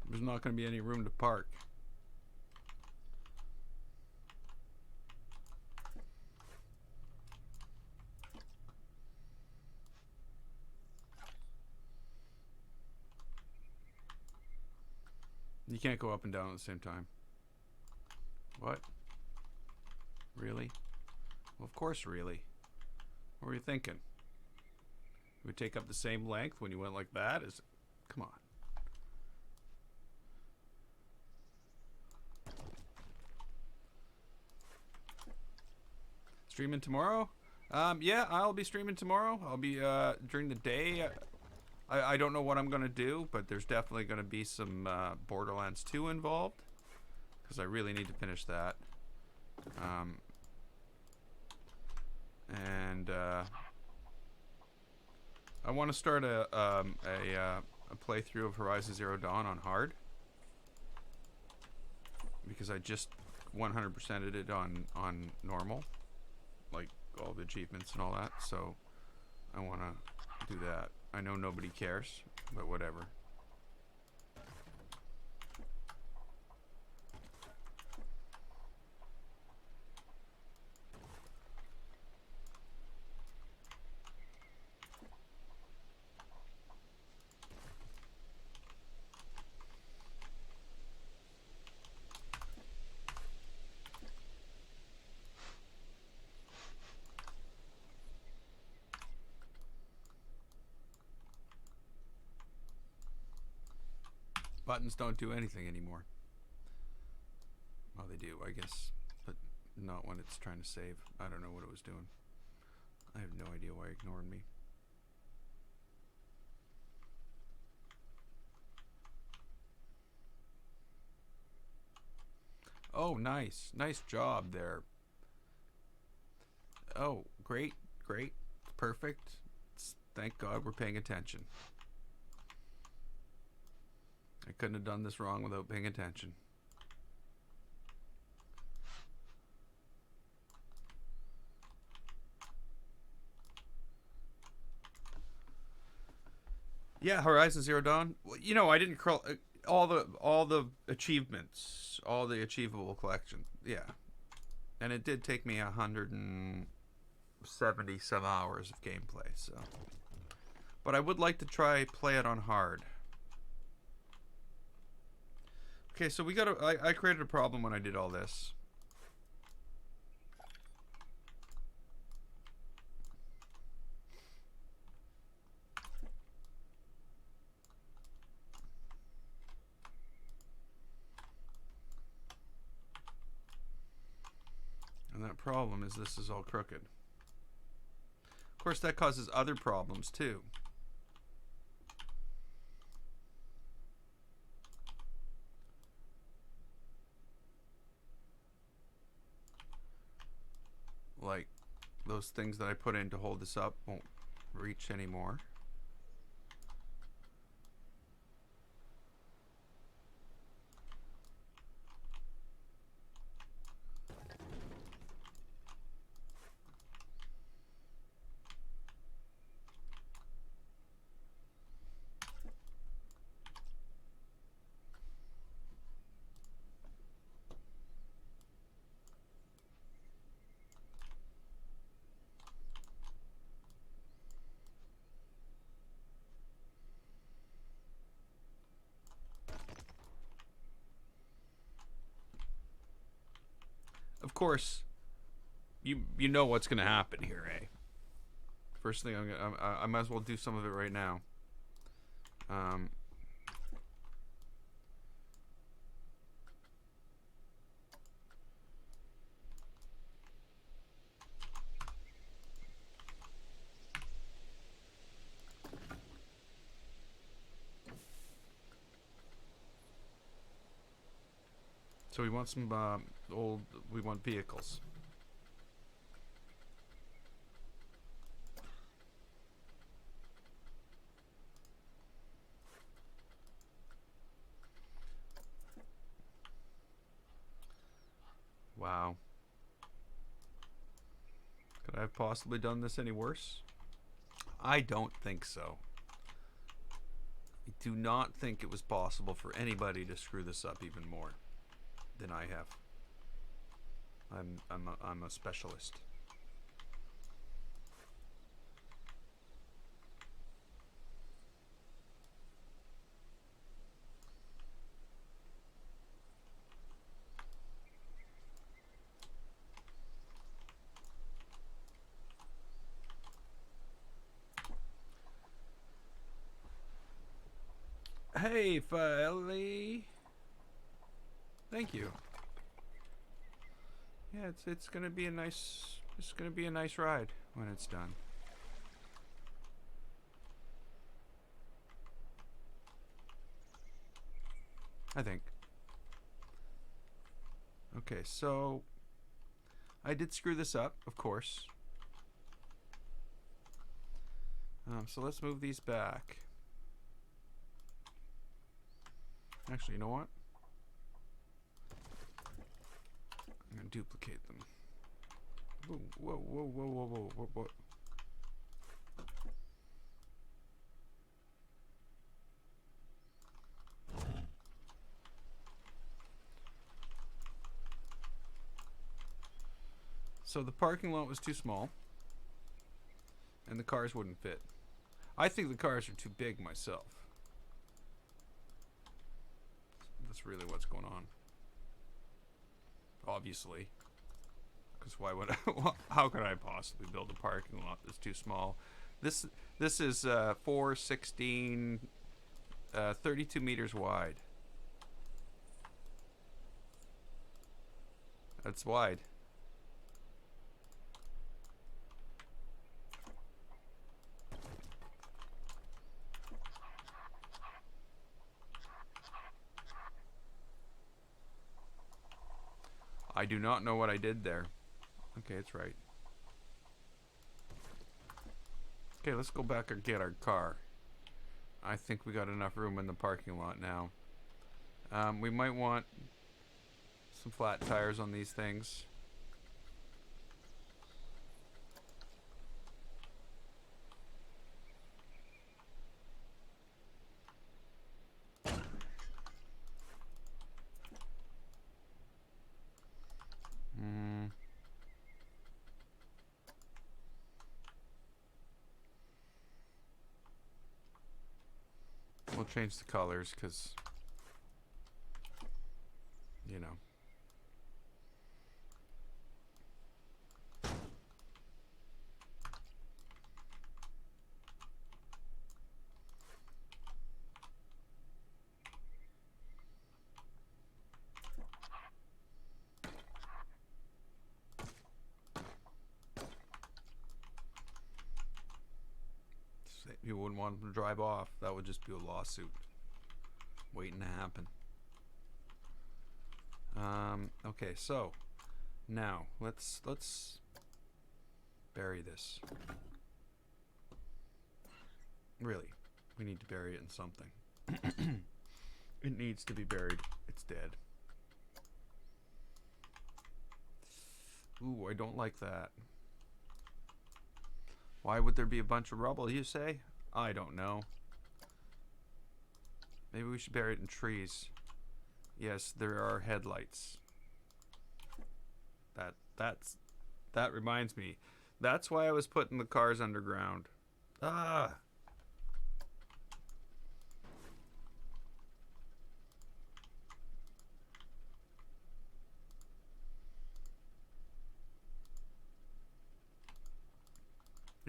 S1: There's not going to be any room to park. You can't go up and down at the same time. What? Really? Well, of course, really. What were you thinking? It would take up the same length when you went like that? Come on. Streaming tomorrow? Yeah, I'll be streaming tomorrow. I'll be during the day. I don't know what I'm going to do, but there's definitely going to be some Borderlands 2 involved, because I really need to finish that. And I want to start a playthrough of Horizon Zero Dawn on hard, because I just 100%ed it on normal, like all the achievements and all that. So I want to do that. I know nobody cares, but whatever. Buttons don't do anything anymore. Well, they do, I guess, but not when it's trying to save. I don't know what it was doing. I have no idea why it ignored me. Oh, nice. Nice job there. Oh, great, great. Perfect. Thank God we're paying attention. I couldn't have done this wrong without paying attention. Yeah, Horizon Zero Dawn. You know, I didn't crawl all the achievements, all the achievable collection. Yeah, and it did take me 170 some hours of gameplay. So, but I would like to play it on hard. Okay, so we got I created a problem when I did all this. And that problem is this is all crooked. Of course, that causes other problems too. Like those things that I put in to hold this up won't reach anymore. course, you know what's going to happen here, eh? First thing I might as well do some of it right now. So we want some we want vehicles. Wow. Could I have possibly done this any worse? I don't think so. I do not think it was possible for anybody to screw this up even more than I have. I'm a specialist. Hey, Filey. Thank you. Yeah, it's gonna be a nice ride when it's done. I think. Okay, so I did screw this up, of course. So let's move these back. Actually, you know what? I'm gonna duplicate them. Whoa, whoa, whoa, whoa, whoa, whoa, whoa. So the parking lot was too small, and the cars wouldn't fit. I think the cars are too big myself. That's really what's going on. Obviously. Because why would I, how could I possibly build a parking lot that's too small? This is 416, 32 meters wide. That's wide. I do not know what I did there. Okay, it's right. Okay, let's go back and get our car. I think we got enough room in the parking lot now. We might want some flat tires on these things. We'll change the colors because, you know. You wouldn't want them to drive off. That would just be a lawsuit waiting to happen. Okay, so now let's bury this. Really, we need to bury it in something. It needs to be buried. It's dead. Ooh, I don't like that. Why would there be a bunch of rubble, you say? I don't know. Maybe we should bury it in trees. Yes, there are headlights. That reminds me. That's why I was putting the cars underground. Ah.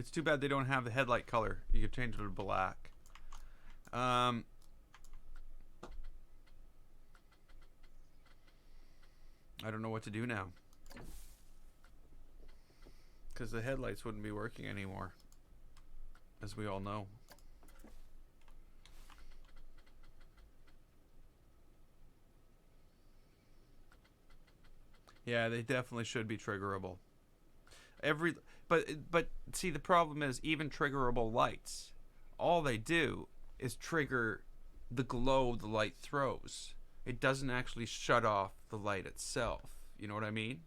S1: It's too bad they don't have the headlight color. You could change it to black. I don't know what to do now. Because the headlights wouldn't be working anymore. As we all know. Yeah, they definitely should be triggerable. But see, the problem is even triggerable lights, all they do is trigger the glow the light throws. It doesn't actually shut off the light itself. You know what I mean?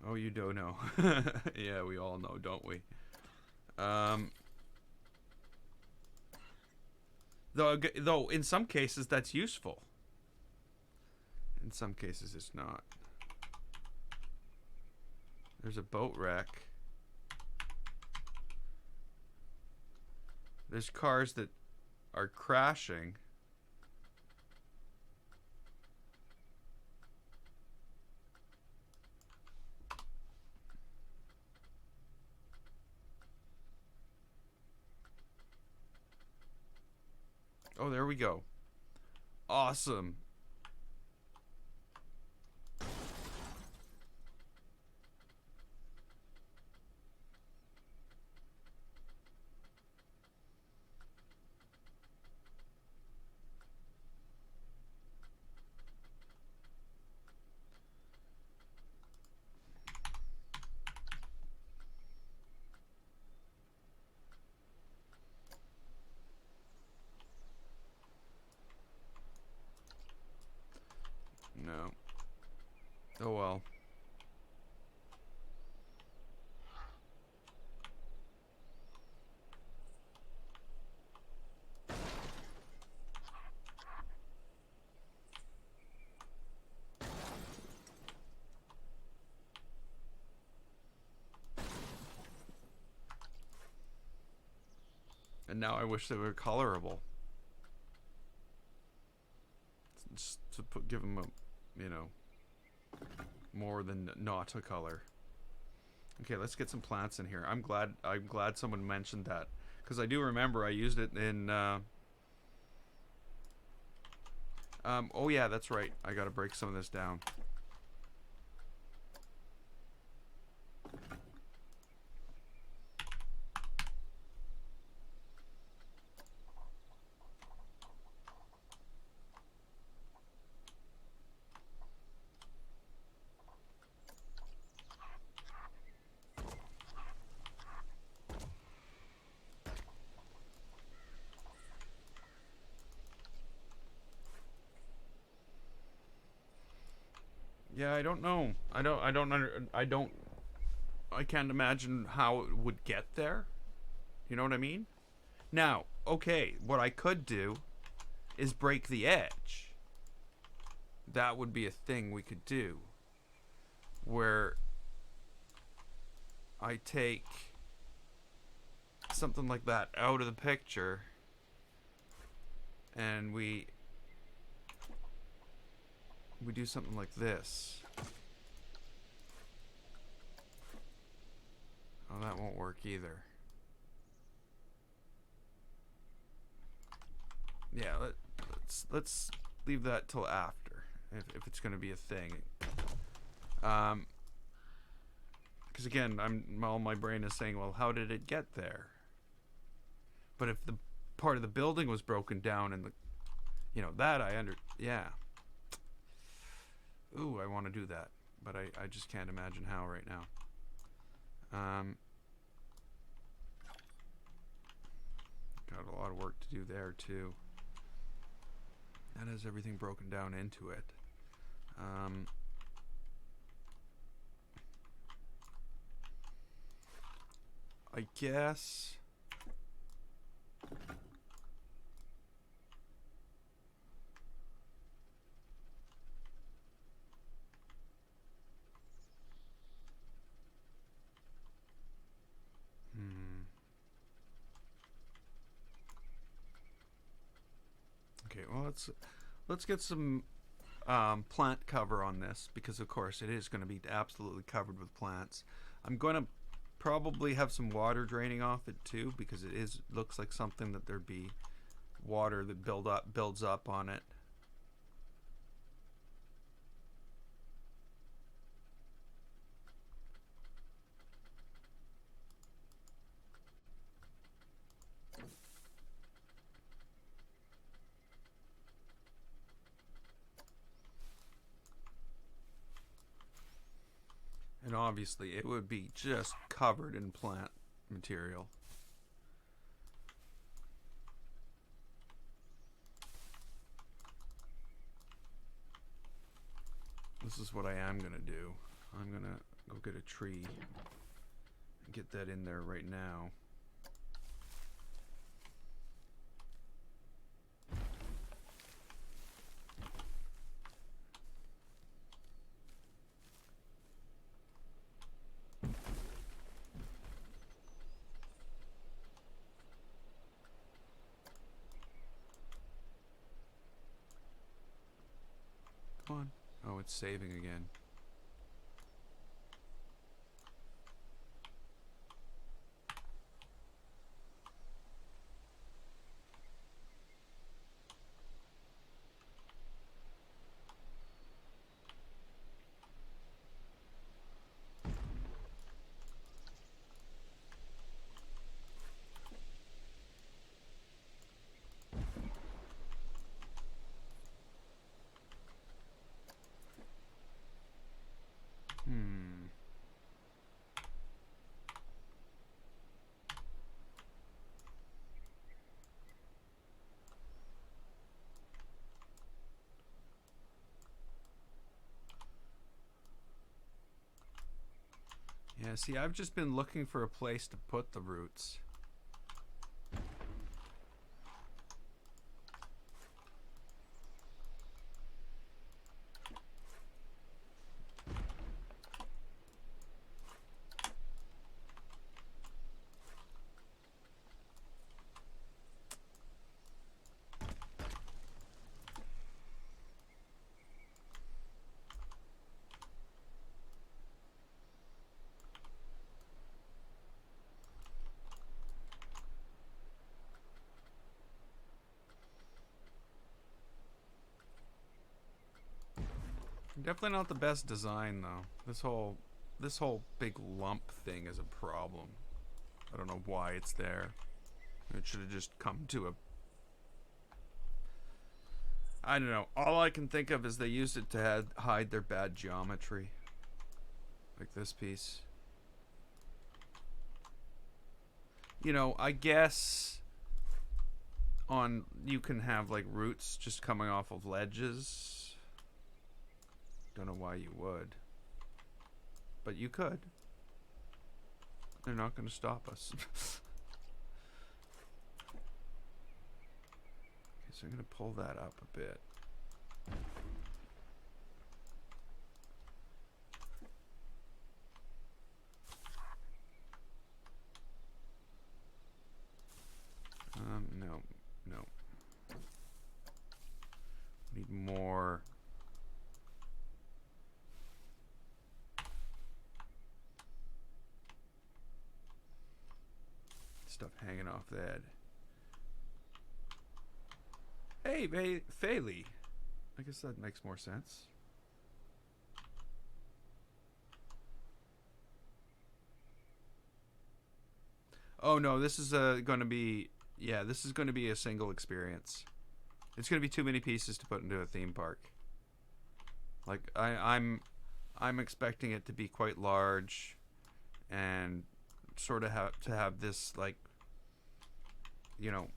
S1: Oh, you don't know. Yeah, we all know, don't we? Though in some cases that's useful. In some cases it's not. There's a boat wreck. There's cars that are crashing. Oh, there we go. Awesome. No. Oh well. And now I wish they were colorable. Just to give them a, you know, more than not a color. Okay, let's get some plants in here. I'm glad someone mentioned that, because I do remember I used it in oh yeah, that's right. I gotta break some of this down. Yeah, I don't know. I can't imagine how it would get there. You know what I mean? Now, okay, what I could do is break the edge. That would be a thing we could do. Where I take something like that out of the picture and we do something like this. Oh, that won't work either. Yeah, let's leave that till after, if it's going to be a thing. Because again, all my brain is saying, well, how did it get there? But if the part of the building was broken down and yeah. Ooh, I want to do that, but I just can't imagine how right now. Got a lot of work to do there too. That has everything broken down into it. I guess. well let's get some plant cover on this, because of course it is going to be absolutely covered with plants. I'm going to probably have some water draining off it too, because it looks like something that there'd be water that builds up on it. And obviously it would be just covered in plant material. This is what I am going to do. I'm going to go get a tree and get that in there right now. Come on. Oh, it's saving again. Yeah, see, I've just been looking for a place to put the roots. Definitely not the best design though. This whole big lump thing is a problem. I don't know why it's there. It should have just come to a... I don't know. All I can think of is they used it to hide their bad geometry. Like this piece. You know, I guess you can have like roots just coming off of ledges. Don't know why you would, but you could. They're not going to stop us. Okay, so I'm going to pull that up a bit. No. Need more. Stuff hanging off that. Hey, Faylee. I guess that makes more sense. Oh no, this is going to be... Yeah, this is going to be a single experience. It's going to be too many pieces to put into a theme park. Like, I'm expecting it to be quite large and sort of have this, like, you know,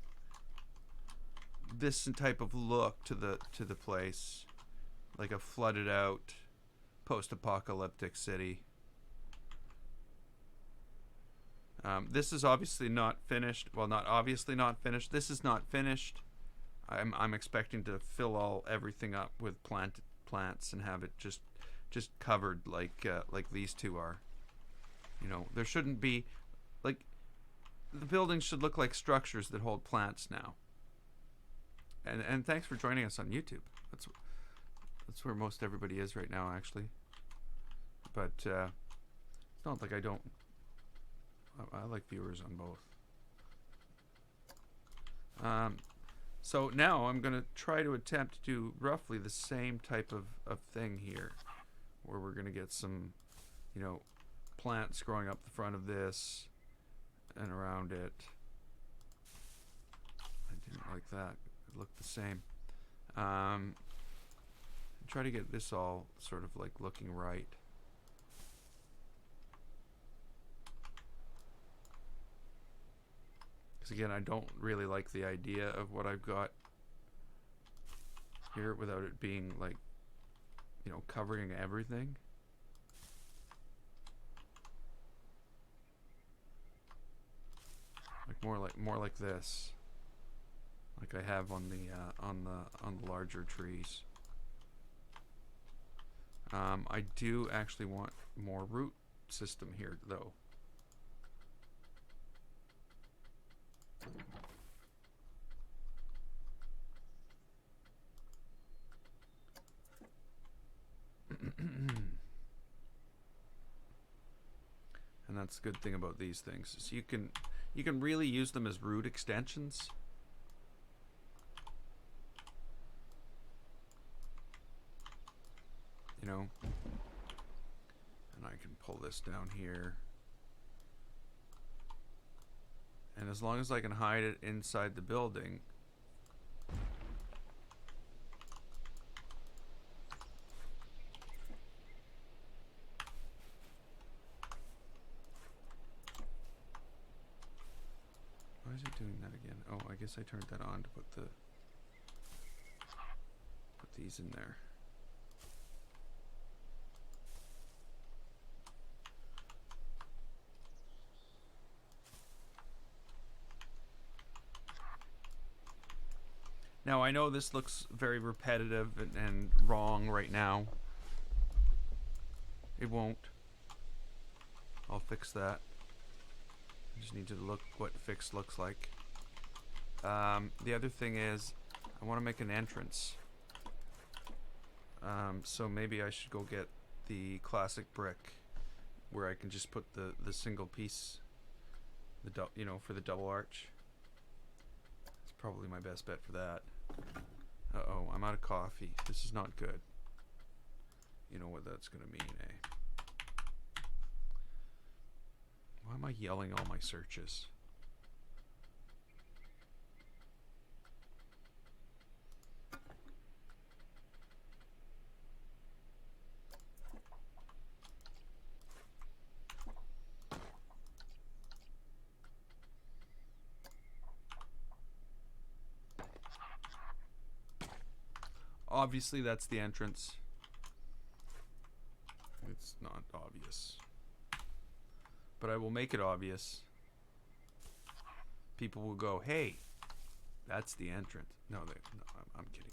S1: this type of look to the place, like a flooded out post-apocalyptic city. This is obviously not finished. Well, not obviously not finished. This is not finished. I'm expecting to fill everything up with plants and have it just covered like these two are. You know, there shouldn't be, like, the buildings should look like structures that hold plants now. And thanks for joining us on YouTube. That's where most everybody is right now, actually. But it's not like I don't. I like viewers on both. So now I'm going to try to attempt to do roughly the same type of thing here, where we're going to get some, you know, plants growing up the front of this and around it. I didn't like that. It looked the same. Try to get this all sort of like looking right. Because again, I don't really like the idea of what I've got here without it being like, you know, covering everything. More like this, like I have on the larger trees. I do actually want more root system here, though. And that's the good thing about these things is you can really use them as root extensions. You know, and I can pull this down here, and as long as I can hide it inside the building, why is it doing that again? Oh, I guess I turned that on to put these in there. Now, I know this looks very repetitive and wrong right now. It won't. I'll fix that. I just need to look what fixed looks like. The other thing is, I want to make an entrance. So maybe I should go get the classic brick, where I can just put the single piece, you know, for the double arch. It's probably my best bet for that. Uh-oh, I'm out of coffee. This is not good. You know what that's gonna mean, eh? Why am I yelling all my searches? Obviously, that's the entrance. It's not obvious. But I will make it obvious. People will go, hey, that's the entrance. No, I'm kidding.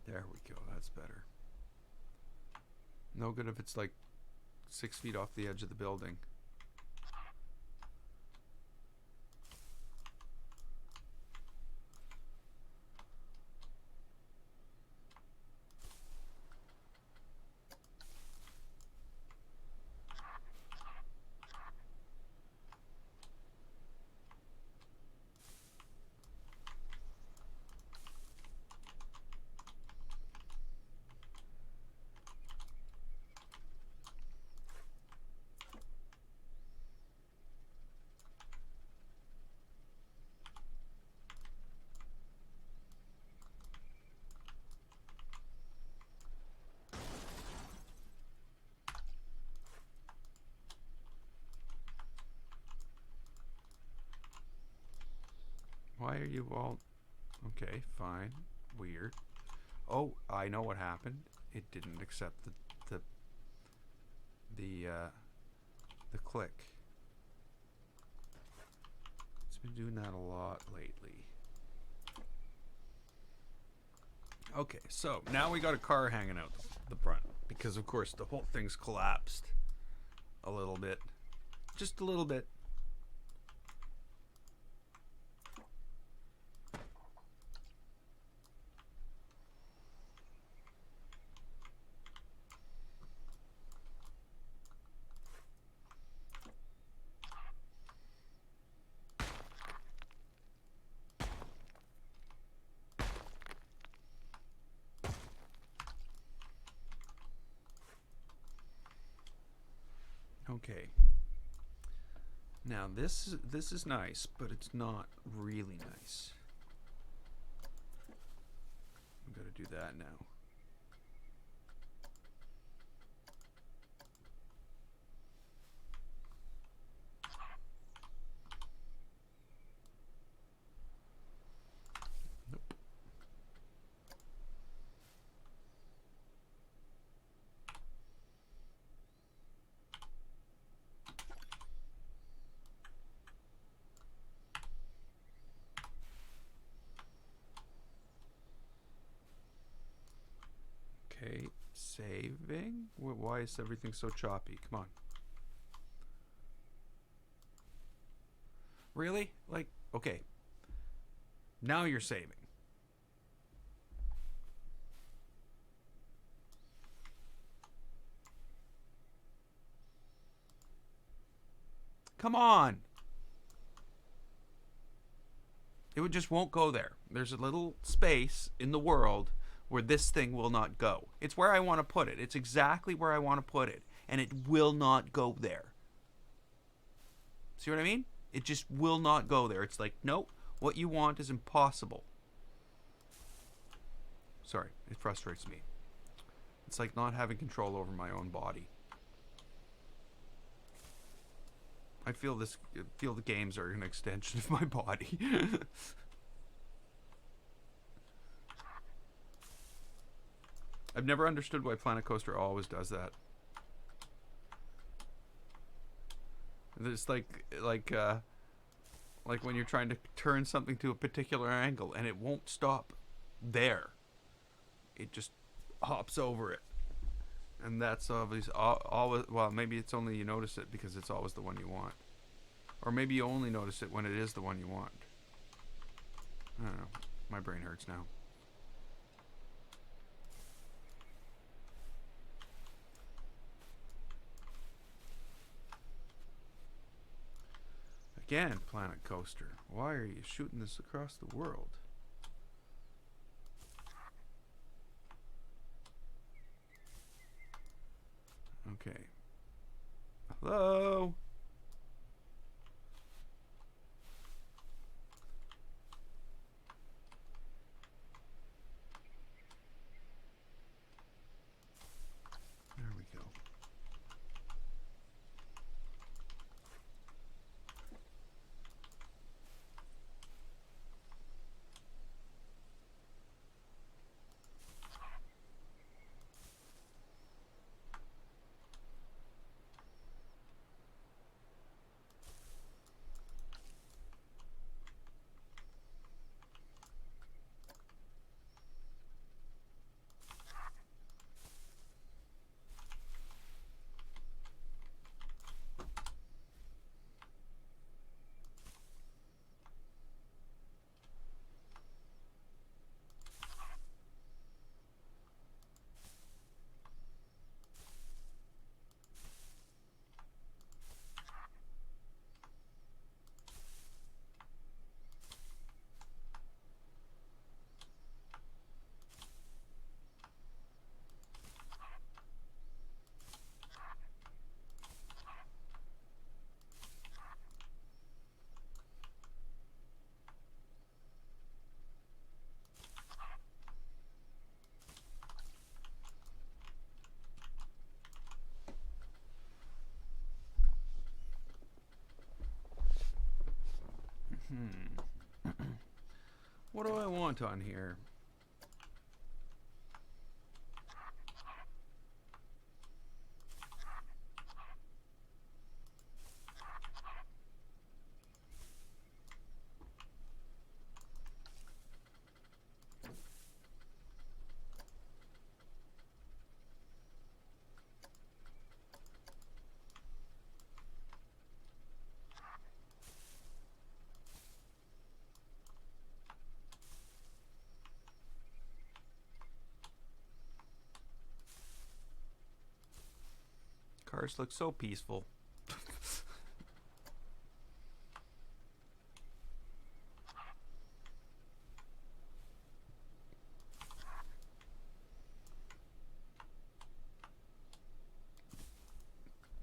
S1: There we go, that's better. No good if it's like 6 feet off the edge of the building. Why are you all... Okay, fine. Weird. Oh, I know what happened. It didn't accept the click. It's been doing that a lot lately. Okay, so now we got a car hanging out the front because of course the whole thing's collapsed a little bit. Just a little bit. Okay. Now this is nice, but it's not really nice. I'm gonna do that now. Nope. Okay, saving? Why is everything so choppy? Come on. Really? Like, okay. Now you're saving. Come on. It just won't go there. There's a little space in the world where this thing will not go. It's where I want to put it. It's exactly where I want to put it. And it will not go there. See what I mean? It just will not go there. It's like, nope, what you want is impossible. Sorry, it frustrates me. It's like not having control over my own body. I feel the games are an extension of my body. I've never understood why Planet Coaster always does that. It's like when you're trying to turn something to a particular angle and it won't stop there. It just hops over it. And that's obviously always, well, maybe it's only you notice it because it's always the one you want. Or maybe you only notice it when it is the one you want. I don't know. My brain hurts now. Again, Planet Coaster. Why are you shooting this across the world? Okay. Hello? There we go. What do I want on here? Cars look so peaceful.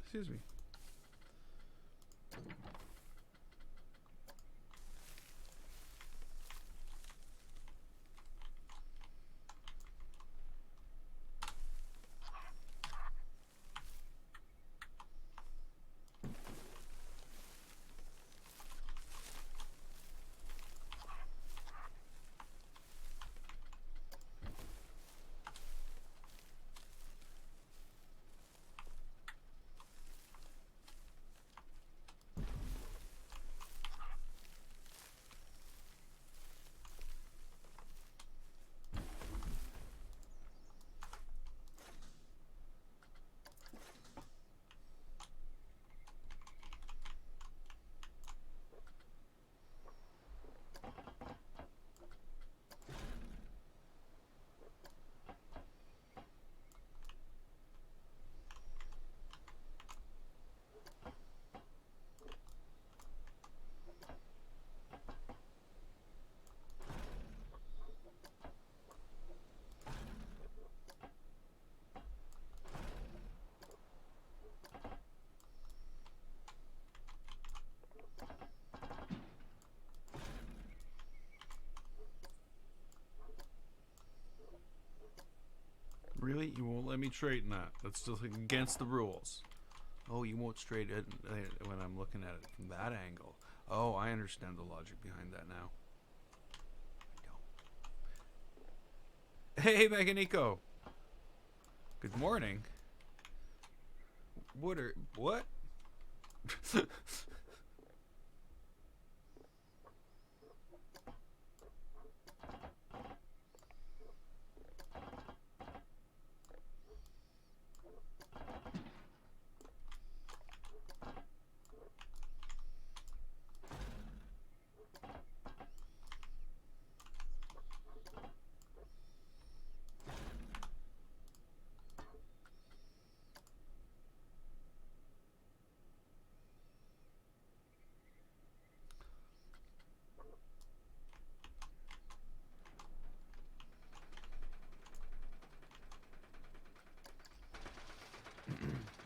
S1: Excuse me. Really? You won't let me straighten that? That's still against the rules. Oh, you won't straighten it when I'm looking at it from that angle. Oh, I understand the logic behind that now. I don't. Hey, Meganico. Good morning. What?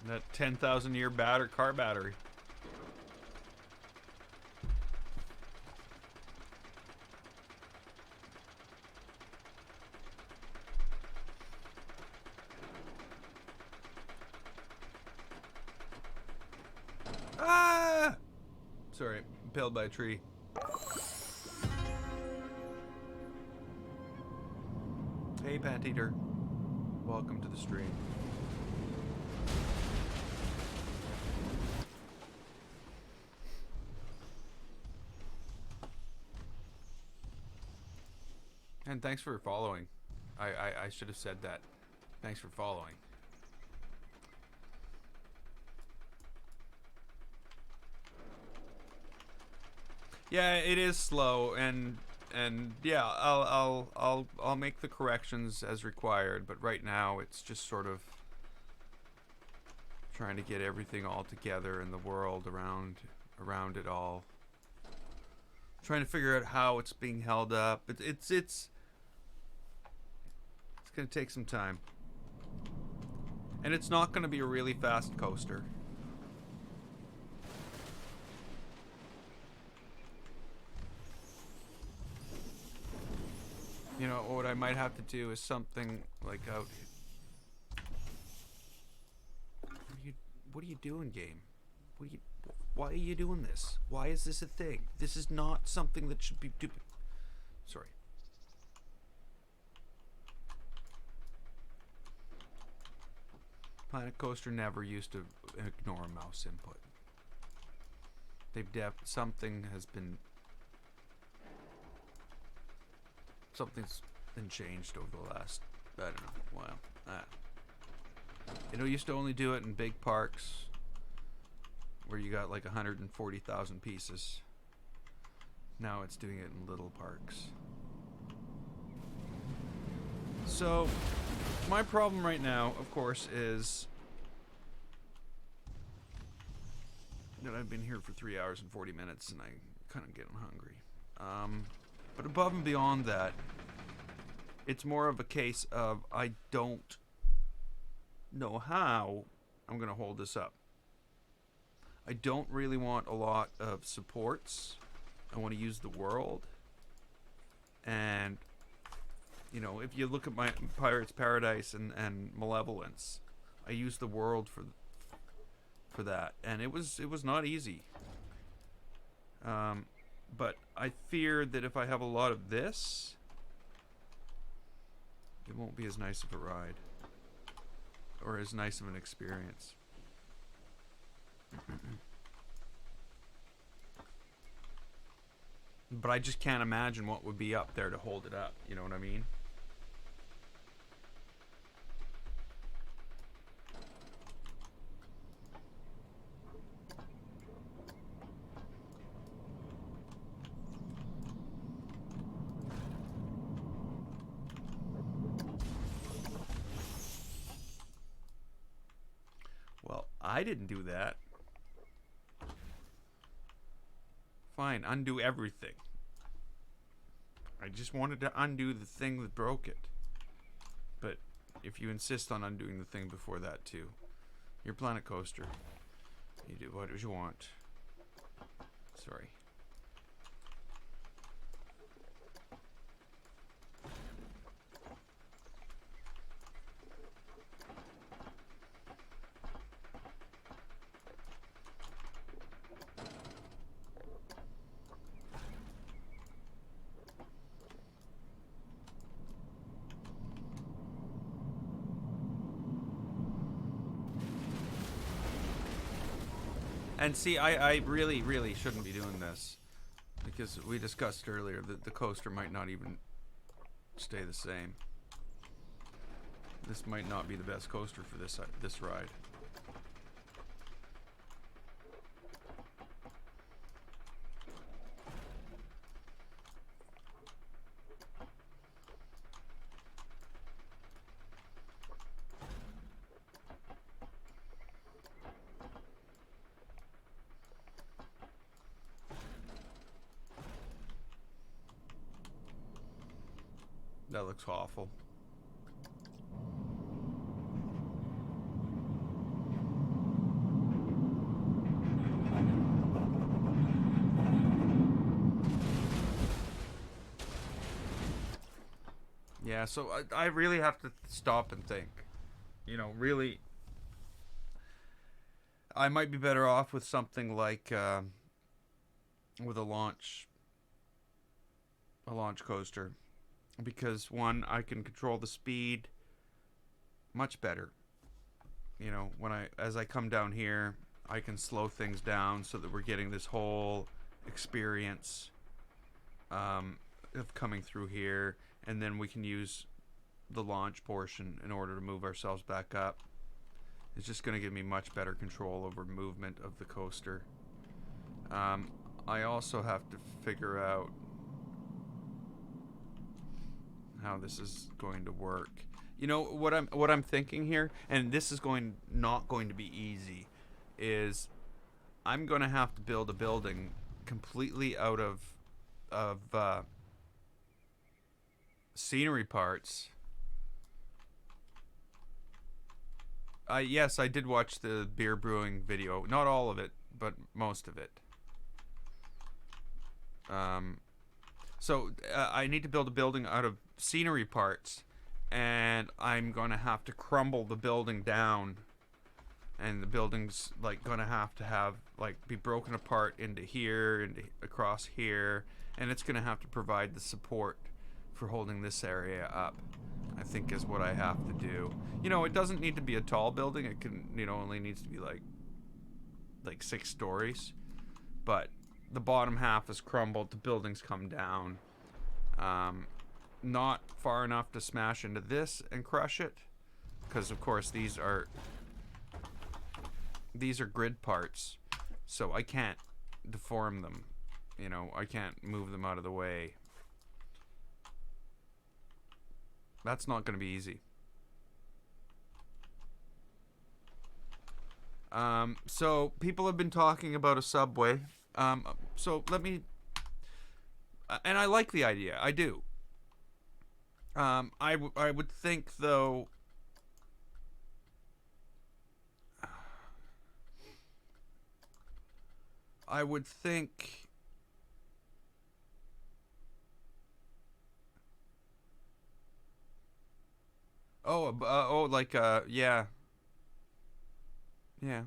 S1: That 10,000 year car battery. Ah! Sorry, impaled by a tree. Hey, Pant Eater. Welcome to the stream. And thanks for following. I should have said that. Thanks for following. Yeah, it is slow, and yeah, I'll make the corrections as required. But right now, it's just sort of trying to get everything all together in the world around it all. Trying to figure out how it's being held up. It's gonna take some time, and it's not gonna be a really fast coaster. You know, what I might have to do is something like out. What are you doing, game? Why are you doing this? Why is this a thing? This is not something that should be. Sorry. Planet Coaster never used to ignore mouse input. Something's been changed over the last, I don't know, while. It used to only do it in big parks where you got like 140,000 pieces. Now it's doing it in little parks. So, my problem right now, of course, is that I've been here for 3 hours and 40 minutes and I'm kind of getting hungry. But above and beyond that, it's more of a case of I don't know how I'm going to hold this up. I don't really want a lot of supports. I want to use the world. And, if you look at my Pirate's Paradise and Malevolence, I use the world for that. And it was not easy. But I fear that if I have a lot of this, it won't be as nice of a ride. Or as nice of an experience. But I just can't imagine what would be up there to hold it up. You know what I mean? Well, I didn't do that. Fine, undo everything. I just wanted to undo the thing that broke it. But if you insist on undoing the thing before that too, you're Planet Coaster. You do what you want. Sorry. And see, I really, really shouldn't be doing this. Because we discussed earlier that the coaster might not even stay the same. This might not be the best coaster for this ride. That looks awful. Yeah, so I really have to stop and think. Really, I might be better off with something like with a launch coaster. Because one, I can control the speed much better. As I come down here, I can slow things down so that we're getting this whole experience of coming through here, and then we can use the launch portion in order to move ourselves back up. It's just going to give me much better control over movement of the coaster. I also have to figure out how this is going to work. What I'm thinking here, and this is not going to be easy, is I'm going to have to build a building completely out of scenery parts. Yes, I did watch the beer brewing video. Not all of it, but most of it. So I need to build a building out of scenery parts, and I'm going to have to crumble the building down, and the building's going to have be broken apart into here and across here, and it's going to have to provide the support for holding this area up, I think is what I have to do. You know, it doesn't need to be a tall building. It can, you know, only needs to be like 6 stories. But the bottom half is crumbled. The buildings come down. Not far enough to smash into this and crush it, because of course these are grid parts, so I can't deform them. You know, I can't move them out of the way. That's not going to be easy. So people have been talking about a subway. So let me, and I like the idea. I do. I would think though. I would think. Yeah. Yeah.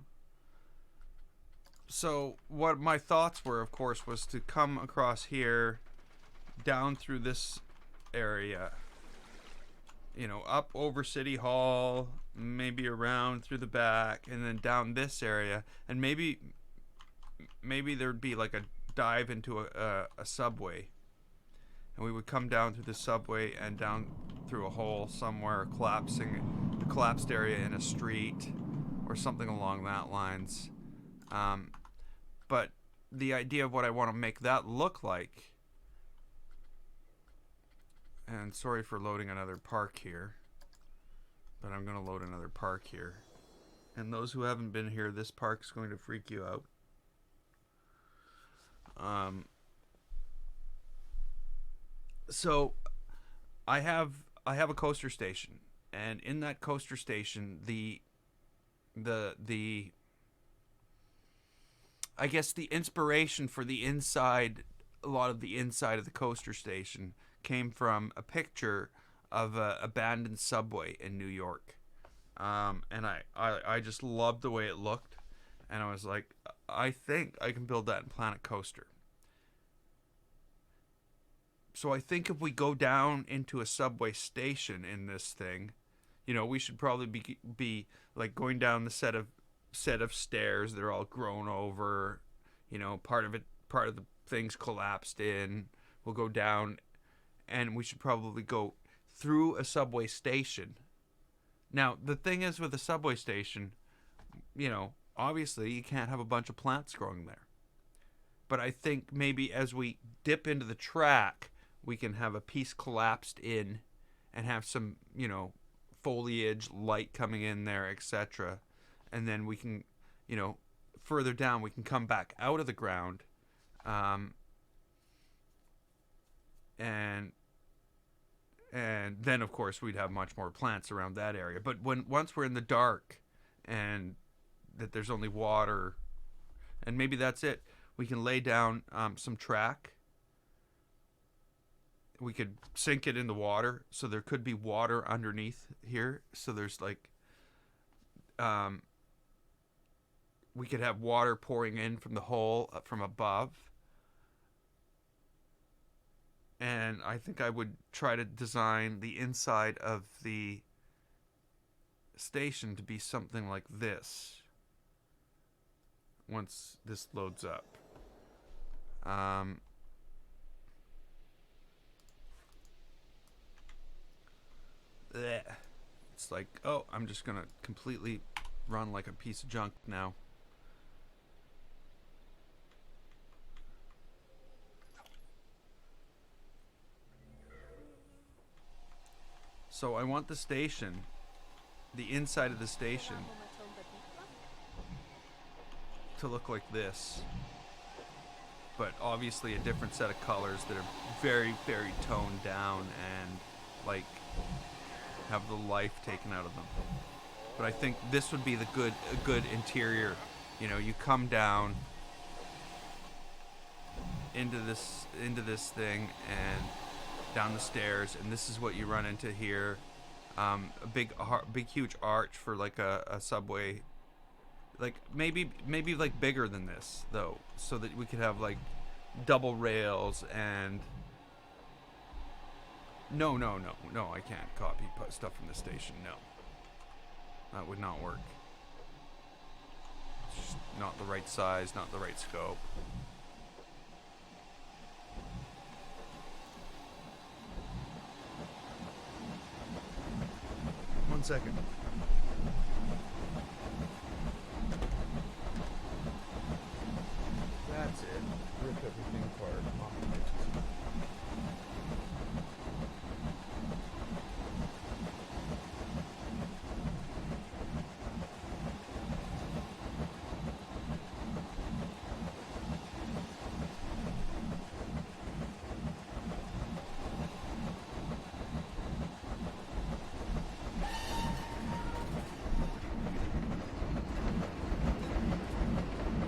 S1: So what my thoughts were, of course, was to come across here, down through this area, you know, up over City Hall, maybe around through the back, and then down this area, and maybe there'd be like a dive into a subway, and we would come down through the subway and down through a hole somewhere, collapsing the collapsed area in a street or something along that lines. But the idea of what I want to make that look like, and sorry for loading another park here, but I'm going to load another park here. And those who haven't been here, this park's going to freak you out. So I have a coaster station, and in that coaster station, the I guess the inspiration for the inside, a lot of the inside of the coaster station came from a picture of an abandoned subway in New York. And I just loved the way it looked, and I was like, I think I can build that in Planet Coaster. So I think if we go down into a subway station in this thing, you know, we should probably be like going down the set of stairs. They're all grown over, you know, part of the thing's collapsed in. We'll go down, and we should probably go through a subway station. Now, the thing is with a subway station, you know, obviously you can't have a bunch of plants growing there. But I think maybe as we dip into the track, we can have a piece collapsed in and have some, you know, foliage, light coming in there, etc. And then we can, you know, further down, we can come back out of the ground, and then of course we'd have much more plants around that area. But once we're in the dark and that there's only water, and maybe that's it, we can lay down some track. We could sink it in the water, so there could be water underneath here. So there's like, we could have water pouring in from the hole from above. And I think I would try to design the inside of the station to be something like this once this loads up. It's like, oh, I'm just gonna completely run like a piece of junk now. So I want the station, the inside of the station, to look like this, but obviously a different set of colors that are very, very toned down and like have the life taken out of them. But I think this would be a good interior. You know, you come down into this thing and down the stairs, and this is what you run into here. A big huge arch for like a subway, like maybe like bigger than this though, so that we could have like double rails and No, I can't copy stuff from the station, no. That would not work. It's just not the right size, not the right scope. One second. That's it. Rip everything apart.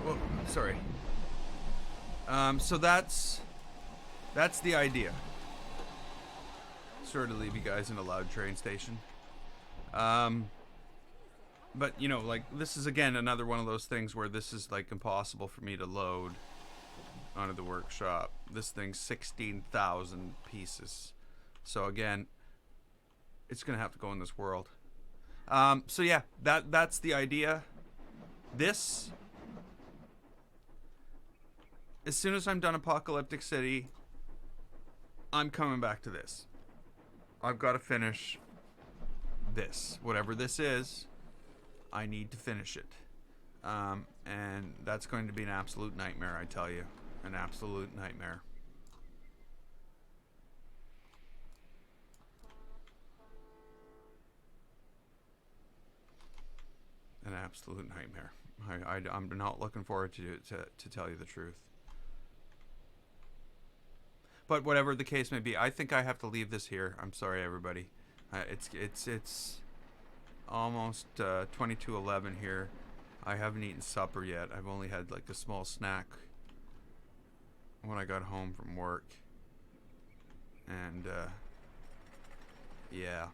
S1: Whoa, sorry. So that's the idea. Sort of leave you guys in a loud train station. But you know, like, this is again another one of those things where this is like impossible for me to load onto the workshop. This thing's 16,000 pieces. So again, it's gonna have to go in this world. So yeah, that's the idea. This, as soon as I'm done Apocalyptic City, I'm coming back to this. I've got to finish this. Whatever this is, I need to finish it. And that's going to be an absolute nightmare, I tell you. An absolute nightmare. An absolute nightmare. I'm not looking forward to tell you the truth. But whatever the case may be, I think I have to leave this here. I'm sorry, everybody. It's almost 22:11 here. I haven't eaten supper yet. I've only had like a small snack when I got home from work. And yeah,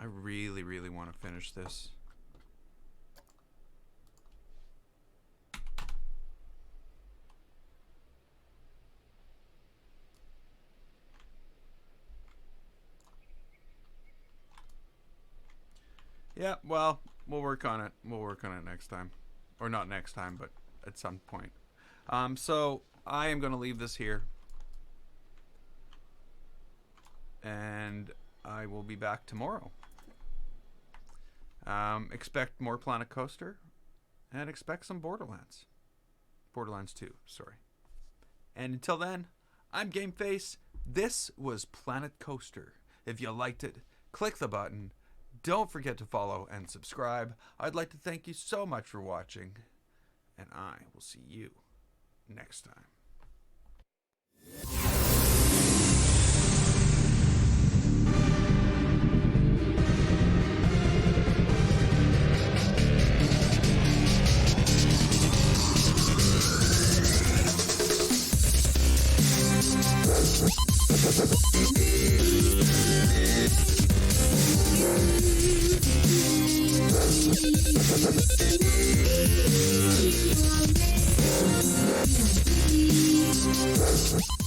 S1: I really, really want to finish this. Yeah, well, we'll work on it. We'll work on it next time. Or not next time, but at some point. So I am going to leave this here. And I will be back tomorrow. Expect more Planet Coaster. And expect some Borderlands. Borderlands 2, sorry. And until then, I'm GameFace. This was Planet Coaster. If you liked it, click the button. Don't forget to follow and subscribe. I'd like to thank you so much for watching, and I will see you next time. Thank you.